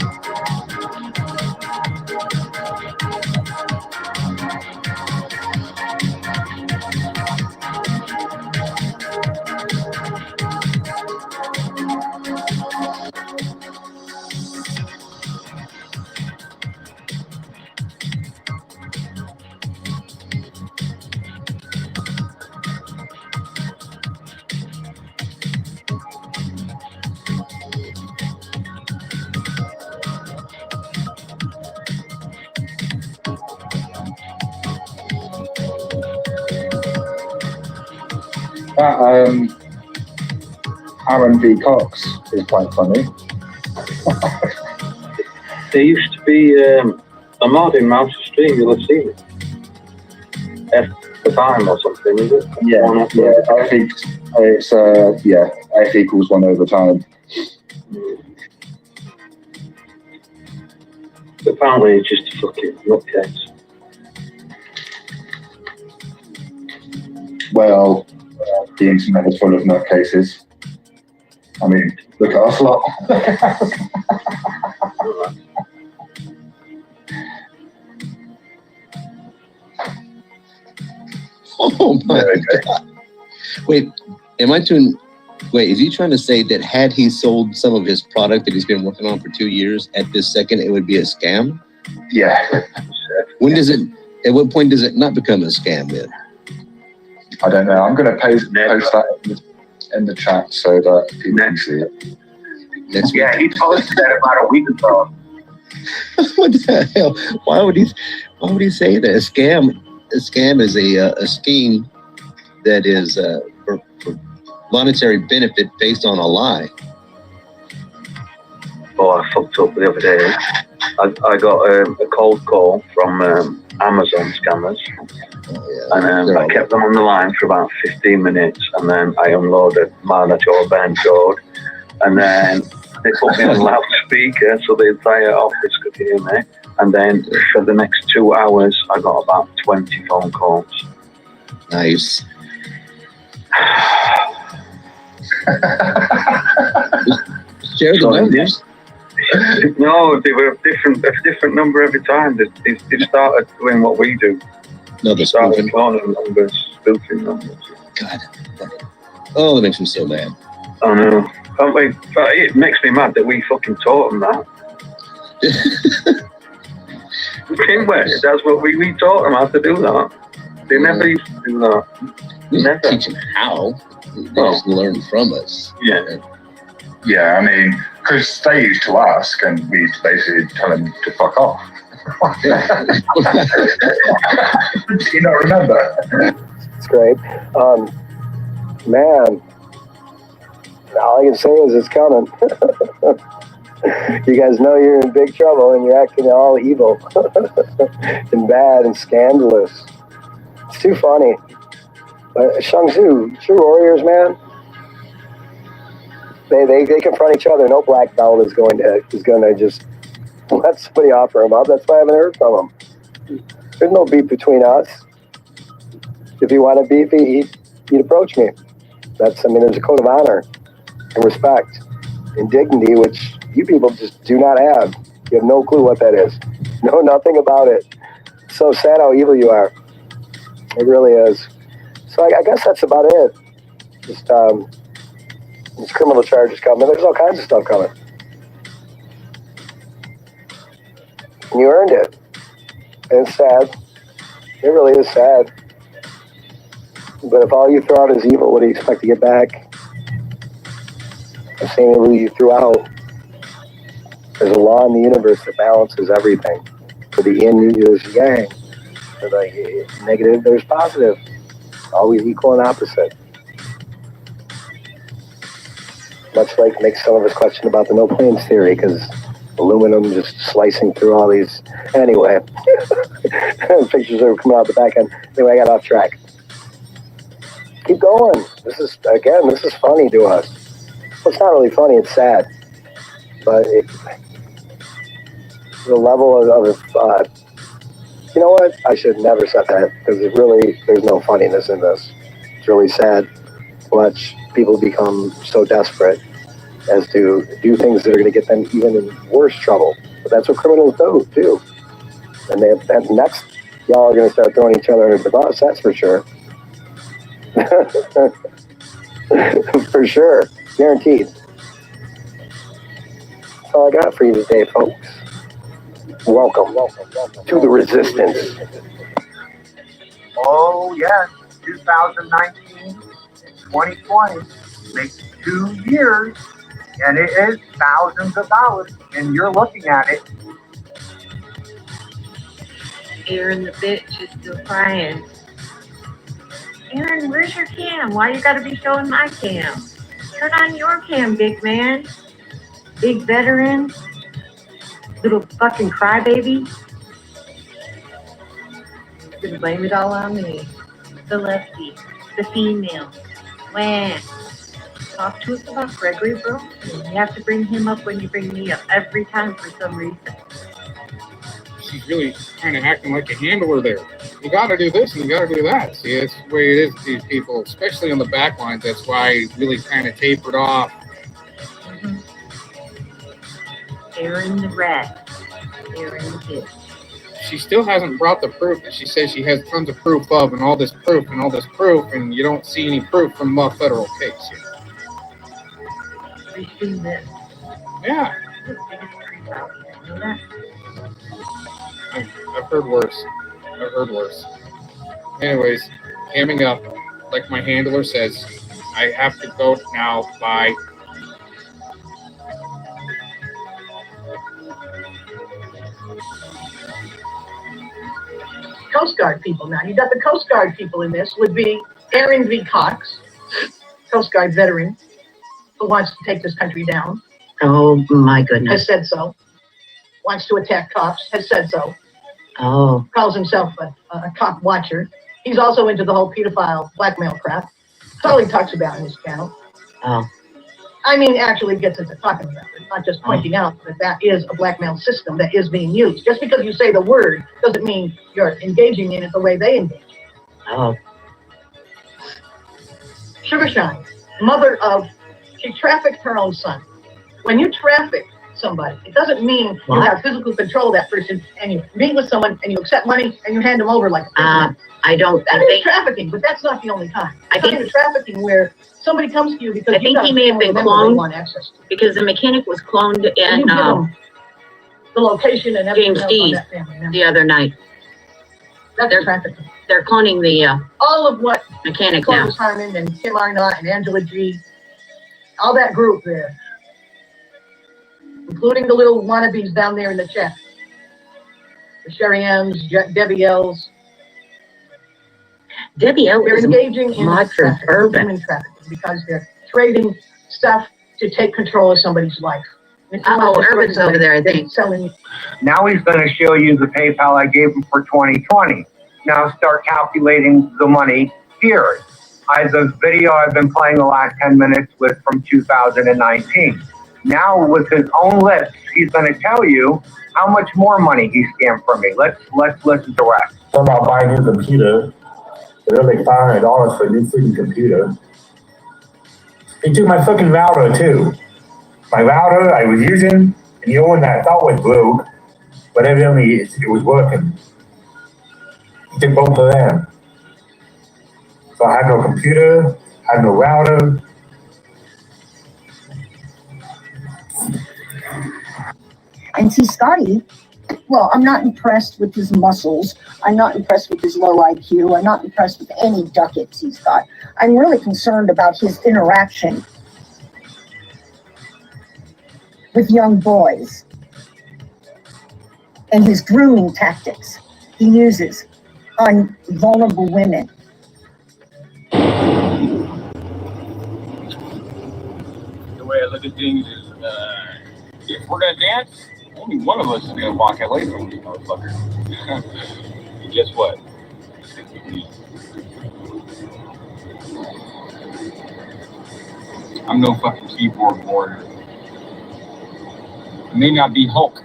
That Aaron V. Cox is quite funny. There used to be a mod in Mouse Stream, you'll have seen it. F the time or something, is it? Yeah, I think it's F equals 1 over time. Apparently it's just a fucking nutcase. Well, the internet is full of nutcases. I mean, look at us lot. Oh my God. Wait, is he trying to say that had he sold some of his product that he's been working on for 2 years, at this second it would be a scam? Yeah. At what point does it not become a scam then? I don't know. I'm going to post that in the chat so that people can see it. Yeah, he posted that about a week ago. What the hell? Why would he say that? A scam is a scheme that is for monetary benefit based on a lie. Oh, I fucked up the other day. I got a cold call from Amazon scammers. And I kept them on the line for about 15 minutes, and then I unloaded my little band code, and then they put me on loudspeaker so the entire office could hear me. And then for the next 2 hours, I got about 20 phone calls. Nice. Share the numbers. No, they were a different number every time. They started doing what we do. No, they're Started spoofing. cloning numbers, spoofing numbers. God. Oh, that makes me so mad. I know. But it makes me mad that we fucking taught them that. That's what we taught them how to do that. They never used to do that. We never teach them how. They just learn from us. Yeah. Yeah, I mean, because they used to ask, and we used to basically tell them to fuck off. Do you not remember? It's great. Man, all I can say is it's coming. You guys know you're in big trouble and you're acting all evil and bad and scandalous. It's too funny. But Shang Tzu, true warriors, man. They confront each other. No black belt is going to just let somebody offer him up. That's why I haven't heard from him. There's no beef between us. If you want to beef, he'd approach me. There's a code of honor and respect and dignity, which you people just do not have. You have no clue what that is. Know nothing about it. It's so sad how evil you are. It really is. So I guess that's about it. Just these criminal charges coming. There's all kinds of stuff coming. And you earned it. And it's sad. It really is sad. But if all you throw out is evil, what do you expect to get back? The same evil you threw out. There's a law in the universe that balances everything. For the yin, there's yang. For the negative, there's positive. Always equal and opposite. Much like makes some of us question about the no planes theory, because aluminum just slicing through all these. Anyway, pictures are coming out the back end. Anyway, I got off track. Keep going. This is funny to us. Well, it's not really funny, it's sad. But the level of you know what? I should never said that, because there's no funniness in this. It's really sad to watch people become so desperate as to do things that are going to get them even in worse trouble. But that's what criminals do. And next, y'all are going to start throwing each other under the bus, that's for sure. For sure. Guaranteed. That's all I got for you today, folks. Welcome to the resistance. Oh, yes, 2019, 2020 makes 2 years, and it is thousands of dollars, and you're looking at it. Aaron the bitch is still crying. Aaron, where's your cam? Why you gotta be showing my cam? Turn on your cam, big man. Big veteran. Little fucking crybaby. Gonna blame it all on me. The lefty. The female. Wah. Talk to us about Gregory, bro. You have to bring him up when you bring me up every time for some reason. She's really kind of acting like a handler there. You got to do this and you got to do that. See, that's the way it is with these people, especially on the back lines. That's why it really kind of tapered off. Mm-hmm. Aaron the rat. Aaron the kid. She still hasn't brought the proof that she says she has tons of proof of, and all this proof, and you don't see any proof from the federal case yet. We've seen this. Yeah. The biggest creep out here. You know that? I've heard worse. Anyways, hamming up, like my handler says, I have to go now. Bye. Coast Guard people now. You got the Coast Guard people in this would be Aaron V. Cox, Coast Guard veteran, who wants to take this country down. Oh my goodness. Has said so. Wants to attack cops. Has said so. Oh. Calls himself a cop watcher. He's also into the whole pedophile blackmail crap. That's all he talks about in his channel. Oh. I mean, actually gets into talking about it, not just pointing out that that is a blackmail system that is being used. Just because you say the word doesn't mean you're engaging in it the way they engage. Oh. Sugar Shine, mother of, she trafficked her own son. When you traffic somebody. It doesn't mean you have physical control of that person and you meet with someone and you accept money and you hand them over like I don't. that is trafficking, but that's not the only time. I think it's trafficking where somebody comes to you because I think he may have been cloned because the mechanic was cloned in the location and James everything Dean else on that family. the other night. That's trafficking. They're cloning the All of what mechanic now. Clovis Harmon and Tim Arnott and Angela G, all that group there, including the little wannabes down there in the chat, the Sherry M's, Debbie L's. Debbie L They're is engaging in mod for trafficking, urban. human trafficking, because they're trading stuff to take control of somebody's life. Urban's over there, I think. Now he's going to show you the PayPal I gave him for 2020. Now start calculating the money here. The video I've been playing the last 10 minutes with from 2019. Now with his own lips, he's going to tell you how much more money he scammed from me. Let's listen to that. Talking about buying a new computer. They're like $500 for a new freaking computer. He took my fucking router too. My router I was using, and the old one that I thought was broke, but evidently it was working. He took both of them. So I had no computer, had no router. And see, Scotty, well, I'm not impressed with his muscles. I'm not impressed with his low IQ. I'm not impressed with any ducats he's got. I'm really concerned about his interaction with young boys and his grooming tactics he uses on vulnerable women. The way I look at things is, if we're gonna dance, only one of us is gonna walk away from these motherfuckers. And guess what? I'm no fucking keyboard warrior. I may not be Hulk,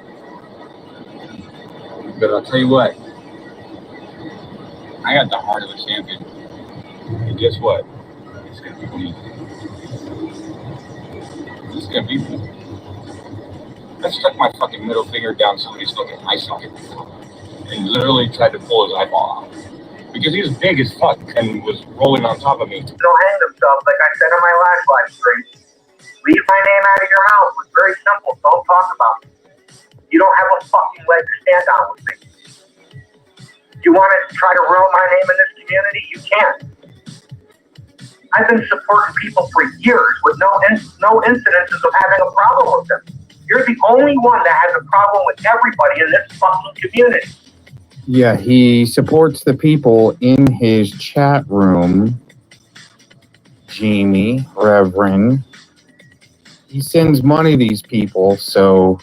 but I'll tell you what, I got the heart of a champion. And guess what? It's gonna be me. It's gonna be me. I stuck my fucking middle finger down somebody's fucking eye socket and literally tried to pull his eyeball out because he was big as fuck and was rolling on top of me. They'll hang themselves, like I said in my last live stream. Leave my name out of your mouth. It's very simple. Don't talk about it. You don't have a fucking leg to stand on with me. You want to try to ruin my name in this community? You can't. I've been supporting people for years with no incidences of having a problem with them. You're the only one that has a problem with everybody in this fucking community. Yeah, he supports the people in his chat room. Jamie, Reverend. He sends money to these people, so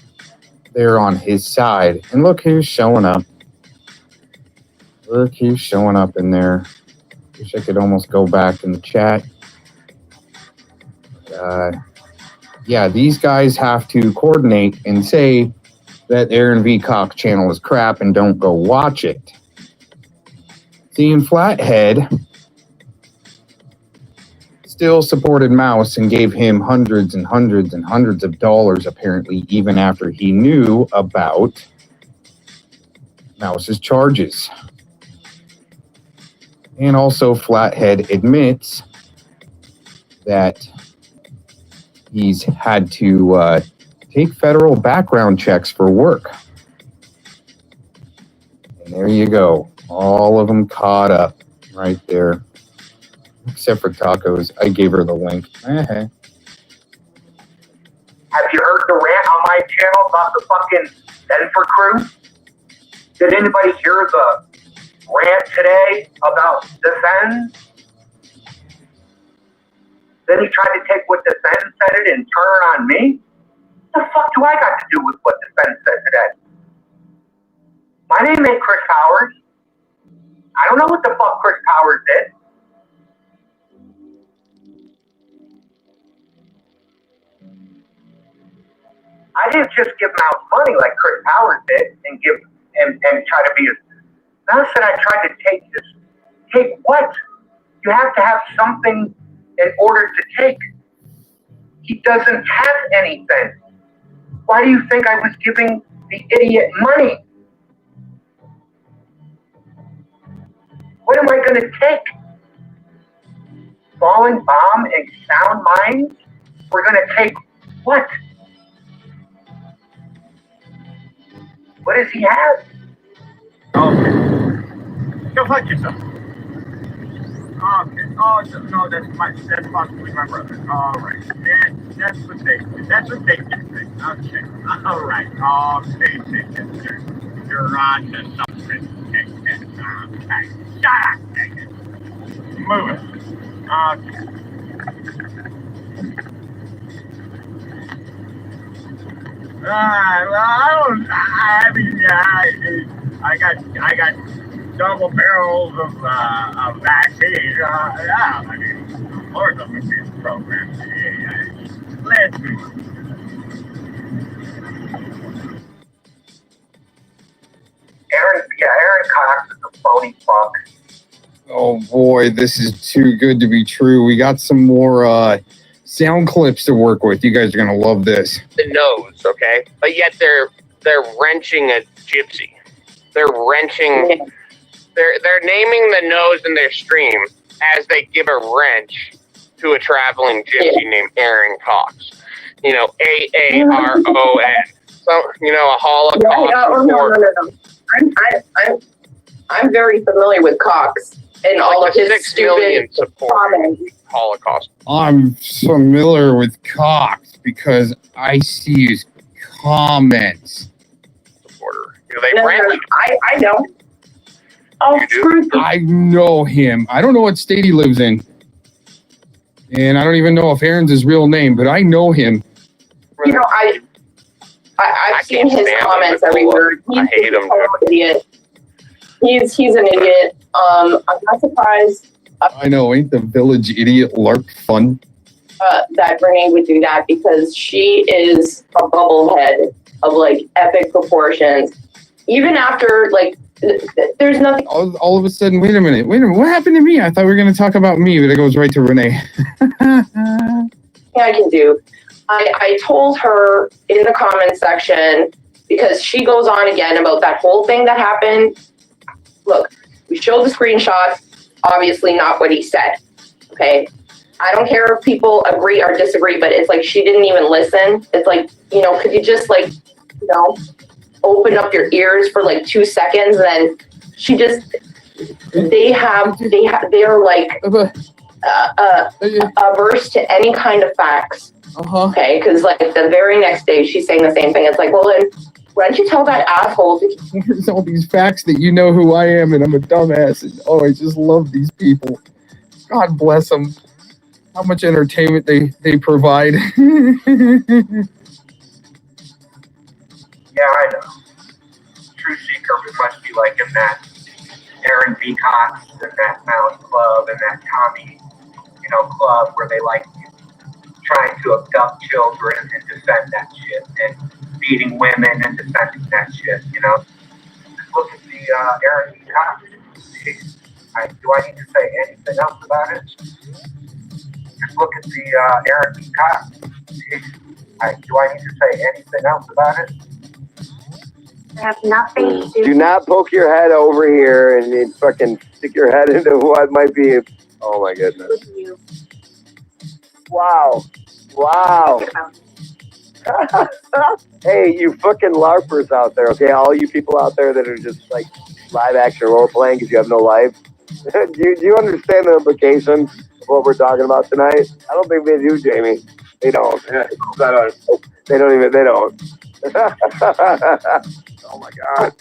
they're on his side. And look who's showing up. Look who's showing up in there. Wish I could almost go back in the chat. Yeah, these guys have to coordinate and say that Aaron V. Cox channel is crap and don't go watch it. See, in Flathead still supported Mouse and gave him hundreds and hundreds and hundreds of dollars, apparently, even after he knew about Mouse's charges. And also, Flathead admits that he's had to take federal background checks for work. And there you go. All of them caught up right there. Except for Tacos. I gave her the link. Have you heard the rant on my channel about the fucking Denver crew? Did anybody hear the rant today about Defend? Then he tried to take what Defend said it and turn it on me? What the fuck do I got to do with what Defend said today? My name ain't Chris Powers. I don't know what the fuck Chris Powers did. I didn't just give Mouse money like Chris Powers did and give and try to be his. Mouse said I tried to take this. Take what? You have to have something in order to take. He doesn't have anything. Why do you think I was giving the idiot money? What am I going to take? Falling bomb and sound minds? We're going to take what? What does he have? Okay. Go fuck yourself. Okay. Oh, no, that's possibly my brother. All right. That's what they do. That's what they do. Okay. All right. Okay, sir. You're on to something. Okay. Shut up, Ticket. Move it. Okay. I got double barrels of vaccine. Yeah, I mean, of course I'm in this program. Let's move. Aaron Cox is a phony fuck. Oh boy, this is too good to be true. We got some more sound clips to work with. You guys are gonna love this. The nose, okay? But yet they're wrenching a gypsy. They're wrenching. They're naming the nose in their stream as they give a wrench to a traveling gypsy named Aaron Cox. You know, AARON. So you know, a Holocaust. No. I'm very familiar with Cox and all of his 6 million stupid comments. Holocaust. I'm familiar with Cox because I see his comments. Do they wrench? I know. Oh, screw I know him. I don't know what state he lives in. And I don't even know if Aaron's his real name, but I know him. You know, I've seen his comments everywhere. I hate him. Idiot. He's an idiot. I'm not surprised I know, ain't the village idiot LARP fun? that Renee would do that because she is a bubblehead of like epic proportions. Even after like, there's nothing. All of a sudden, wait a minute, what happened to me? I thought we were going to talk about me, but it goes right to Renee. I can do. I told her in the comment section because she goes on again about that whole thing that happened. Look, we showed the screenshots, obviously not what he said. Okay. I don't care if people agree or disagree, but it's like she didn't even listen. It's like, you know, could you just like, you know, open up your ears for like 2 seconds? And then she just, they're like averse to any kind of facts. Okay, because like the very next day she's saying the same thing. It's like, well, then why don't you tell that asshole to There's all these facts that you know who I am and I'm a dumbass. And, oh, I just love these people. God bless them. How much entertainment they provide. Yeah, I know. True Seeker must be like in that Aaron B. Cox and that Mountain Club and that Tommy, you know, club where they like trying to abduct children and defend that shit and beating women and defending that shit, you know. Just look at the Aaron B. Cox. Do I need to say anything else about it? Just look at the Aaron B. Cox. Do I need to say anything else about it? I have nothing to do. Do not poke your head over here and fucking stick your head into what might be. Oh my goodness. with you. Wow. Hey, you fucking LARPers out there, okay? All you people out there that are just like live action role playing because you have no life. Do you understand the implications of what we're talking about tonight? I don't think they do, Jamie. They don't. They don't. Oh my God.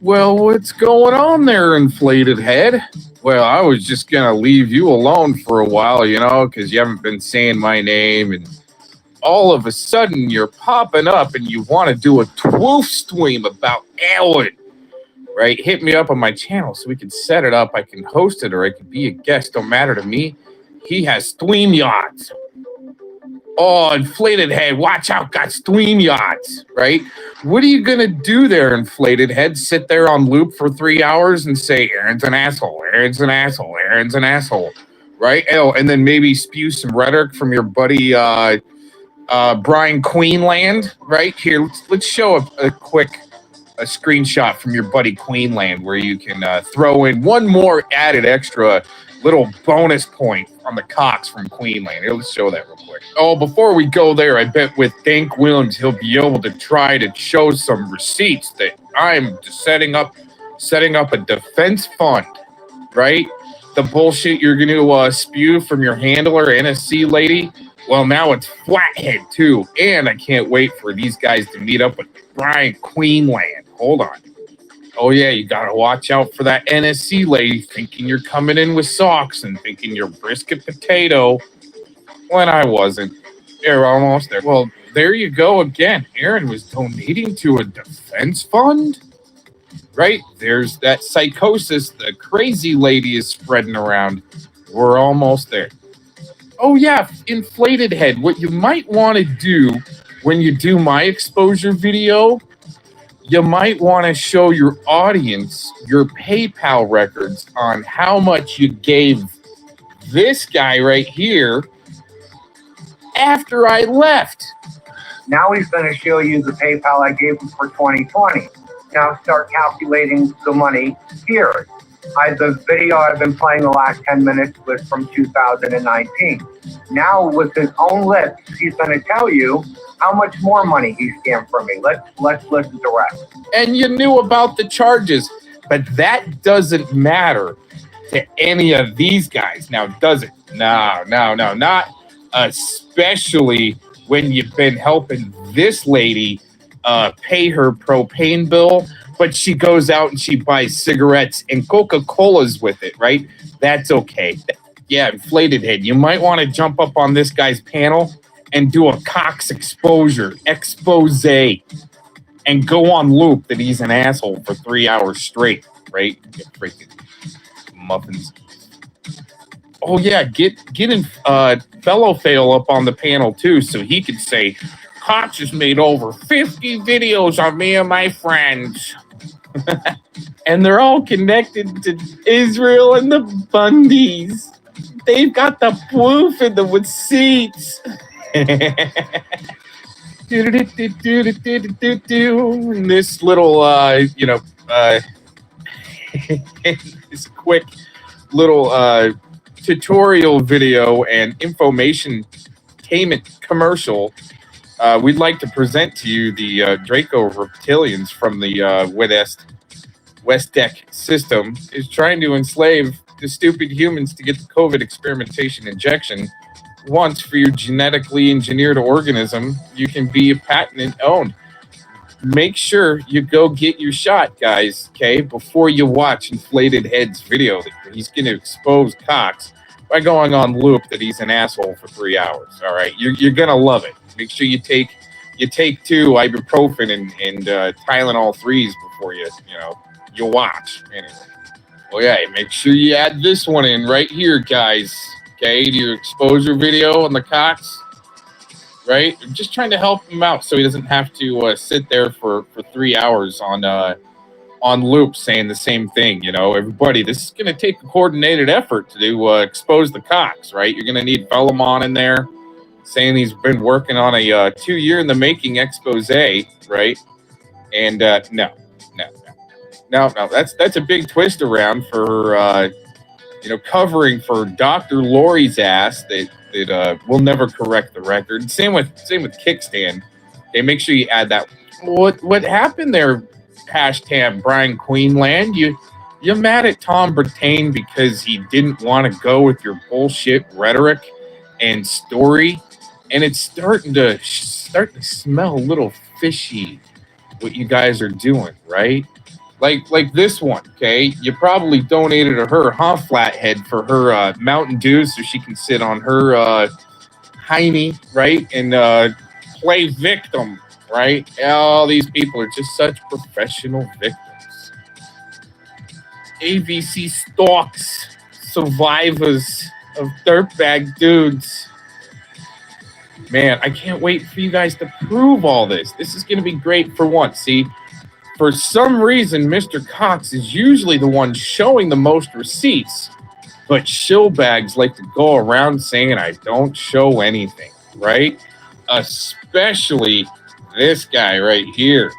Well, what's going on there, inflated head? Well, I was just going to leave you alone for a while, you know, because you haven't been saying my name, and all of a sudden you're popping up and you want to do a twoof stream about Alan, right? Hit me up on my channel so we can set it up. I can host it or I can be a guest. Don't matter to me. He has stream yachts. Oh, inflated head, watch out, got stream yachts, right? What are you going to do there, inflated head? Sit there on loop for 3 hours and say, Aaron's an asshole, Aaron's an asshole, Aaron's an asshole. right? Oh, and then maybe spew some rhetoric from your buddy Brian Queenland, right? Here, let's show a quick screenshot from your buddy Queenland where you can throw in one more added extra little bonus point on the cocks from Queenland. Here, let's show that real quick. Oh, before we go there, I bet with Dank Williams, he'll be able to try to show some receipts that I'm setting up a defense fund, right? The bullshit you're going to spew from your handler, NSC lady, well, now it's Flathead, too. And I can't wait for these guys to meet up with Brian Queenland. Hold on. Oh, yeah, you got to watch out for that NSC lady thinking you're coming in with socks and thinking you're brisket potato when I wasn't. You're almost there. Well, there you go again. Aaron was donating to a defense fund? Right? There's that psychosis the crazy lady is spreading around. We're almost there. Oh, yeah, inflated head. What you might want to do when you do my exposure video, you might want to show your audience your PayPal records on how much you gave this guy right here after I left. Now he's going to show you the PayPal I gave him for 2020. Now start calculating the money here. The video I've been playing the last 10 minutes was from 2019. Now with his own lips, he's going to tell you how much more money he scammed from me. Let's listen to the rest. And you knew about the charges, but that doesn't matter to any of these guys. Now, does it? No, not especially when you've been helping this lady pay her propane bill, but she goes out and she buys cigarettes and Coca-Colas with it, right? That's okay. Yeah, inflated head. You might want to jump up on this guy's panel and do a Cox expose and go on loop that he's an asshole for 3 hours straight, right? Get freaking muffins. Oh yeah, get in fellow fail up on the panel too, so he could say, Cox has made over 50 videos on me and my friends. And they're all connected to Israel and the Bundys. They've got the proof in the receipts. This little, this quick little tutorial video and information-tainment commercial, we'd like to present to you the Draco reptilians from the West system is trying to enslave the stupid humans to get the COVID experimentation injection. Once for your genetically engineered organism, you can be patent owned. Make sure you go get your shot, guys, okay, before you watch Inflated Head's video. He's going to expose Cox by going on loop that he's an asshole for 3 hours, all right? You're going to love it. Make sure you take 2 ibuprofen and Tylenol 3s before you watch. Anyway. Well, yeah, make sure you add this one in right here, guys. Okay, to your exposure video on the Cox, right? I'm just trying to help him out so he doesn't have to sit there for 3 hours on loop saying the same thing. You know, everybody, this is going to take a coordinated effort to expose the Cox, right? You're going to need Vellamon in there saying he's been working on a 2-year in the making expose, right? And no, that's a big twist around for covering for Dr. Lori's ass that will never correct the record. Same with Kickstand. Okay, make sure you add that. What happened there? Hashtag Brian Queenland. You're mad at Tom Brittain because he didn't want to go with your bullshit rhetoric and story, and it's starting to smell a little fishy. What you guys are doing, right? Like this one, okay? You probably donated to her, huh, Flathead, for her Mountain Dew so she can sit on her hiney, right? And play victim, right? All these people are just such professional victims. AVC stalks survivors of dirtbag dudes. Man, I can't wait for you guys to prove all this. This is going to be great for once. See, for some reason, Mr. Cox is usually the one showing the most receipts, But showbags like to go around saying I don't show anything, right? Especially this guy right here.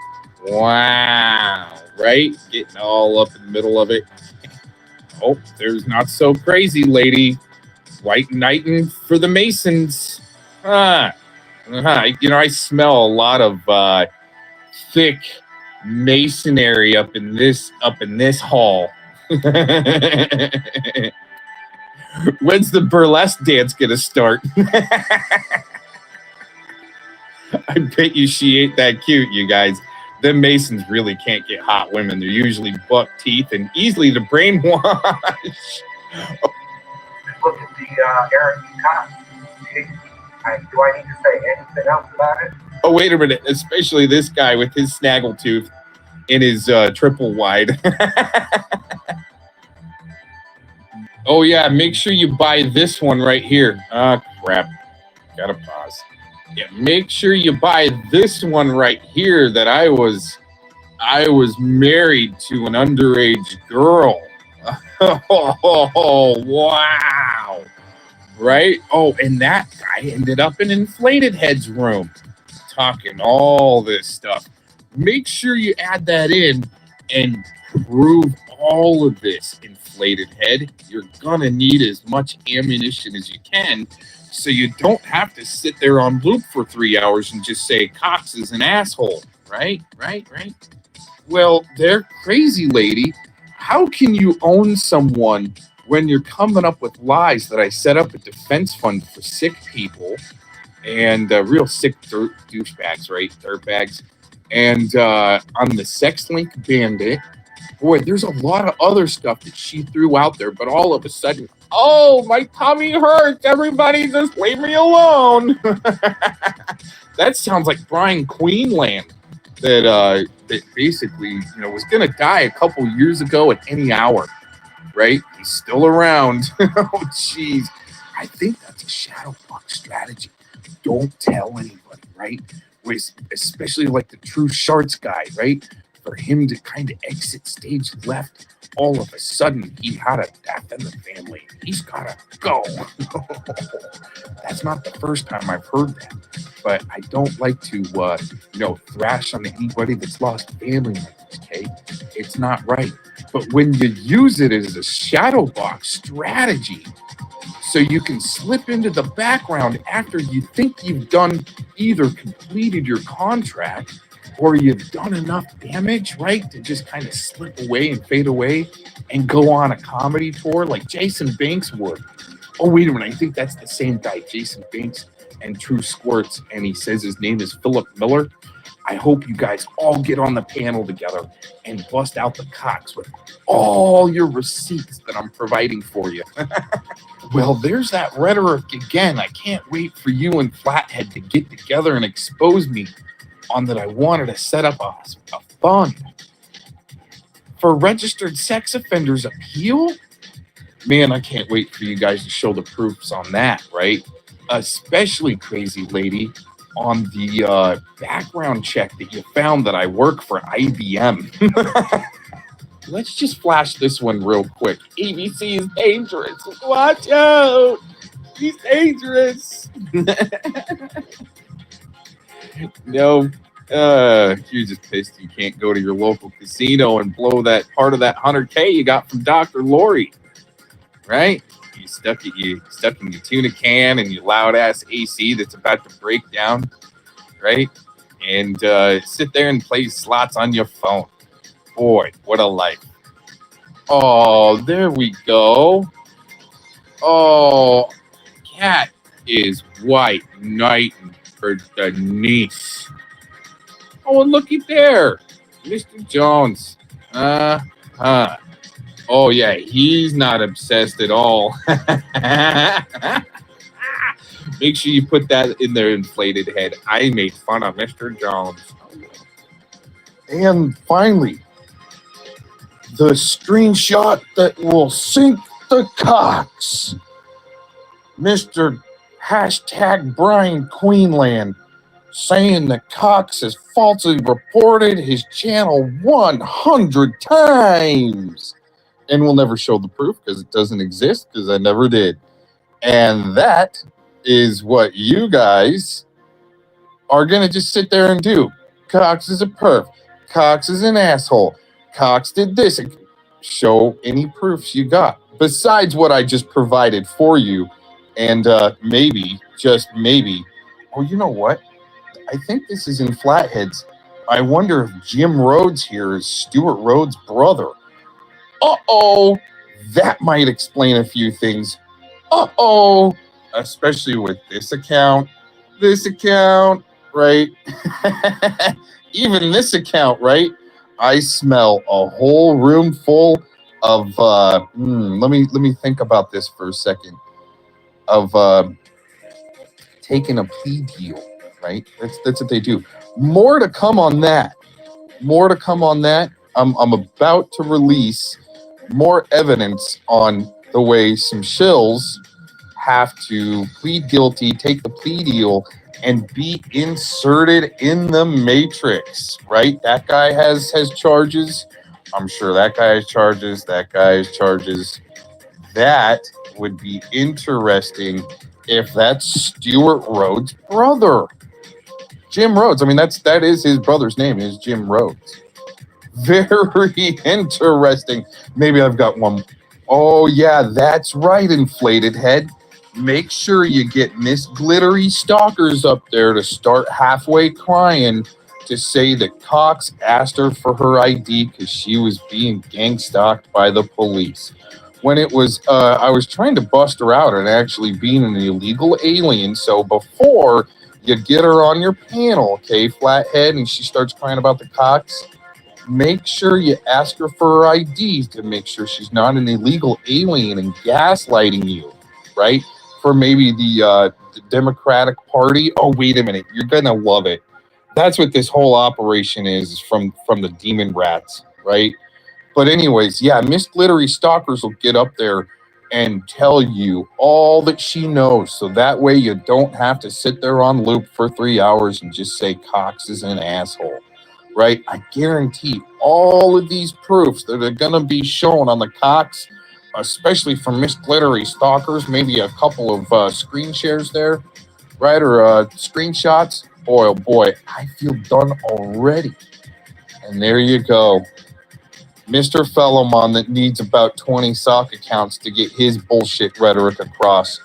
Wow, right? Getting all up in the middle of it. Oh, there's not so crazy lady. White knighting for the Masons. You know, I smell a lot of thick masonry up in this hall. When's the burlesque dance gonna start? I bet you she ain't that cute, you guys. Them Masons really can't get hot women. They're usually buck teeth and easily to brainwash. Look at the Eric Cotton. Do I need to say anything else about it? Oh, wait a minute. Especially this guy with his snaggletooth in his triple wide. Oh, yeah. Make sure you buy this one right here. Ah, crap. Gotta pause. Yeah, make sure you buy this one right here that I was married to an underage girl. Oh, wow. Right? Oh, and that guy ended up in Inflated Head's room talking all this stuff. Make sure you add that in and prove all of this, Inflated Head. You're gonna need as much ammunition as you can so you don't have to sit there on loop for 3 hours and just say Cox is an asshole. Right? Well, they're crazy, lady. How can you own someone when you're coming up with lies that I set up a defense fund for sick people and real sick douchebags, right? Dirtbags. And on the sex link bandit, boy, there's a lot of other stuff that she threw out there, but all of a sudden, oh, my tummy hurts. Everybody just leave me alone. That sounds like Brian Queenland that basically, you know, was going to die a couple years ago at any hour, right? He's still around. Oh, jeez. I think that's a shadow box strategy. Don't tell anybody, right? Especially like the True Shards guy, right? For him to kind of exit stage left, all of a sudden he had a death in the family. He's got to go. That's not the first time I've heard that. But I don't like to, thrash on anybody that's lost family members, okay? It's not right. But when you use it as a shadow box strategy, so you can slip into the background after you think you've either completed your contract or you've done enough damage, right, to just kind of slip away and fade away and go on a comedy tour like Jason Banks would. Oh, wait a minute. I think that's the same guy, Jason Banks and True Squirts, and he says his name is Philip Miller. I hope you guys all get on the panel together and bust out the Cox with all your receipts that I'm providing for you. Well, there's that rhetoric again. I can't wait for you and Flathead to get together and expose me on that. I wanted to set up a fund for registered sex offenders appeal. Man, I can't wait for you guys to show the proofs on that, right? Especially, crazy lady, on the background check that you found that I work for IBM. Let's just flash this one real quick. ABC is dangerous. Watch out. He's dangerous. No, you're just pissed you can't go to your local casino and blow that part of that $100K you got from Dr. Lori, right? You stuck in your tuna can and your loud ass AC that's about to break down, right? And sit there and play slots on your phone. Boy, what a life. Oh, there we go. Oh, cat is white knight for Denise. Oh, and looky there. Mr. Jones. Oh, yeah, he's not obsessed at all. Make sure you put that in their Inflated Head. I made fun of Mr. Jones. And finally, the screenshot that will sink the Cox. Mr. #Brian Queenland saying that Cox has falsely reported his channel 100 times. and we'll never show the proof because it doesn't exist because I never did. And that is what you guys are going to just sit there and do. Cox is a perv. Cox is an asshole. Cox did this. Show any proofs you got besides what I just provided for you. And maybe, just maybe, oh, you know what? I think this is in Flatheads. I wonder if Jim Rhodes here is Stuart Rhodes' brother. Uh-oh. That might explain a few things. Uh-oh. Especially with this account, right? Even this account, right? I smell a whole room full of let me think about this for a second. Of taking a plea deal, right? That's what they do. More to come on that. I'm about to release more evidence on the way some shills have to plead guilty, take the plea deal, and be inserted in the matrix, right? That guy has charges. I'm sure that guy has charges. That guy has charges. That would be interesting if that's Stuart Rhodes' brother. Jim Rhodes. I mean, that is his brother's name, is Jim Rhodes. Very interesting. Maybe I've got one. Oh, yeah, that's right, inflated head. Make sure you get Miss Glittery Stalkers up there to start halfway crying to say that Cox asked her for her ID because she was being gang stalked by the police. When it was, I was trying to bust her out and actually being an illegal alien. So before you get her on your panel, okay, Flathead, and she starts crying about the Cox, make sure you ask her for her ID to make sure she's not an illegal alien and gaslighting you, right? For maybe the Democratic Party. Oh, wait a minute. You're going to love it. That's what this whole operation is from the demon rats, right? But anyways, yeah, Miss Glittery Stalkers will get up there and tell you all that she knows. So that way you don't have to sit there on loop for 3 hours and just say Cox is an asshole. Right? I guarantee all of these proofs that are going to be shown on the Cox, especially from Miss Glittery Stalkers, maybe a couple of screen shares there, right? Or screenshots. Boy, oh boy, I feel done already. And there you go. Mr. Fellowmon that needs about 20 sock accounts to get his bullshit rhetoric across.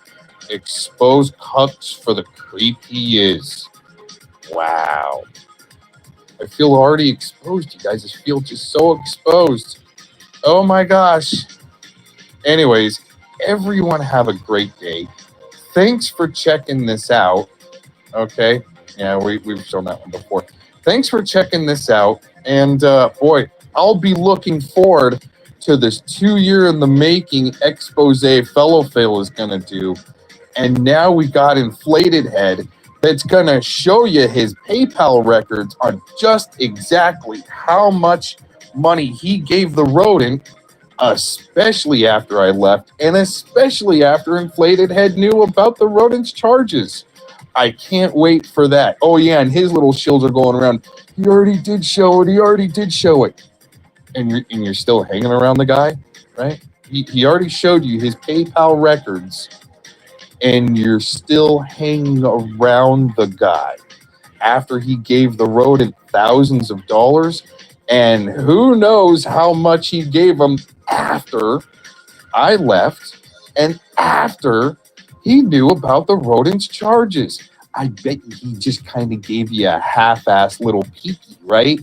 Expose Cox for the creep he is. Wow. I feel already exposed, you guys. I feel just so exposed. Oh my gosh. Anyways, everyone have a great day. Thanks for checking this out. Okay. Yeah, we've shown that one before. Thanks for checking this out. And boy, I'll be looking forward to this 2-year in the making expose Fellow Fail is going to do. And now we got Inflated Head that's going to show you his PayPal records on just exactly how much money he gave the rodent, especially after I left, and especially after Inflated Head knew about the rodent's charges. I can't wait for that. Oh, yeah, and his little shills are going around. He already did show it. And you're still hanging around the guy, right? He already showed you his PayPal records, and you're still hanging around the guy after he gave the rodent thousands of dollars, and who knows how much he gave him after I left and after he knew about the rodent's charges. I bet he just kind of gave you a half-ass little peeky, right?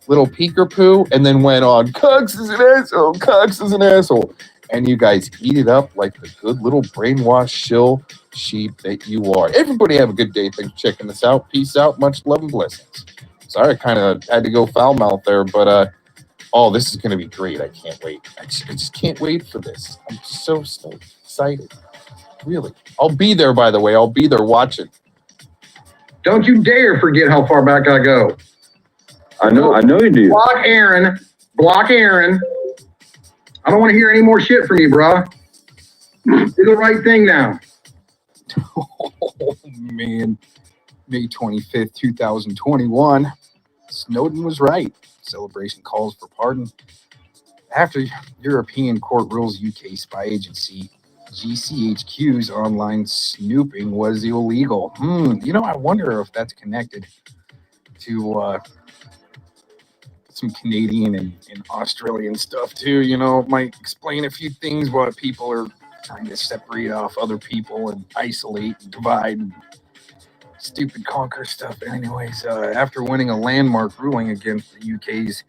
Little peeker poo, and then went on, Cox is an asshole, Cox is an asshole. And you guys eat it up like the good little brainwashed shill sheep that you are. Everybody have a good day. Thanks for checking this out. Peace out. Much love and blessings. Sorry, I kind of had to go foul mouth there, but oh, this is going to be great. I can't wait. I just can't wait for this. I'm just so excited. Really. I'll be there, by the way. I'll be there watching. Don't you dare forget how far back I go. I know you do. Block Aaron. I don't want to hear any more shit from you, bro. Do the right thing now. Oh, man. May 25th, 2021. Snowden was right. Celebration calls for pardon. After European court rules UK spy agency GCHQ's online snooping was illegal. I wonder if that's connected to some Canadian and Australian stuff too. It might explain a few things why people are trying to separate off other people and isolate and divide and stupid conquer stuff. Anyways, after winning a landmark ruling against the UK's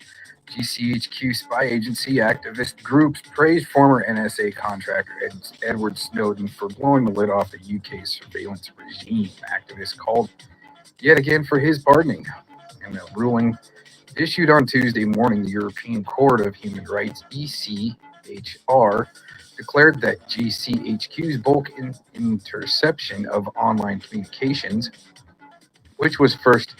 GCHQ spy agency, activist groups praised former NSA contractor Edward Snowden for blowing the lid off the UK's surveillance regime. Activists called yet again for his pardoning. In a ruling issued on Tuesday morning, the European Court of Human Rights, ECHR, declared that GCHQ's bulk interception of online communications, which was first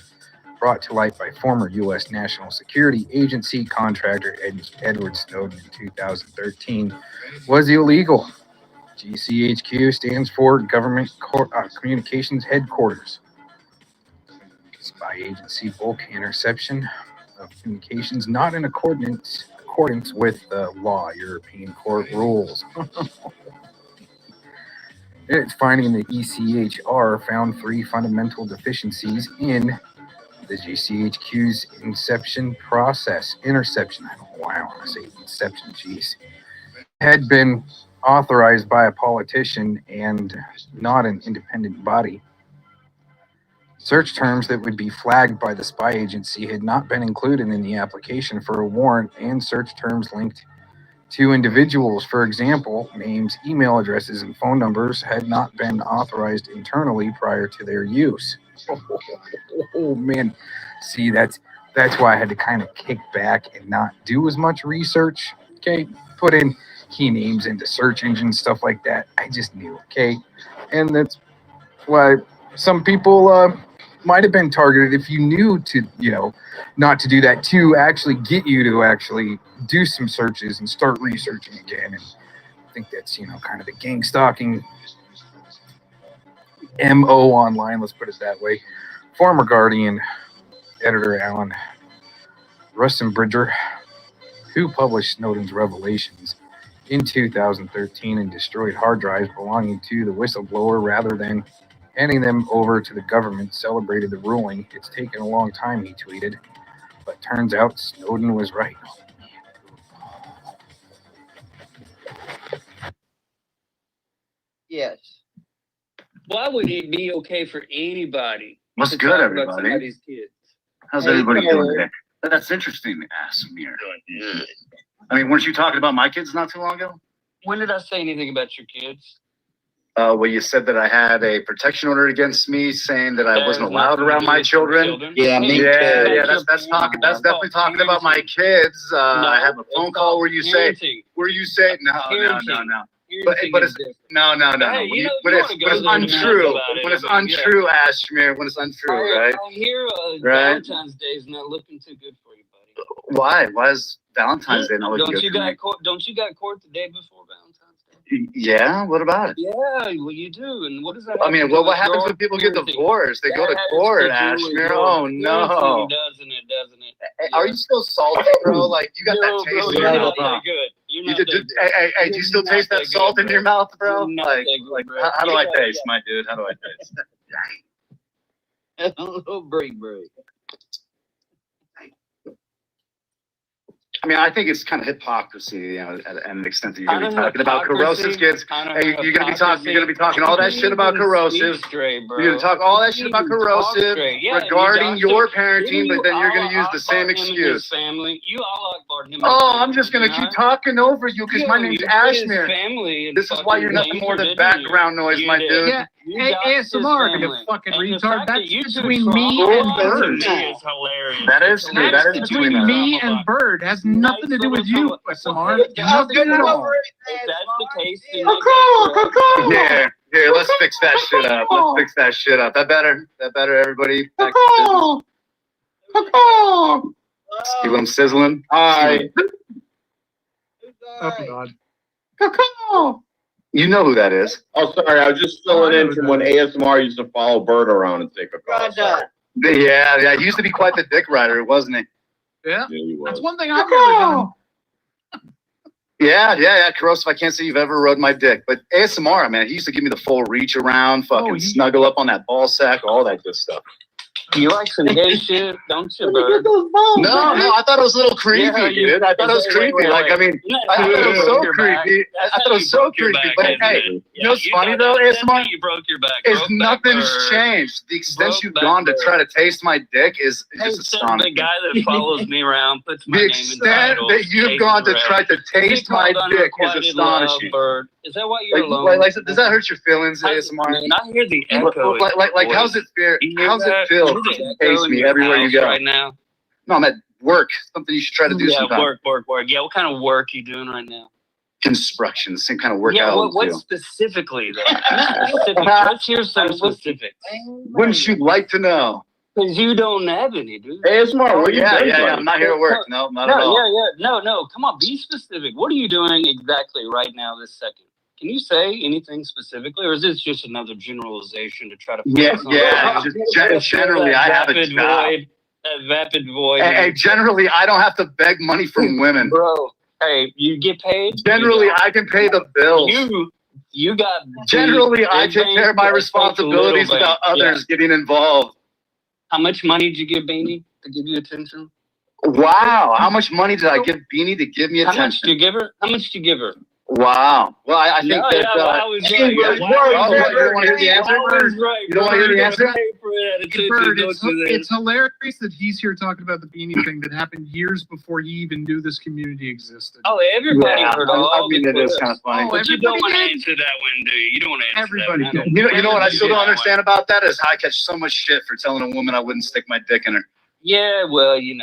brought to light by former U.S. National Security Agency contractor Edward Snowden in 2013, was illegal. GCHQ stands for Government Communications Headquarters. Spy agency bulk interception of communications not in accordance with the law, European Court rules. Its finding, the ECHR found 3 fundamental deficiencies in the GCHQ's interception process. I don't know why I want to say inception, geez. Had been authorized by a politician and not an independent body. Search terms that would be flagged by the spy agency had not been included in the application for a warrant, and search terms linked to individuals, for example, names, email addresses, and phone numbers, had not been authorized internally prior to their use. Oh man, see, that's why I had to kind of kick back and not do as much research. Okay, put in key names into search engines, stuff like that. I just knew. Okay, and that's why some people might have been targeted if you knew to, not to do that, to actually get you to actually do some searches and start researching again. And I think that's, kind of the gang stalking MO online, let's put it that way. Former Guardian editor Alan Russenbridger, who published Snowden's revelations in 2013 and destroyed hard drives belonging to the whistleblower rather than handing them over to the government, celebrated the ruling. It's taken a long time, he tweeted, but turns out Snowden was right. Yes. Why would it be okay for anybody? What's to good, talk about everybody? somebody's kids? How's Hey, everybody Cole. doing today? That's interesting, Samir. I mean, weren't you talking about my kids not too long ago? When did I say anything about your kids? Well, you said that I had a protection order against me, saying that I wasn't allowed around my children. Yeah, me yeah, too. yeah. That's talking. That's definitely talking about my kids. I have a phone call where you say, no. But it's no. Hey, When it's untrue, when it's untrue, Ashmere, when it's untrue, right? I hear Right? Valentine's Day is not looking too good for you, buddy. Why? Why is Valentine's Day not looking Don't good you for me? got court? Don't you got court the day before Valentine's? Yeah, what about it? Yeah, well, you do. And what does that? I mean, well, what happens when people get divorced? They go to court, Ashmere. Oh no! Doesn't it? Are you still salty, bro? Like you got that taste in your mouth? Huh? Hey, do you still taste that salt in your mouth, bro? Like, how do I taste, my dude? How do I taste? A little break. I mean, I think it's kind of hypocrisy, at an extent that you're going to be talking about corrosive kids. Hey, you're going to be talking all that shit about corrosive. You're going to talk all that shit about corrosive regarding your parenting, but then you're going to use the same excuse. Family, you all like him. Oh, I'm just going to keep talking over you because my name's Ashmere. This is why you're nothing more than background noise, my dude. Yeah, ASMR, you fucking retard. That's between me and Bird. That is true. That is between me and Bird. Has nothing to do with you, ASMR. Nothing at all. Here, let's fix that shit up. That better, everybody. See what I'm sizzling? Aye. Oh, God. You know who that is. Oh, sorry. I was just filling in from when ASMR used to follow Bird around and take a call. Yeah. He used to be quite the dick rider, wasn't he? Yeah. Yeah, he was. That's one thing I've never done. Yeah. Corrosive, I can't say you've ever rode my dick. But ASMR, man, he used to give me the full reach around, fucking snuggle up on that ball sack, all that good stuff. You like some gay shit, don't you, Bird? No, I thought it was a little creepy, dude. I thought it was creepy. Wait. Like, I mean, I thought it was so creepy. I thought it was so creepy. But hey, you know what's funny though, ASMR? You broke your back. Is nothing's changed. The extent you've gone to try to taste my dick is just The astonishing. guy that follows me around puts my The name in extent titles, that you've gone to try to taste my dick is astonishing. Bird. Is that why you're alone? Like, does that hurt your feelings, ASMR? Man, I hear the echo. Like, how's it feel? How's it feel to taste me everywhere you go? Right now. No, I'm at work. Something you should try to do sometime. Work. Yeah, what kind of work are you doing right now? Construction, the same kind of work. Yeah, what specifically though? Let's hear some specifics. Wouldn't you like to know? Because you don't have any, dude. ASMR, what yeah, I'm not here at work. No, not at all. No. Come on, be specific. What are you doing exactly right now this second? Can you say anything specifically, or is this just another generalization to try to? Generally, I have a job. That vapid void. Hey, generally, I don't have to beg money from women, bro. Hey, you get paid. Generally, I can pay the bills. You got. Generally, I take care of my responsibilities without others getting involved. How much money did you give Beanie to give you attention? Wow, how much money did I give Beanie to give me attention? How much did you give her? How much did you give her? Wow. Well, I think that. I was right. You don't want to hear the answer? You don't want to hear the answer? It's hilarious that he's here talking about the Beanie thing that happened years before he even knew this community existed. Oh, everybody heard all. I mean, it is kind of funny. But you don't want to answer that one, do you? You don't want to answer everybody that one. You know what I still don't understand about that is how I catch so much shit for telling a woman I wouldn't stick my dick in her. Yeah, well, you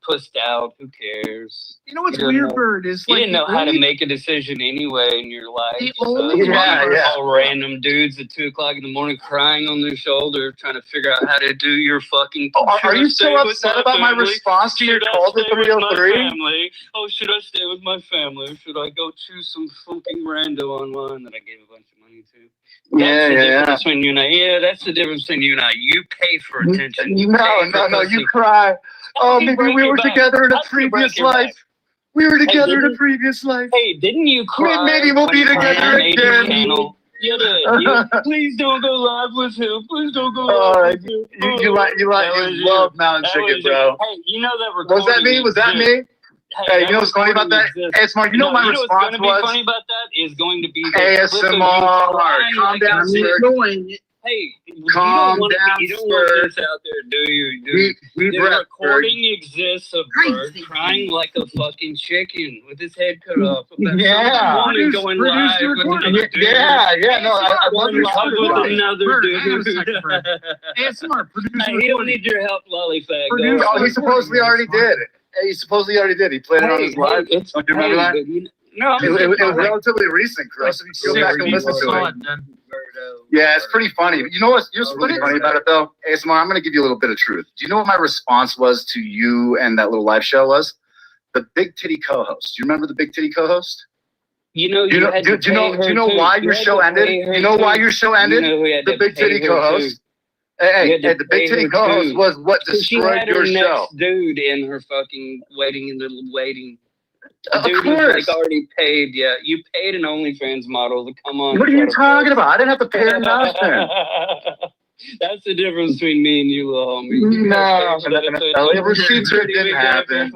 pussed out. Who cares? You know what's weird, Bird, is you didn't know how to make a decision anyway in your life. Yeah. All random dudes at 2:00 in the morning crying on their shoulder, trying to figure out how to do your fucking. Are you so upset about my response to your call to 303? Oh, should I stay with my family, or should I go choose some fucking rando online that I gave a bunch of money to? That's the difference between you and I. You pay for attention. No, you cry. Oh, maybe we were together in a previous life. We were together in a previous life. Hey, didn't you cry? Maybe we'll be together again. You did. Please don't go live with him. Please don't go live with him. You love Mountain Chicken, bro. Hey, you know that recording. Was that me? Hey, you know what's funny about that? Hey, Smart, you know what my response was? What's going to be funny about that is going to be ASMR. Calm down, sir. Hey, calm down, you don't want this out there, do you? The recording exists of Bird crying like a fucking chicken with his head cut off. Yeah. Going live with another dude. I love your with another dude. ASMR producer. He don't need your help, lollifag. Oh, he supposedly already did. He played it on his live. Don't you remember that? No, it was relatively recent, Chris. If you go back and listen to it. Yeah, it's pretty funny. You know what's really funny about it, though? ASMR, I'm going to give you a little bit of truth. Do you know what my response was to you and that little live show was? The big titty co-host. Do you remember the big titty co-host? Do you know why your show ended? You know why your show ended? The big titty co-host. Hey, the big titty co-host was what destroyed your show. Dude in her fucking waiting. Of dude course. Already paid. Yeah, you paid an OnlyFans model to come on. What are you talking about? I didn't have to pay her nothing. That's the difference between me and you, little homie. No, receipts it didn't happen.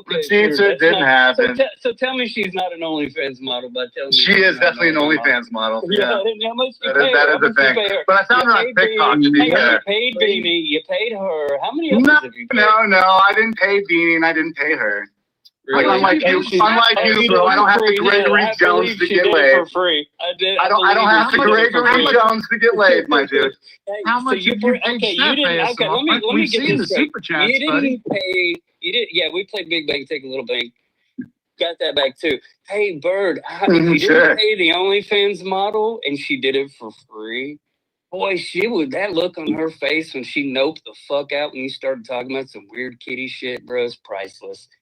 Receipts it didn't happen. So tell me she's not an OnlyFans model, but tell me she is definitely an OnlyFans model. Yeah, how much you pay her? That is the thing. But I found her on TikTok to be fair. You paid Beanie. You paid her. How many others have you paid? No, I didn't pay Beanie and I didn't pay her. Really? Unlike you, bro, I don't have to Gregory Jones to get laid. For free. I don't have to Gregory Jones to get laid, my dude. How much did you pay? Let me get this straight. Super chats, you didn't pay. You did. Yeah, we played Big Bang, Take a Little Bang. Got that back too. Hey, Bird, if you didn't pay the OnlyFans model and she did it for free, boy, that look on her face when she noped the fuck out when you started talking about some weird kitty shit, bro, is priceless.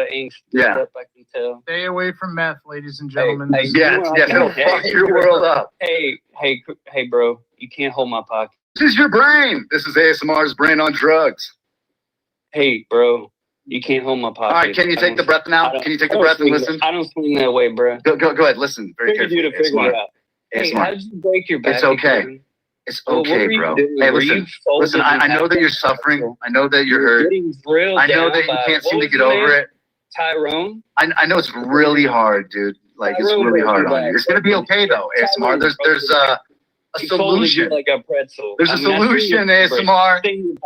of angst. Yeah. Up, I can tell. Stay away from meth, ladies and gentlemen. Hey, Yeah, it'll fuck your world up. Hey, bro, you can't hold my podcast. This is your brain. This is ASMR's brain on drugs. Hey, bro, you can't hold my pocket. All right, can you take the breath now? Can you take the breath and listen? I don't swing that way, bro. Go ahead. Listen very carefully. You to figure it out. Hey, how did you break your back? It's okay. Again? It's okay, bro. Hey, listen. I know that you're suffering. I know that you're hurt. I know that you can't seem to get over it. Tyrone. I know it's really hard, dude. Like it's really hard on you. It's gonna be okay though, ASMR. There's a solution. Like a pretzel. There's a solution, ASMR.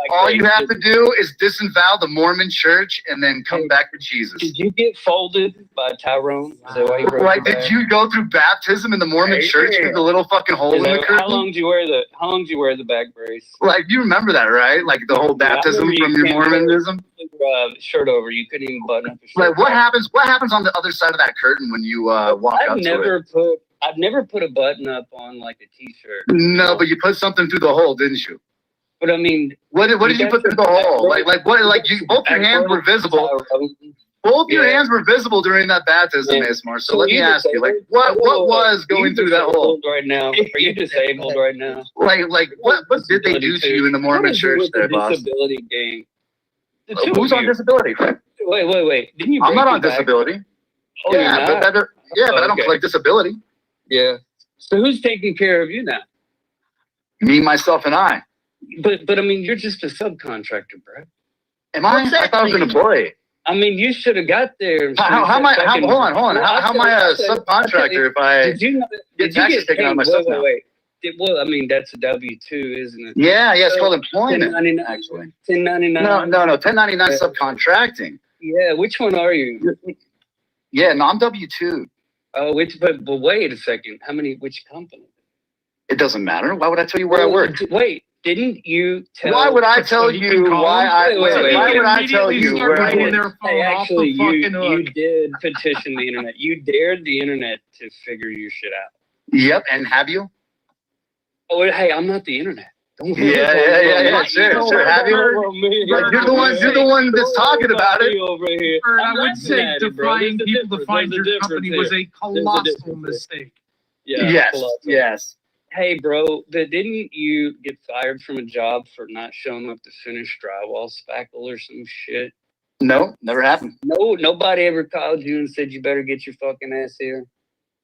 All you have to do is disavow the Mormon church and then come back to Jesus. Did you get folded by Tyrone? Is that why you broke Like, your did back? you go through baptism in the Mormon church through the little fucking hole in the curtain? How long did you wear the back brace? Like, you remember that, right? Like the whole baptism from your Mormonism? Shirt over. You couldn't even button up your shirt. Like, what happens on the other side of that curtain when you walk up to it? I've never put a button up on like a t-shirt. No, but you put something through the hole, didn't you? But I mean, what did you put through the hole? Both your hands were visible. Both your hands were visible during that baptism, ASMR. So let me ask you, like, what was going through that hole right now? Are you disabled right now? Like, what did they do to you in the Mormon church there, boss? Disability game. Who's on disability? Wait. Didn't you? I'm not on disability. Oh, Yeah, but I don't collect disability. Yeah. So who's taking care of you now? Me, myself, and I. But I mean, you're just a subcontractor, bro. Am I? I thought I was an employee. I mean, you should have got there. How am I? Hold on. How am I a subcontractor if I get taxes taken out of myself now? Well, I mean, that's a W-2, isn't it? Yeah, it's called employment, 1099, actually. 1099. No, 1099 subcontracting. Yeah, which one are you? Yeah, no, I'm W-2. Oh, but wait a second. Which company? It doesn't matter. Why would I tell you where I work? Wait, didn't you tell? Why would I tell you why would I tell you where I work? Hey, actually, you did petition the internet. You dared the internet to figure your shit out. Yep, and have you? Oh, hey, I'm not the internet. Yeah, sure. Have you? Like, you're the one that's talking about it. Over here. I would say defying people to find your company was a colossal mistake. Yeah. Yes. Hey, bro, but didn't you get fired from a job for not showing up to finish drywall spackle or some shit? No, never happened. No, nobody ever called you and said you better get your fucking ass here.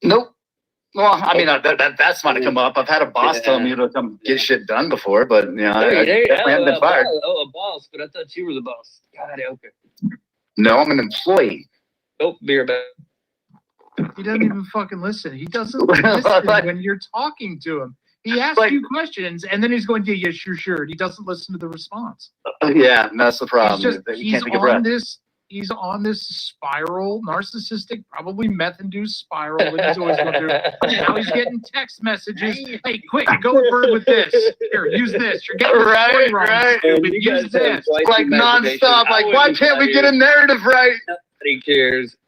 Nope. Well, I mean, that's might have come up. I've had a boss tell me to come get shit done before, but I definitely haven't been fired. Oh, a boss, but I thought you were the boss. God, okay. No, I'm an employee. Nope, beer back. He doesn't even fucking listen. He doesn't listen when you're talking to him. He asks you questions, and then he's going to, yes, sure. He doesn't listen to the response. Yeah, that's the problem. He's on this spiral, narcissistic, probably meth-induced spiral that he's always going through. Now he's getting text messages. Hey, quick, go Bird with this. Here, use this. You're getting the story wrong. Stupid. Use this. Like nonstop. Like, why can't we get a narrative right?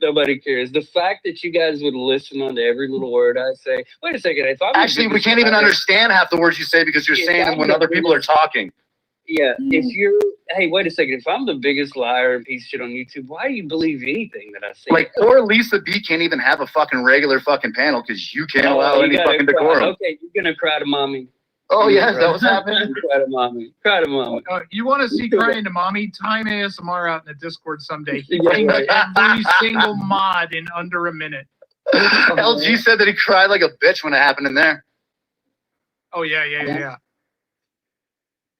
Nobody cares. The fact that you guys would listen on to every little word I say. Wait a second. Actually, we can't even understand half the words you say because you're saying them when other people are talking. Yeah, hey, wait a second. If I'm the biggest liar and piece of shit on YouTube, why do you believe anything that I say? Like, poor Lisa B can't even have a fucking regular fucking panel because you can't allow any fucking decorum. Okay, you're gonna cry to mommy. Oh, yeah, that was happening. Cry to mommy. You want to see crying to mommy? Time ASMR out in the Discord someday. He thinks every single mod in under a minute. LG said that he cried like a bitch when it happened in there. Oh, yeah.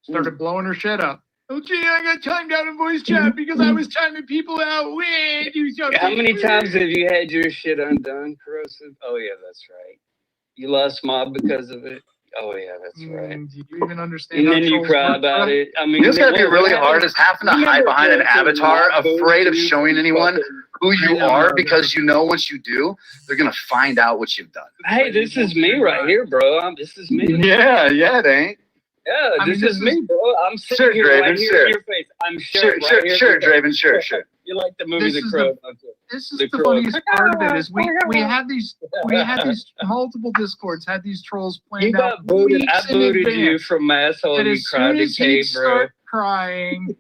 Started blowing her shit up. Oh, gee, I got timed out in voice chat because I was timing people out. How many times have you had your shit undone, Corrosive? Oh, yeah, that's right. You lost mob because of it? Oh, yeah, that's right. Do you even understand? And then you cry about it. I mean, it's gonna be really hard is having to hide behind an avatar, afraid of showing anyone who you are, because once you do, they're gonna find out what you've done. Hey, this is me right here, bro. This is me. Yeah, it ain't. Yeah, this is me, bro. I'm sitting here right here in your face. I'm sure. Sure, Draven. Sure. You like the movie This The is Crow? This is The the Crow. funniest part of it is we had these multiple discords had these trolls You planned out got booted. weeks I in booted advance. you from my asshole. And You as soon cried to as he'd cave, bro. start crying,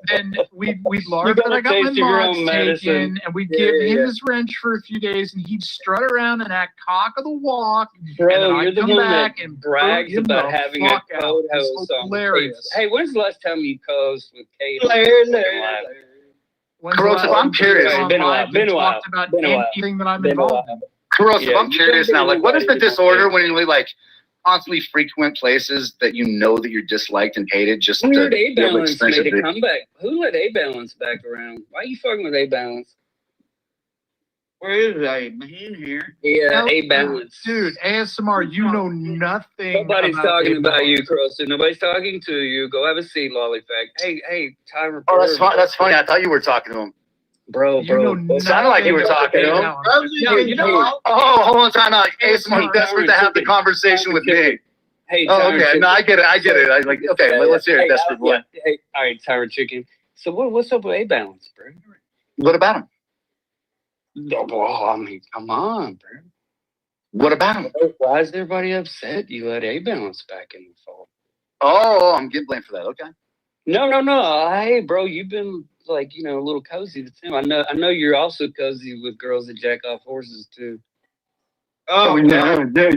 then we'd larp got that a I got my taste of your mods own medicine. taken, and we'd Yeah, give him yeah. his wrench for a few days, and he'd strut around and act cock of the walk. Bro, and then you're I'd the come one back that and brags boot him about the having a fuck out. code It's host on hilarious. Hey, when's the last time you co-host with Kate? When's the Corrosive, last I'm time curious. you Been a while, live been and a while, talked about been a while. anything that I'm Been a involved while. in? Corrosive, Yeah, I'm you curious can't now. get Like, what is the anybody to disorder do when you like constantly frequent places that you know that you're disliked and hated just to Weird be able to A-Balance experience made a it? comeback. Who let A-Balance back around? Why are you fucking with A-Balance? Where is I? In here. Yeah, A-Balance. Dude, ASMR, you know nothing. Nobody's talking about A-Balance. you, Croston. Nobody's talking to you. Go have a seat, Lollyfact. Hey, Tyler. Oh, that's fun. That's funny. I thought you were talking to him. Bro. It sounded like you were talking to him. No, you know what? Oh, hold on, time out. ASMR desperate to have the conversation with me. Hey, Oh, Tyler okay. Chicken. No, I get it. I get it. I like. Okay, let's hear it, desperate boy. Hey, all right, Tyler Chicken. So what's up with A-Balance, bro? What about him? No, well, I mean, come on, bro. What about him? Why is everybody upset you let A-Balance back in the fold? Oh, I'm getting blamed for that. Okay. No. Hey, bro, you've been like, a little cozy with him. I know you're also cozy with girls that jack off horses too. Oh yeah. There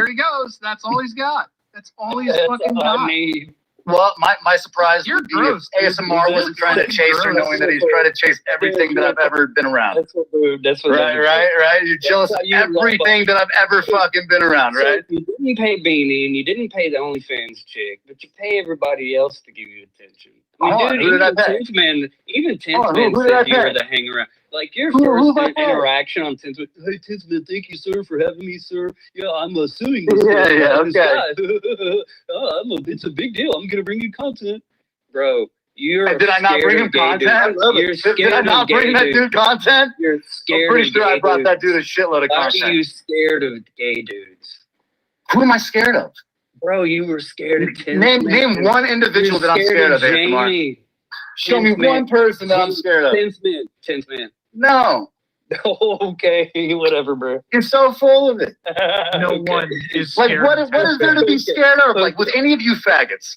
he goes. That's all he's got. That's all he's fucking got. Well, my surprise You're would be gross, if dude. ASMR You're wasn't trying to fucking chase her, gross. knowing that he's trying to chase everything that I've ever been around. That's what Right. You're jealous of everything that I've ever fucking been around, right? So you didn't pay Beanie and you didn't pay the OnlyFans chick, but you pay everybody else to give you attention. I mean, Oh, dude, who did I even pay? Tenth Man Who did I said you were pay? the hang around. Like your Who first did I pay? interaction on Tenth Man, hey Tenth Man, thank you sir for having me, sir. Yeah, I'm suing this Yeah, guy. okay. It's a big deal. I'm gonna bring you content, bro. You're Did I not bring him scared of gay content? dudes. You're scared Did I of not gay bring that dudes. dude content? You're scared. I'm pretty of sure I gay brought that dudes. dude a shitload of Why are content. you scared of gay dudes? Who am I scared of? Bro, you were scared of Tim. Name one individual that I'm scared of, ASMR. Jamie. Show me one person that I'm scared of. 10th man. No. Okay, whatever, bro. You're so full of it. No one is Like, scared. what is there to be scared of? Like, with any of you faggots?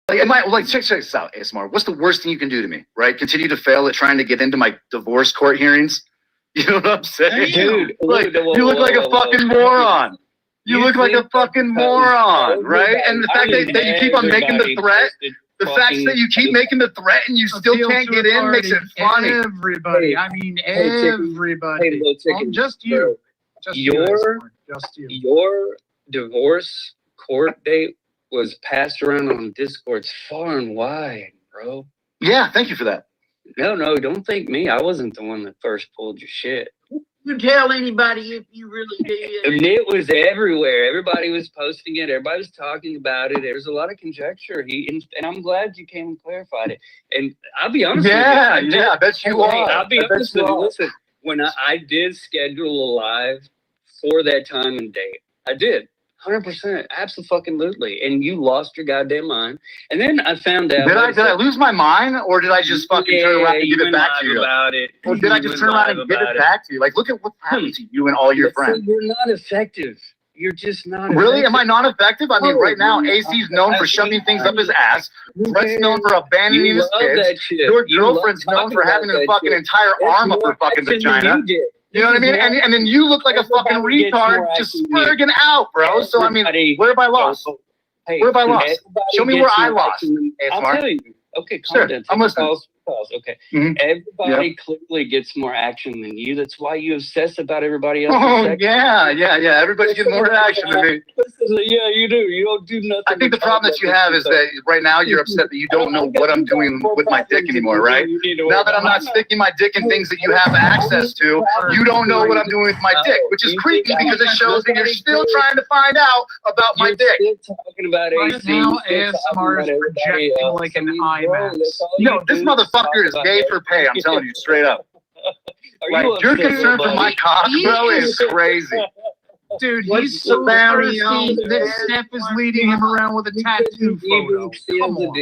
Check this out, ASMR. What's the worst thing you can do to me, right? Continue to fail at trying to get into my divorce court hearings? You know what I'm saying? Dude, like, you look like a fucking moron. You look like a fucking moron, right? And the fact that you keep on making the threat, the fact that you keep making the threat and you still can't get in makes it funny. Everybody. I mean, everybody. Well, just you. Just you. Just you. Your divorce court date was passed around on Discords far and wide, bro. Yeah, thank you for that. No, don't thank me. I wasn't the one that first pulled your shit. You tell anybody if you really did. And it was everywhere. Everybody was posting it. Everybody was talking about it. There was a lot of conjecture. And I'm glad you came and clarified it. And I'll be honest with you. I bet you are. I'll be honest with you. Listen, when I did schedule a live for that time and date, I did. 100%, absolutely, and you lost your goddamn mind. And then I found out. Did I lose my mind, or did I just fucking turn around and give it back to you? About it. Or did I just turn around and give it back to you? Like, look at what happened to you and all your friends. You're not effective. You're just not. Really? Effective. Am I not effective? I mean, right now, AC's known for shoving things up his ass. Brett's known for abandoning his kids. Your girlfriend's known for having a fucking entire arm up her fucking vagina. You know what I mean? And then you look like a fucking retard just spurging out, bro. So, I mean, where have I lost? Where have I lost? Show me where I lost. I'll tell you. Okay, calm Sure, down. I'm listening. Okay. Mhm. Everybody clearly gets more action than you. That's why you obsess about everybody else. Oh, yeah. Everybody's getting more action than me. Yeah, you do. You don't do nothing. I think the problem that you have is that right now you're upset that you don't know what I'm doing with my dick anymore, right? Now that I'm not sticking my dick in things that you have access to, you don't know what I'm doing with my dick, which is creepy because it shows that you're still trying to find out about my dick. Talking about right now, ASMR is projecting like an IMAX. No, this motherfucker is gay for pay. I'm telling you straight up. Like, your concern for my cock, bro, is crazy. Dude, What's he's so the bounty thirsty on that this? Steph is leading him around with a tattoo photo. Come on.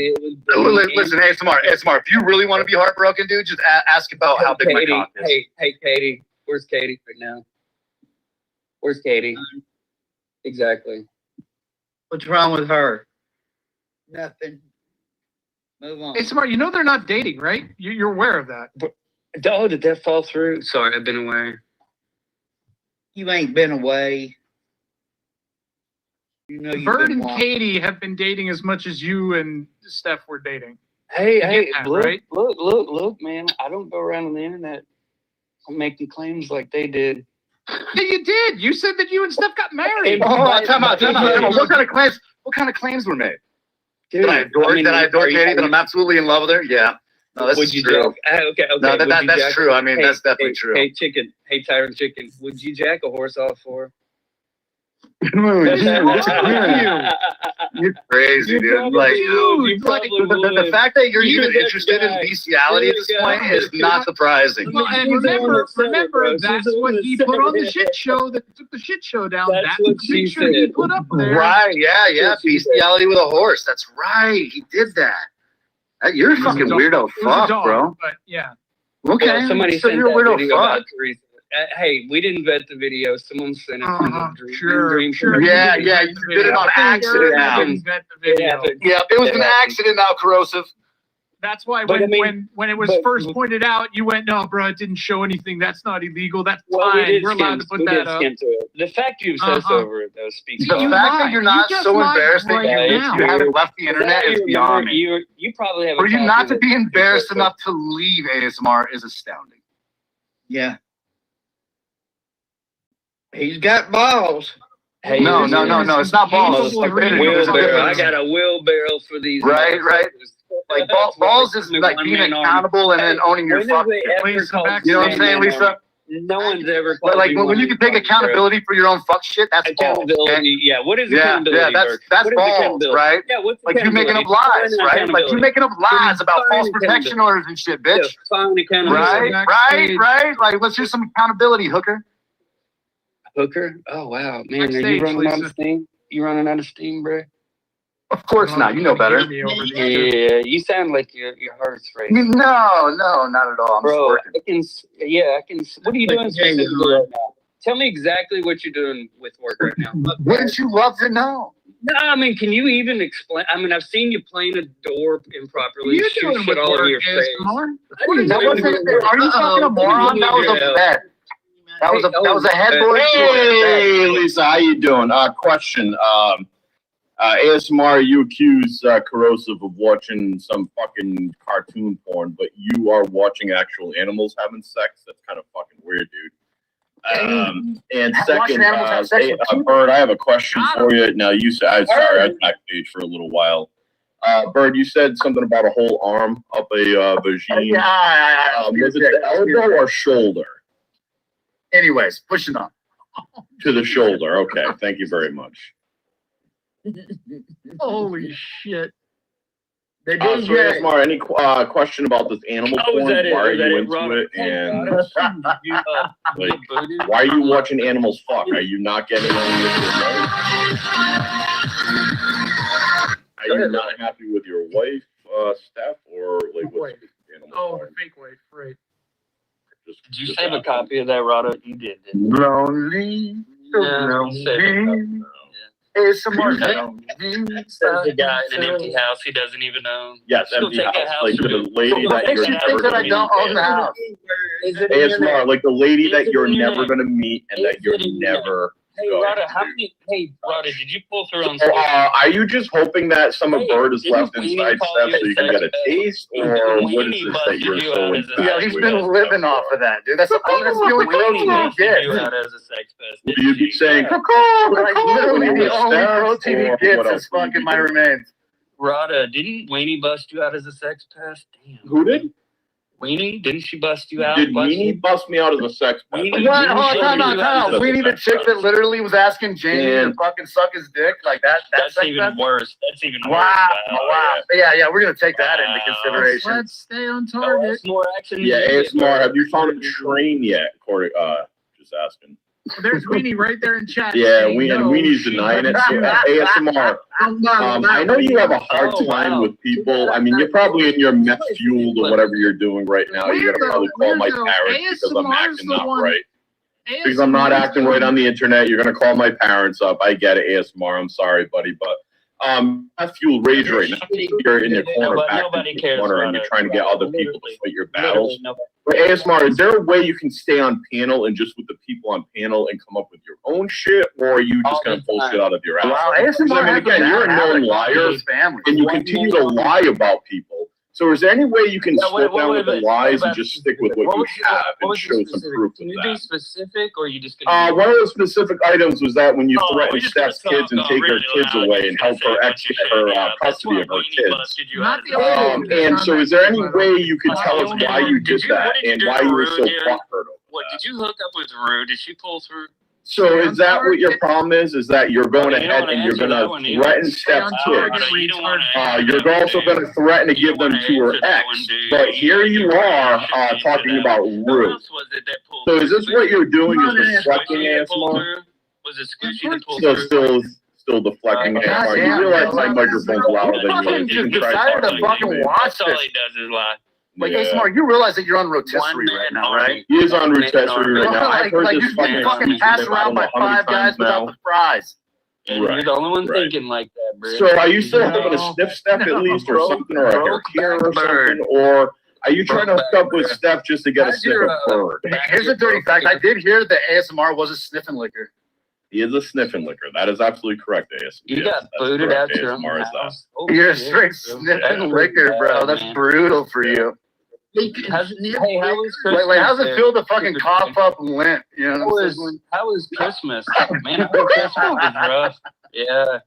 Listen, ASMR, if you really want to be heartbroken, dude, just ask about how big my cock is. Hey, Katie. Where's Katie right now? Where's Katie? Exactly. What's wrong with her? Nothing. Move on. Hey, Smart, you know they're not dating, right? You're aware of that. Oh, did that fall through? Sorry, I've been away. You ain't been away. You know Bird and Katie have been dating as much as you and Steph were dating. Hey, that, look, right? look, man. I don't go around on the internet making claims like they did. Yeah, you did. You said that you and Steph got married. Time out. What kind of claims were made? Dude, did I adore Katie? That I'm absolutely in love with her? Yeah. No, that's true. Okay. No, that's true. I mean, that's definitely true. Hey, chicken. Hey, Tyron Chicken. Would you jack a horse off for? You're crazy, dude. Like, the fact that you're even interested in bestiality at this point is not surprising. Well, and remember, that's what he put on the shit show that took the shit show down. That's the picture he put up there. Right, yeah. Bestiality with a horse. That's right. He did that. You're a fucking weirdo fuck, bro. But yeah. Okay. Well, somebody so sent you're a that weirdo video fuck. about Teresa. Hey, we didn't vet the video. Someone sent it from the dream. Yeah, you did it on accident now. Yeah, it was an accident now, Corrosive. That's why But when it was first pointed out, you went, no, bro, it didn't show anything. That's not illegal. That's fine. We're allowed to put that up. The fact you obsess over it, though, speaks The fact that you're not so embarrassed that you haven't left the internet is beyond me. You probably have. For you not to be embarrassed enough to leave ASMR is astounding. Yeah. He's got balls. Hey, no, it's not balls. Wheelbarrow. I got a wheelbarrow for these. Right. Like balls is like being accountable and then owning your fuck. You know what I'm saying, Lisa? No one's ever. Like when you can take accountability for your own fuck shit, that's balls. Accountability. Yeah. What is accountability? Yeah, that's balls, right? Yeah. What's like you making up lies, right? Like you making up lies about false protection orders and shit, bitch. Right. Like let's do some accountability, hooker. Hooker? Oh wow, man! Are you running out of steam? You running out of steam, bro? Of course not. You know better. Yeah, you sound like your heart's racing. No, not at all. I'm bro, just working. I can. What are you doing specifically right now? Tell me exactly what you're doing with work right now. Wouldn't you love to know? No, I mean, can you even explain? I mean, I've seen you playing a door improperly. You shoot doing shit with all over work, your face. Are you fucking a moron? That was a bed. That was a headboard. Hey, Lisa, how you doing? Question. ASMR, you accuse Corrosive of watching some fucking cartoon porn, but you are watching actual animals having sex. That's kind of fucking weird, dude. And second, Bird, I have a question for you. Now, you said, I backstage for a little while. Bird, you said something about a whole arm up a vagine. Was it the elbow or shoulder? Anyways, pushing on. To the shoulder. Okay, thank you very much. Holy shit. So ASMR, any question about this animal porn? Why are you into it? And like, why are you watching animals fuck? Are you not getting any with your wife? Are you not happy with your wife, Steph, or like what's animal porn? Fake wife, right. Did you save a copy of that, Rado? You did, didn't you? Lonely. There's a guy in an empty house he doesn't even own. Yes, empty house. Like the lady that you're never going to meet. don't own the house. ASMR, like the lady that you're never going to meet and that you're never. Hey, Rada, did you pull through on are you just hoping that some of Bird is left inside Steph so you can get a taste? Or what is this that you're so into? Yeah, he's been living off of that, dude. That's the only protein he gets. You'd be saying, like literally the only protein he gets is fucking my remains. Rada, didn't Weenie bust you out as a sex pest? Damn. Who did? Weenie, didn't she bust you out? Did Weenie bust me out as a sex pest? What? Time out. Weenie, the chick that literally was asking Jamie to fucking suck his dick like that. That's even worse. That's even worse. Wow. Yeah, we're gonna take that into consideration. Let's stay on target. More action. Yeah, ASMR, have you found a train yet? Corey, just asking. There's Weenie right there in chat. Yeah, saying and no, Weenie's she denying it. doesn't. So, ASMR. I know you have a hard time with people. I mean, you're probably in your meth fueled or whatever you're doing right now. You're gonna probably call my parents because I'm acting not right. Because I'm not acting right on the internet. You're gonna call my parents up. I get it, ASMR. I'm sorry, buddy, but meth fueled rage right now. You're in your corner, back in your corner, and you're trying to get other people to fight your battles. But ASMR, is there a way you can stay on panel and just with the people on panel and come up with your own shit, or are you just gonna pull shit out of your ass? Wow, Because, I mean, again, you're a known liar, and you continue to lie about people. So is there any way you can slow down with the lies and just stick with what you have and show some proof of Can you be that? specific, or are you just gonna? One of the specific items was that when you threatened Steph's kids and take her kids away and help her ex get her custody of her kids. And so is there any way you could tell us why you did that and why you were so butthurt over What did you hook up with Rue? Did she pull through? So is that what your problem is? Is that you're going ahead and you're going to threaten Steph's kids? You're also going to threaten to give them to her ex. But here you are talking about Rue. So is this what you're doing? Is deflecting ASMR? Was it Squishy that pulled through? Still deflecting ASMR. You realize my microphone's louder than yours. You can try decided to fucking watch That's all this. he does is lie. Like, Yeah. ASMR, you realize that you're on rotisserie right now, right? He is on rotisserie right now. I've heard Like, this you're fucking passed around by 5 guys without the fries. You're the only one thinking like that, bro. So are you still having a sniff Steph at least or something, or a hair care or something, or are you trying to hook up with Steph just to get a sniff of bird? Here's a dirty fact. I did hear that ASMR was a sniffing liquor. He is a sniffing liquor. That is absolutely correct, ASMR. You Yes, got that's booted correct. out your own ASMR is that. house. You're a straight sniffing liquor, bro. That's brutal for you. Hey, how was Christmas? Like, how's it there? feel to fucking cough up lint? You know what I'm saying? How was Christmas? Man, I heard Christmas was rough. Yeah.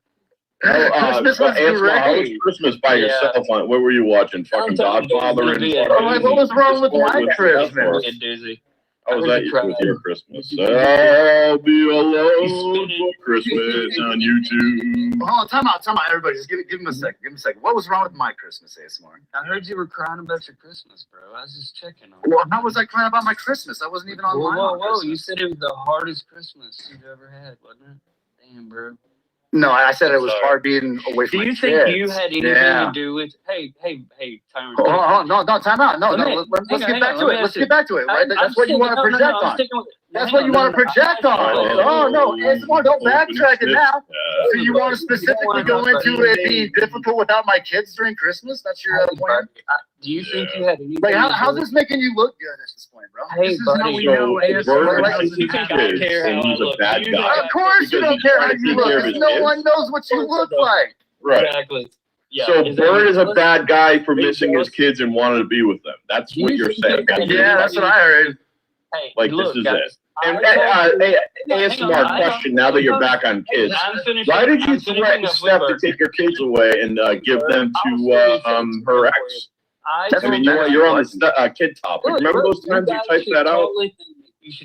Christmas was ASMR, how was great. Christmas by yourself? What were you watching? Fucking Godfather and I'm like, what was wrong with my Christmas? A doozy. How was that with your Christmas? I'll be alone for Christmas on YouTube. Hold on, time out, everybody. Just give him a second. Give him a second. What was wrong with my Christmas, ASMR? I heard you were crying about your Christmas, bro. I was just checking on Well, how was I crying about my Christmas? I wasn't even online. Whoa. You said it was the hardest Christmas you've ever had, wasn't it? Damn, bro. No, I said it was hard being away from Do my you kids. think you had anything Yeah. to do with? Hey, Tyron. Hold on, no, time out. No, let's get back to it. Let's get back to it, right? That's what you want to project on. That's what you want to project on. Oh, no, ASMR, don't backtrack it now. So you want to specifically go into it being difficult without my kids during Christmas? That's your plan? Do you think you had anything? Like, how's this making you look good at this point, bro? Hey, This is buddy, how we know ASMR. You think I care how I look? Of course you don't care how you look. 'Cause no one knows what you look like. Right. Exactly. Yeah. So Bird is a bad guy for missing his kids and wanting to be with them. That's what you're saying. Yeah, that's what I heard. Hey, Like, look, this is guys, it. And ASMR question, now that you're back on kids, why did you threaten Steph to take your kids away and give them to her ex? I mean, you're on the kid topic. Remember those times you typed that out?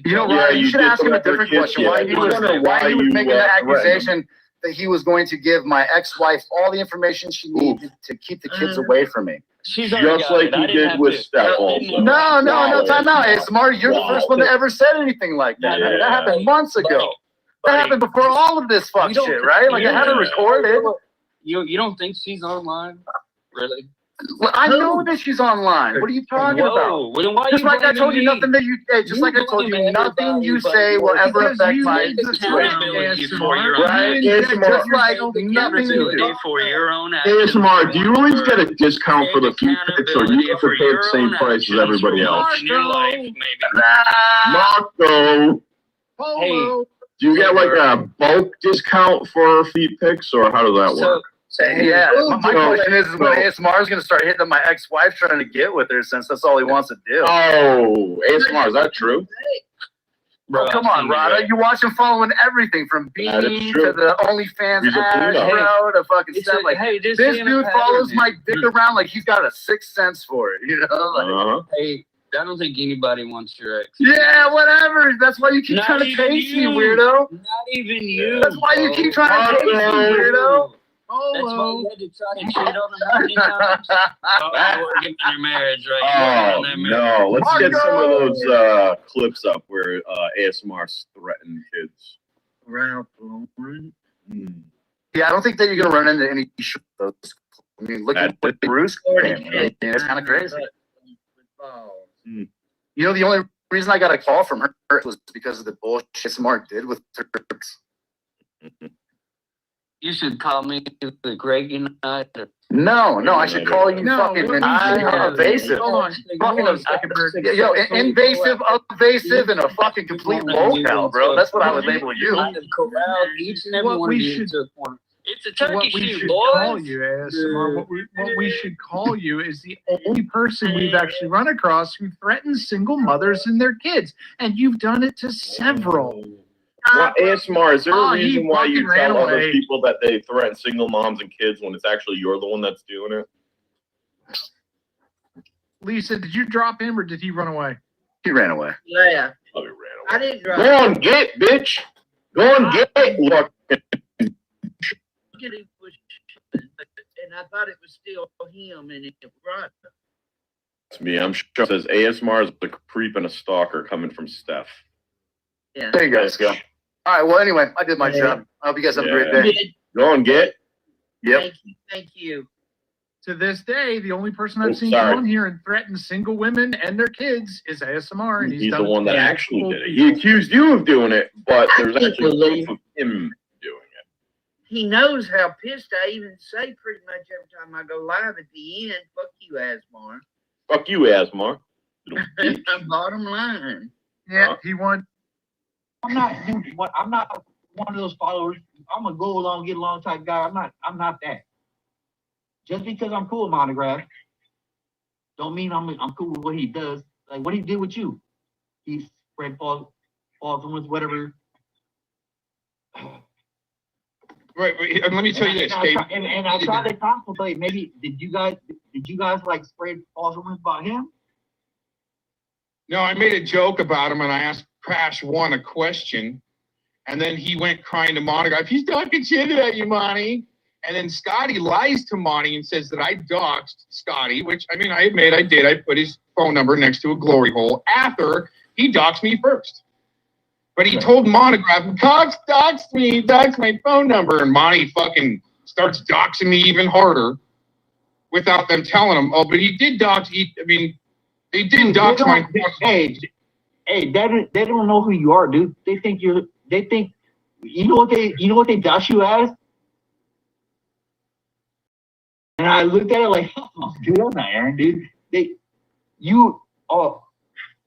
You know, Ryan, you should ask him a different question. Why he was making that accusation that he was going to give my ex-wife all the information she needed to keep the kids away from me. Just like you did with Steph also. No, time out. Hey, Smart, you're the first one that ever said anything like that. Yeah. That happened months ago. That happened before all of this fuck shit, right? Like, I had it recorded. You don't think she's online? Really? Well, I know that she's online. What are you talking about? Well, why Just you like I blaming told you, me? nothing that you, just like I told you, nothing you say will ever affect my situation. Right? Just like nothing you do. For your own ASMR, do you always get a discount for the few picks, or you have to pay the same price as everybody else? Marco! Hey, do you get like a bulk discount for feet picks, or how does that work? Yeah, my question is when ASMR is going to start hitting my ex-wife trying to get with her, since that's all he wants to do. Oh, ASMR, is that true? Bro, come on, Rada. You watch him following everything from Beanie to the OnlyFans ads, bro, to fucking stuff. Like, this dude follows my dick around like he's got a sixth sense for it, you know? Like, hey, I don't think anybody wants your ex. yeah, whatever. That's why you keep trying to chase me, weirdo. Not even you. That's why you keep trying to chase me, weirdo. Polo. That's why you had to try to cheat on them 90 times. Working on your marriage, right? Oh no! Let's get some of those clips up where ASMR threatened kids. Ralph Lauren. Yeah, I don't think that you're gonna run into any shit. I mean, look at what Bruce did. It's kind of crazy. You know, the only reason I got a call from her was because of the bullshit Smart did with her. You should call me the Greg United. No, I should call you fucking evasive. Hold on. Fucking invasive, evasive, and a fucking complete locale, bro. That's what I would label you. Corralled each and every one of you to a corner. It's a turkey What we shoot, should boys. call you, ASMR, what we should call you is the only person we've actually run across who threatens single mothers and their kids, and you've done it to several. Well, ASMR, is there a reason why you fucking ran tell other away. people that they threaten single moms and kids when it's actually you're the one that's doing it? Lisa, did you drop him or did he run away? He ran away. Yeah. Probably ran away. I didn't drop Go on, get, bitch. Go on, get. Look. getting pushed, and I thought it was still him, and it right. It's me. I'm sure it says ASMR is a creep and a stalker coming from Steph. Yeah. There you guys go. All right. Well, anyway, I did my job. I hope you guys have a great day. Go and get. Yep. Thank you. To this day, the only person I've seen sorry. come on here and threaten single women and their kids is ASMR, and He's done the it one to that multiple actually did it. people. He accused you of doing it, but there's can't actually believe proof of him doing it. He knows how pissed I even say pretty much every time I go live at the end. Fuck you, Asmar. Fuck you, ASMR. Bottom line. Yeah, he won. I'm not one of those followers. I'm a go along, get along type guy. I'm not that. Just because I'm cool with Monograph, don't mean I'm cool with what he does. Like what he did with you. He spread false rumors, whatever. Right, and let me tell you this, Dave. And I tried to contemplate. Maybe did you guys like spread false rumors about him? No, I made a joke about him, and I asked Crash One a question, and then he went crying to Monica. He's talking shit at you, Monty. And then Scotty lies to Monty and says that I doxed Scotty, which, I mean, I admit I did. I put his phone number next to a glory hole after he doxed me first. But he told Monograph, doxed me, doxed my phone number. And Monty fucking starts doxing me even harder without them telling him. Oh, but he did dox. They didn't dox my. Hey, they don't know who you are, dude. They think you know what they dox you as? And I looked at it like, oh, dude, I'm not Aaron, dude.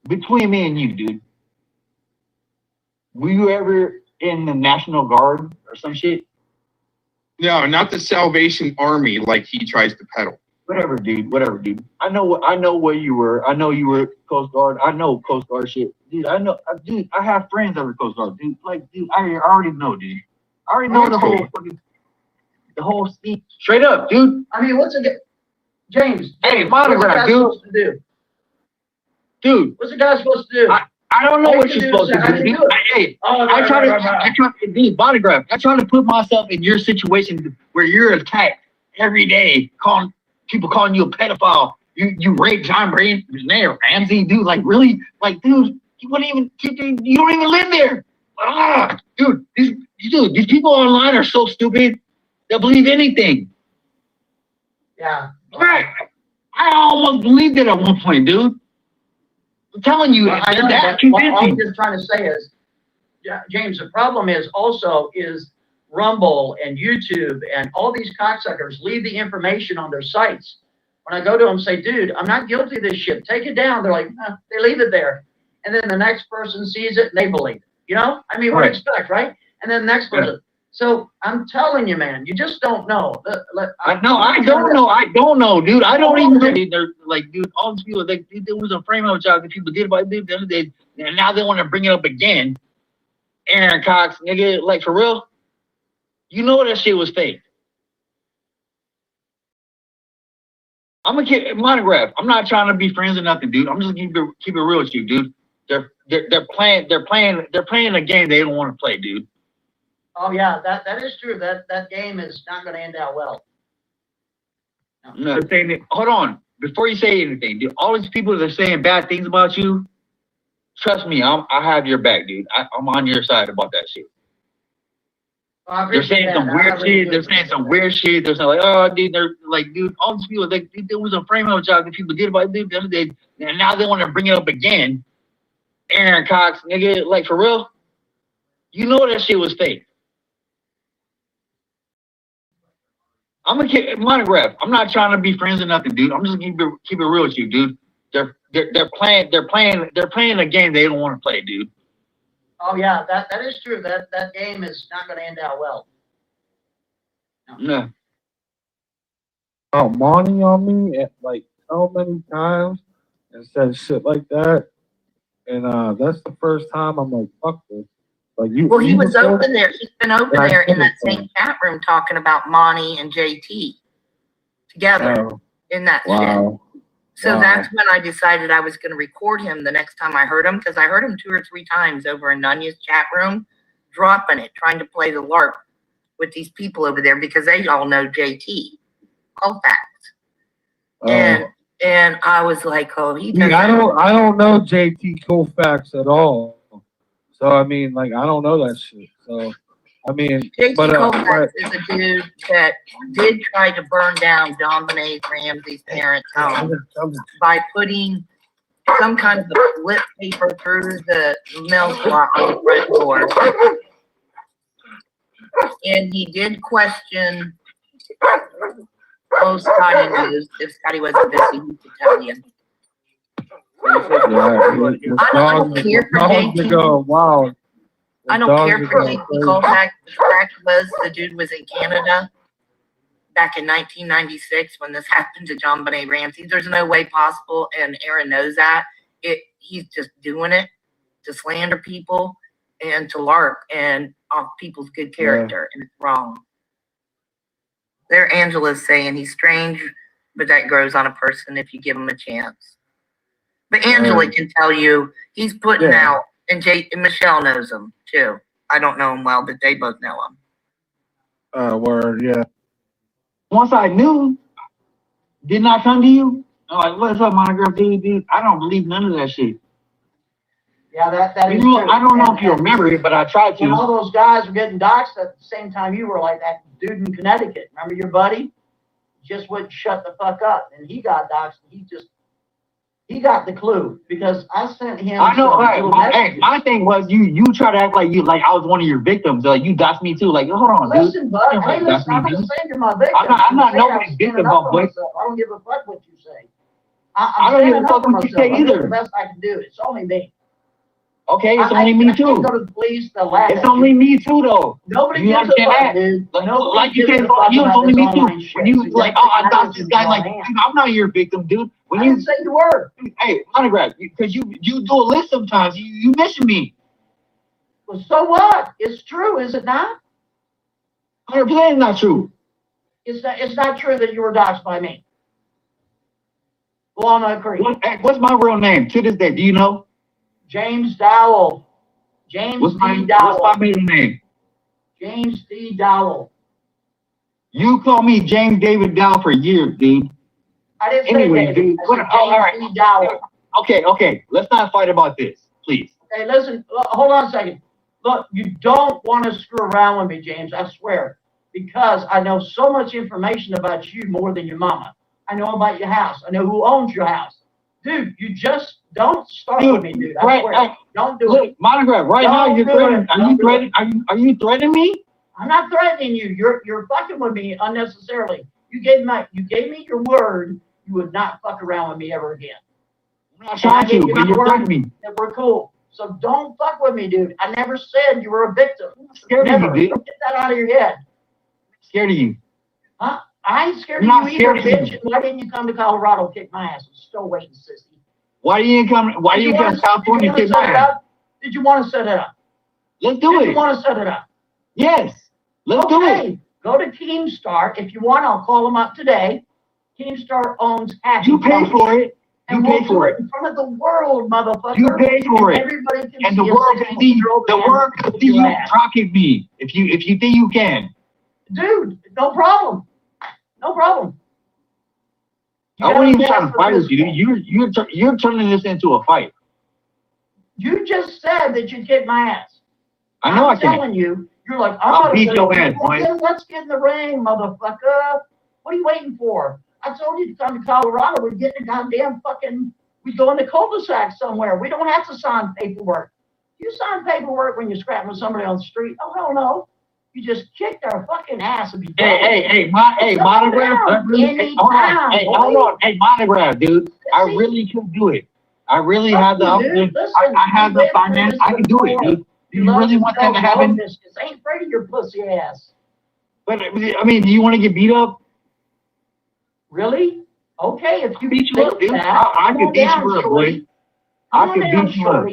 Between me and you, dude. Were you ever in the National Guard or some shit? No, not the Salvation Army like he tries to peddle. Whatever, dude. I know where you were. I know you were Coast Guard. I know Coast Guard shit. Dude, I have friends that were Coast Guard, dude. Like, dude, I already know, dude. I already know the whole scheme. Straight up, dude. I mean, what's it? James. Hey, what's the Monograph, guy dude. supposed to do? Dude. What's the guy supposed to do? I don't know what you're supposed to do. Dude. Hey, I try to be Monograph. I try to put myself in your situation where you're attacked every day, people calling you a pedophile. You rape John Ramsey, dude. Like really, like dude, you don't even live there. Dude, these people online are so stupid. They'll believe anything. Yeah. Right. I almost believed it at one point, dude. I'm telling you, I know that. All I'm just trying to say is, yeah, James, the problem is Rumble and YouTube and all these cocksuckers leave the information on their sites. When I go to them and say, dude, I'm not guilty of this shit. Take it down. They're like, they leave it there. And then the next person sees it and they believe it. You know? I mean, what do you expect, right? And then the next person. Yeah. So I'm telling you, man, you just don't know. I don't know, dude. I don't even. They're like, dude, all these people, there was a frame of job that people did about it the other day, and now they want to bring it up again. Aaron Cox, nigga, like for real, you know that shit was fake. I'm gonna keep Monograph. I'm not trying to be friends or nothing, dude. I'm just gonna keep it real with you, dude. They're playing a game they don't want to play, dude. Oh yeah, that is true. That game is not going to end out well. No, hold on. Before you say anything, dude, all these people that are saying bad things about you, trust me, I have your back, dude. I'm on your side about that shit. They're saying some weird shit. They're saying some weird shit. They're saying like, oh, dude, they're like, dude, all these people, like, there was a frame-up job that people did about dude the other day, and now they want to bring it up again. Aaron Cox, nigga, like for real, you know that shit was fake. I'm gonna keep monograph. I'm not trying to be friends or nothing, dude. I'm just gonna keep it real with you, dude. They're playing a game they don't want to play, dude. Oh yeah, that is true. That game is not going to end out well. No. Oh, Monty on me like so many times and said shit like that. And that's the first time I'm like, fuck this. Like you. Well, he you was before- open there. He's been open Yeah, I there in think that so. same chat room talking about Monty and JT together Oh, in that shit. wow. So Wow. that's when I decided I was going to record him the next time I heard him, because I heard him 2 or 3 times over in Nunya's chat room, dropping it, trying to play the LARP with these people over there because they all know JT, Colfax. And I was like, oh, he doesn't. I don't know JT Colfax at all. So I mean, like, I don't know that shit. So I mean, JT but Colfax is a dude that did try to burn down Dominique Ramsey's parents' home by putting some kind of lip paper through the mail slot on the front door. And he did question, oh, Scotty knows. If Scotty wasn't busy, he could tell you. I don't care for JT. Wow. I don't care for JT Colfax. The fact was the dude was in Canada back in 1996 when this happened to John Benet Ramsey. There's no way possible, and Aaron knows that. He's just doing it to slander people and to LARP and off people's good character, and it's wrong. There, Angela's saying he's strange, but that grows on a person if you give him a chance. But Angela can tell you he's putting out, and Michelle knows him too. I don't know him well, but they both know him. Word, yeah. Once I knew, didn't I come to you? I'm like, what's up, monograph, dude? I don't believe none of that shit. Yeah, that is You, true. I don't know if you remember it, but I tried When to. all those guys were getting doxxed at the same time you were, like that dude in Connecticut. Remember your buddy? Just wouldn't shut the fuck up. And he got doxxed. He got the clue because I sent him. I know, some right? little My thing was you try to act like I was one of your victims. Like you doxed me too. Like, hold on, Listen, dude. bud. You Hey, can't listen, dox me, I'm not dude. saying you're my victim. I'm not saying nobody's I'm victim, standing up for boy. myself. I don't give a fuck what you say. I don't standing give a up fuck for what you myself. say I'm doing either. the best I can do. It's only me. Okay, it's I only me can't too. go to the police. They'll laugh It's at only you. me too, though. Nobody You gives a understand fuck, that? dude. Nobody Like you gives said, a fuck you, it's about only this me too. online shit. When you So like, that oh, I matters doxed this in guy. your Like, hand. I'm not your victim, dude. When I you didn't say you were. hey, monograph, because you do a list sometimes. You mention me. Well, so what? It's true, is it not? 100% is not true. It's not true that you were doxxed by me. Walnut Creek. What's my real name to this day? Do you know? James Dowell. James What's my Dowell. middle name? James D. Dowell. You call me James David Dow for years, dude. I didn't say Anyway, David. dude. I said James D. Dowell. Okay. Let's not fight about this, please. Hey, listen, hold on a second. Look, you don't want to screw around with me, James, I swear. Because I know so much information about you more than your mama. I know about your house. I know who owns your house. Dude, you just don't start with me, dude. I swear. Don't do it. Monograph, right now you're threatening. Are you threatening me? I'm not threatening you. You're fucking with me unnecessarily. You gave me your word you would not fuck around with me ever again. I'm not trying to, but you're threatening me. That we're cool. So don't fuck with me, dude. I never said you were a victim. Scared of you, dude. Get that out of your head. Scared of you. Huh? I ain't scared I'm of not you either, scared of bitch. Why didn't you come to Colorado and kick my ass? I'm still waiting, sissy. Why do you come to California and kick my ass? Did you want to set it up? Let's do it. Did you want to set it up? Yes. Let's do it. Go to Keemstar. If you want, I'll call them up today. Keemstar owns half. You pay for it. And You we'll paid do for it in front of the world, motherfucker. You paid for And it. everybody can And see the us world and can see throw the hands world can up see your you ass. rocking me. If you think you can. Dude, no problem. No problem. I wasn't even trying to fight with you. You're turning this into a fight. You just said that you'd kick my ass. I know I I'm can. telling you, you're like, I'll gonna beat say, your ass, well, boy. then let's get in the ring, motherfucker. What are you waiting for? I told you to come to Colorado. We'd get in a goddamn fucking, we go in the cul-de-sac somewhere. We don't have to sign paperwork. You sign paperwork when you're scrapping with somebody on the street. Oh, hell no. You just kicked our fucking ass and be done. Hey, Monograph. Hold on. Hey, Monograph, dude. I really can do it. I really have the option. I have the finance. I can do it, dude. Do you really want that to happen? I ain't afraid of your pussy ass. But I mean, do you want to get beat up? Really? Okay, if you beat you up, dude. I can beat you up, boy. I can beat you up.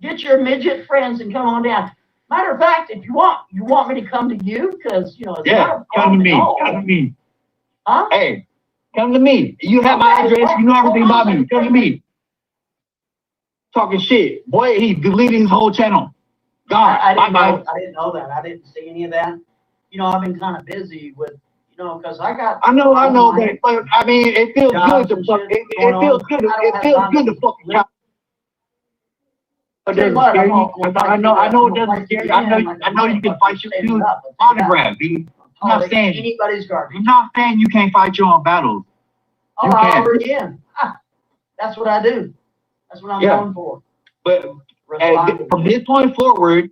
Get your midget friends and come on down. Matter of fact, if you want me to come to you, because it's not a come to me. problem. Come to me. Huh? Hey, come to me. You have my address. You know everything about me. Come to me. Talking shit. Boy, he deleted his whole channel. Gone. I didn't Bye-bye. know that. I didn't see any of that. I've been kind of busy with, because I got. I know, but I mean, it feels good to fuck. It feels good. It feels good to fucking count. It doesn't scare you. I know it doesn't scare you. I know you can fight your dude. Monograph, dude. I'm not saying anybody's garbage. I'm not saying you can't fight your own battles. Oh, I already am. That's what I do. That's what I'm going for. But from this point forward.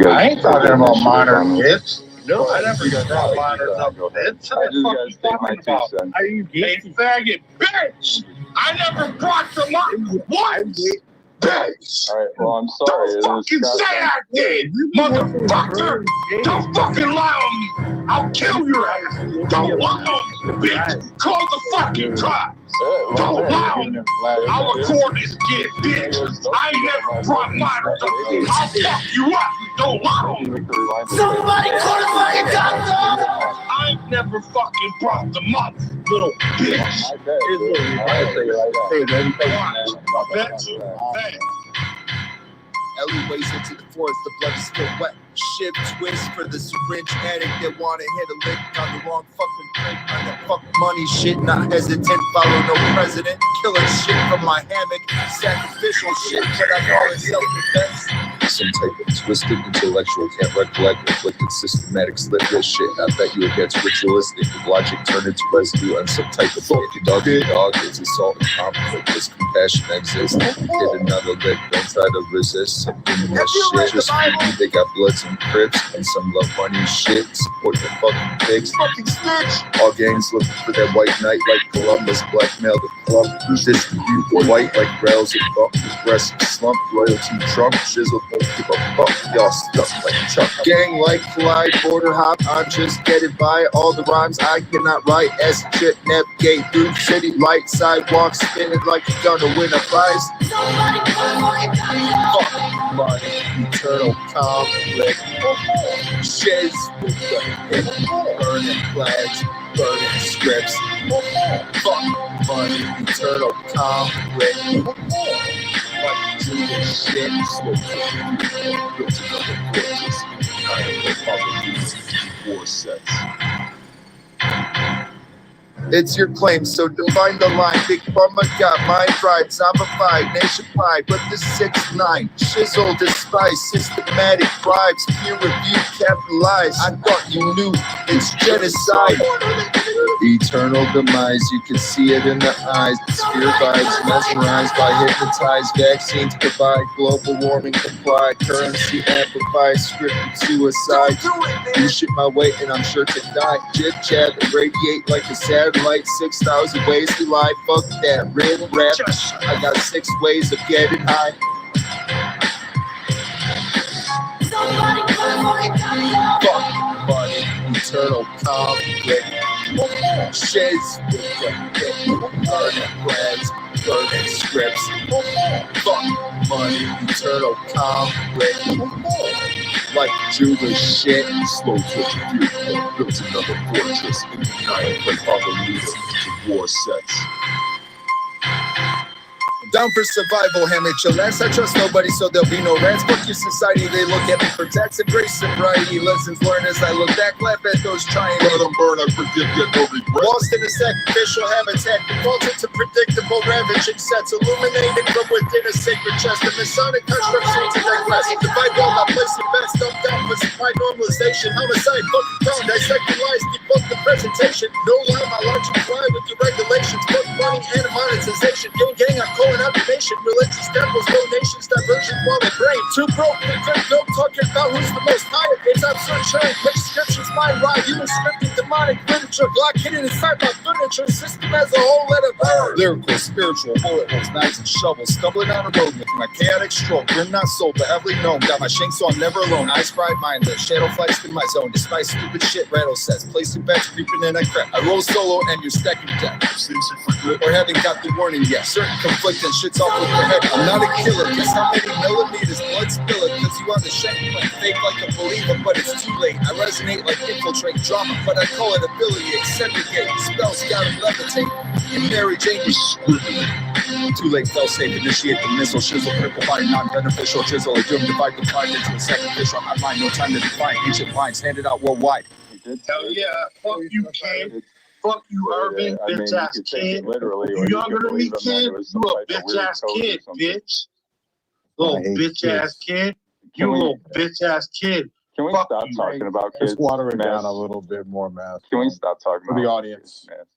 I ain't talking about minor hits. No, I never brought minors up with hits. What the fuck you talking about? Are you gay? Hey, faggot, bitch! I never brought them up once! Bitch! Alright, well, I'm sorry. Don't fucking say I did, motherfucker! Don't fucking lie on me! I'll kill your ass! Don't lie on me, bitch! Call the fucking cops! Don't lie on me! I'll record this kid, bitch! I ain't never brought minors up! I'll fuck you up! Don't lie on me! Somebody call the fucking cops! I ain't never fucking brought them up, little bitch! Alleyways into the forest, the blood is still wet. Shift twist for the syringe addict that wanna hit a lick on the wrong fucking prick on that fuck money shit. Not hesitant, follow no president. Killing shit from my hammock, sacrificial shit, but I call it self-defense. Some type of twisted intellectual can't recollect inflicted systematic slip this shit. I bet you it gets ritualistic with logic turned into residue on some type of funky dog. It's assault and conflict. This compassion exists. Get another lick, don't try to resist. Something in that shit. Just maybe they got bloods and crips and some love money shit. Support the fucking pigs. Fucking snitch! All gangs looking for that white knight like Columbus. Blackmail the club. Distribute white like rails and bump. Aggressive slump. Royalty Trump. Shizzle don't give a fuck. Y'all stuck like Chuck. Gang like Clyde. Border hop. I'm just getting by. All the rhymes I cannot write. S chip navigate through city light. Sidewalks spinning like you're gonna win a prize. Fuck money. Eternal conflict. Shiz with the hit. Burning flags. Burning scripts. Fuck money. Eternal conflict. Like do this shit. Switch to another gorgeous. I am the public 4 sets. It's your claim, so define the line. Big Pharma got mind fried, zombified, nationwide. But the 6ix9ine, shizzle, despise, systematic bribes, peer review, capitalized. I thought you knew it's genocide. Eternal demise, you can see it in the eyes. Sphere vibes, mesmerized by hypnotized. Vaccines provide, global warming comply. Currency amplified, scripted suicide. You shit my weight and I'm sure to die. Jib jab and radiate like a satellite. 6,000 ways to lie, fuck that red rap. I got 6 ways of getting high. Fuck money, eternal conflict. Shiz with the burning brands, burning scripts. Fuck money, eternal conflict. Like Jewish shit. Slow torture fuel, built another fortress in the night when other leaders to war sets. Down for survival, hammer chillax. I trust nobody, so there'll be no rats. Fuck your society, they look at me for tax. Embrace sobriety, lessons learned as I look back. Laugh at those trying to let them burn. I forgive yet no regret. Lost in a sacrificial habitat, defaulted to predictable ravaging sets. Illuminated from within a sacred chest. The Masonic constructions to digress. Divide all my place and best. Dumped down for supply normalization. Homicide, fucking down, dissecting lies, debunk the presentation. No lie, my logic fly with your regulations. Fuck money and monetization. Gang, I'm calling out the nation. Religious devils, donations, diversion while they brain. Too broke, we could go talking about who's the most high. It's absurd showing prescriptions, mind ride. You scripted demonic literature, block hidden inside my furniture. System as a whole, let it burn. Lyrical, spiritual, bullet holes, knives and shovels. Stumbling on a road with my chaotic stroke. Grim not sold, but heavily known. Got my shank so I'm never alone. Eyes fried, mindless. Shadow flights in my zone. Despite stupid shit, rattle sets. Placing bets, creeping in a crap. I roll solo and you're stacking deck. Or haven't got the warning yet. Certain conflict and shit's off with your head. I'm not a killer. Guess how many millimeters blood spill it? Cause you on the shank like fake like a believer, but it's too late. I resonate like infiltrate drama, but I call it ability. Segregate. Spells gotta levitate. And Mary Jane was scribbling. Too late, fell safe. Initiate the missile. Shizzle, cripple body, non-beneficial chisel. A doom divide the find into a sacrificial. I find no time to define ancient lines handed out worldwide. Hell yeah. Fuck you, kid. Fuck you, Urban, bitch ass kid. You younger than me, kid? You a bitch ass kid, bitch. Little bitch ass kid. You little bitch ass kid. Can we stop talking about kids? Let's water it down a little bit more, man. Can we stop talking for about the audience? kids, man?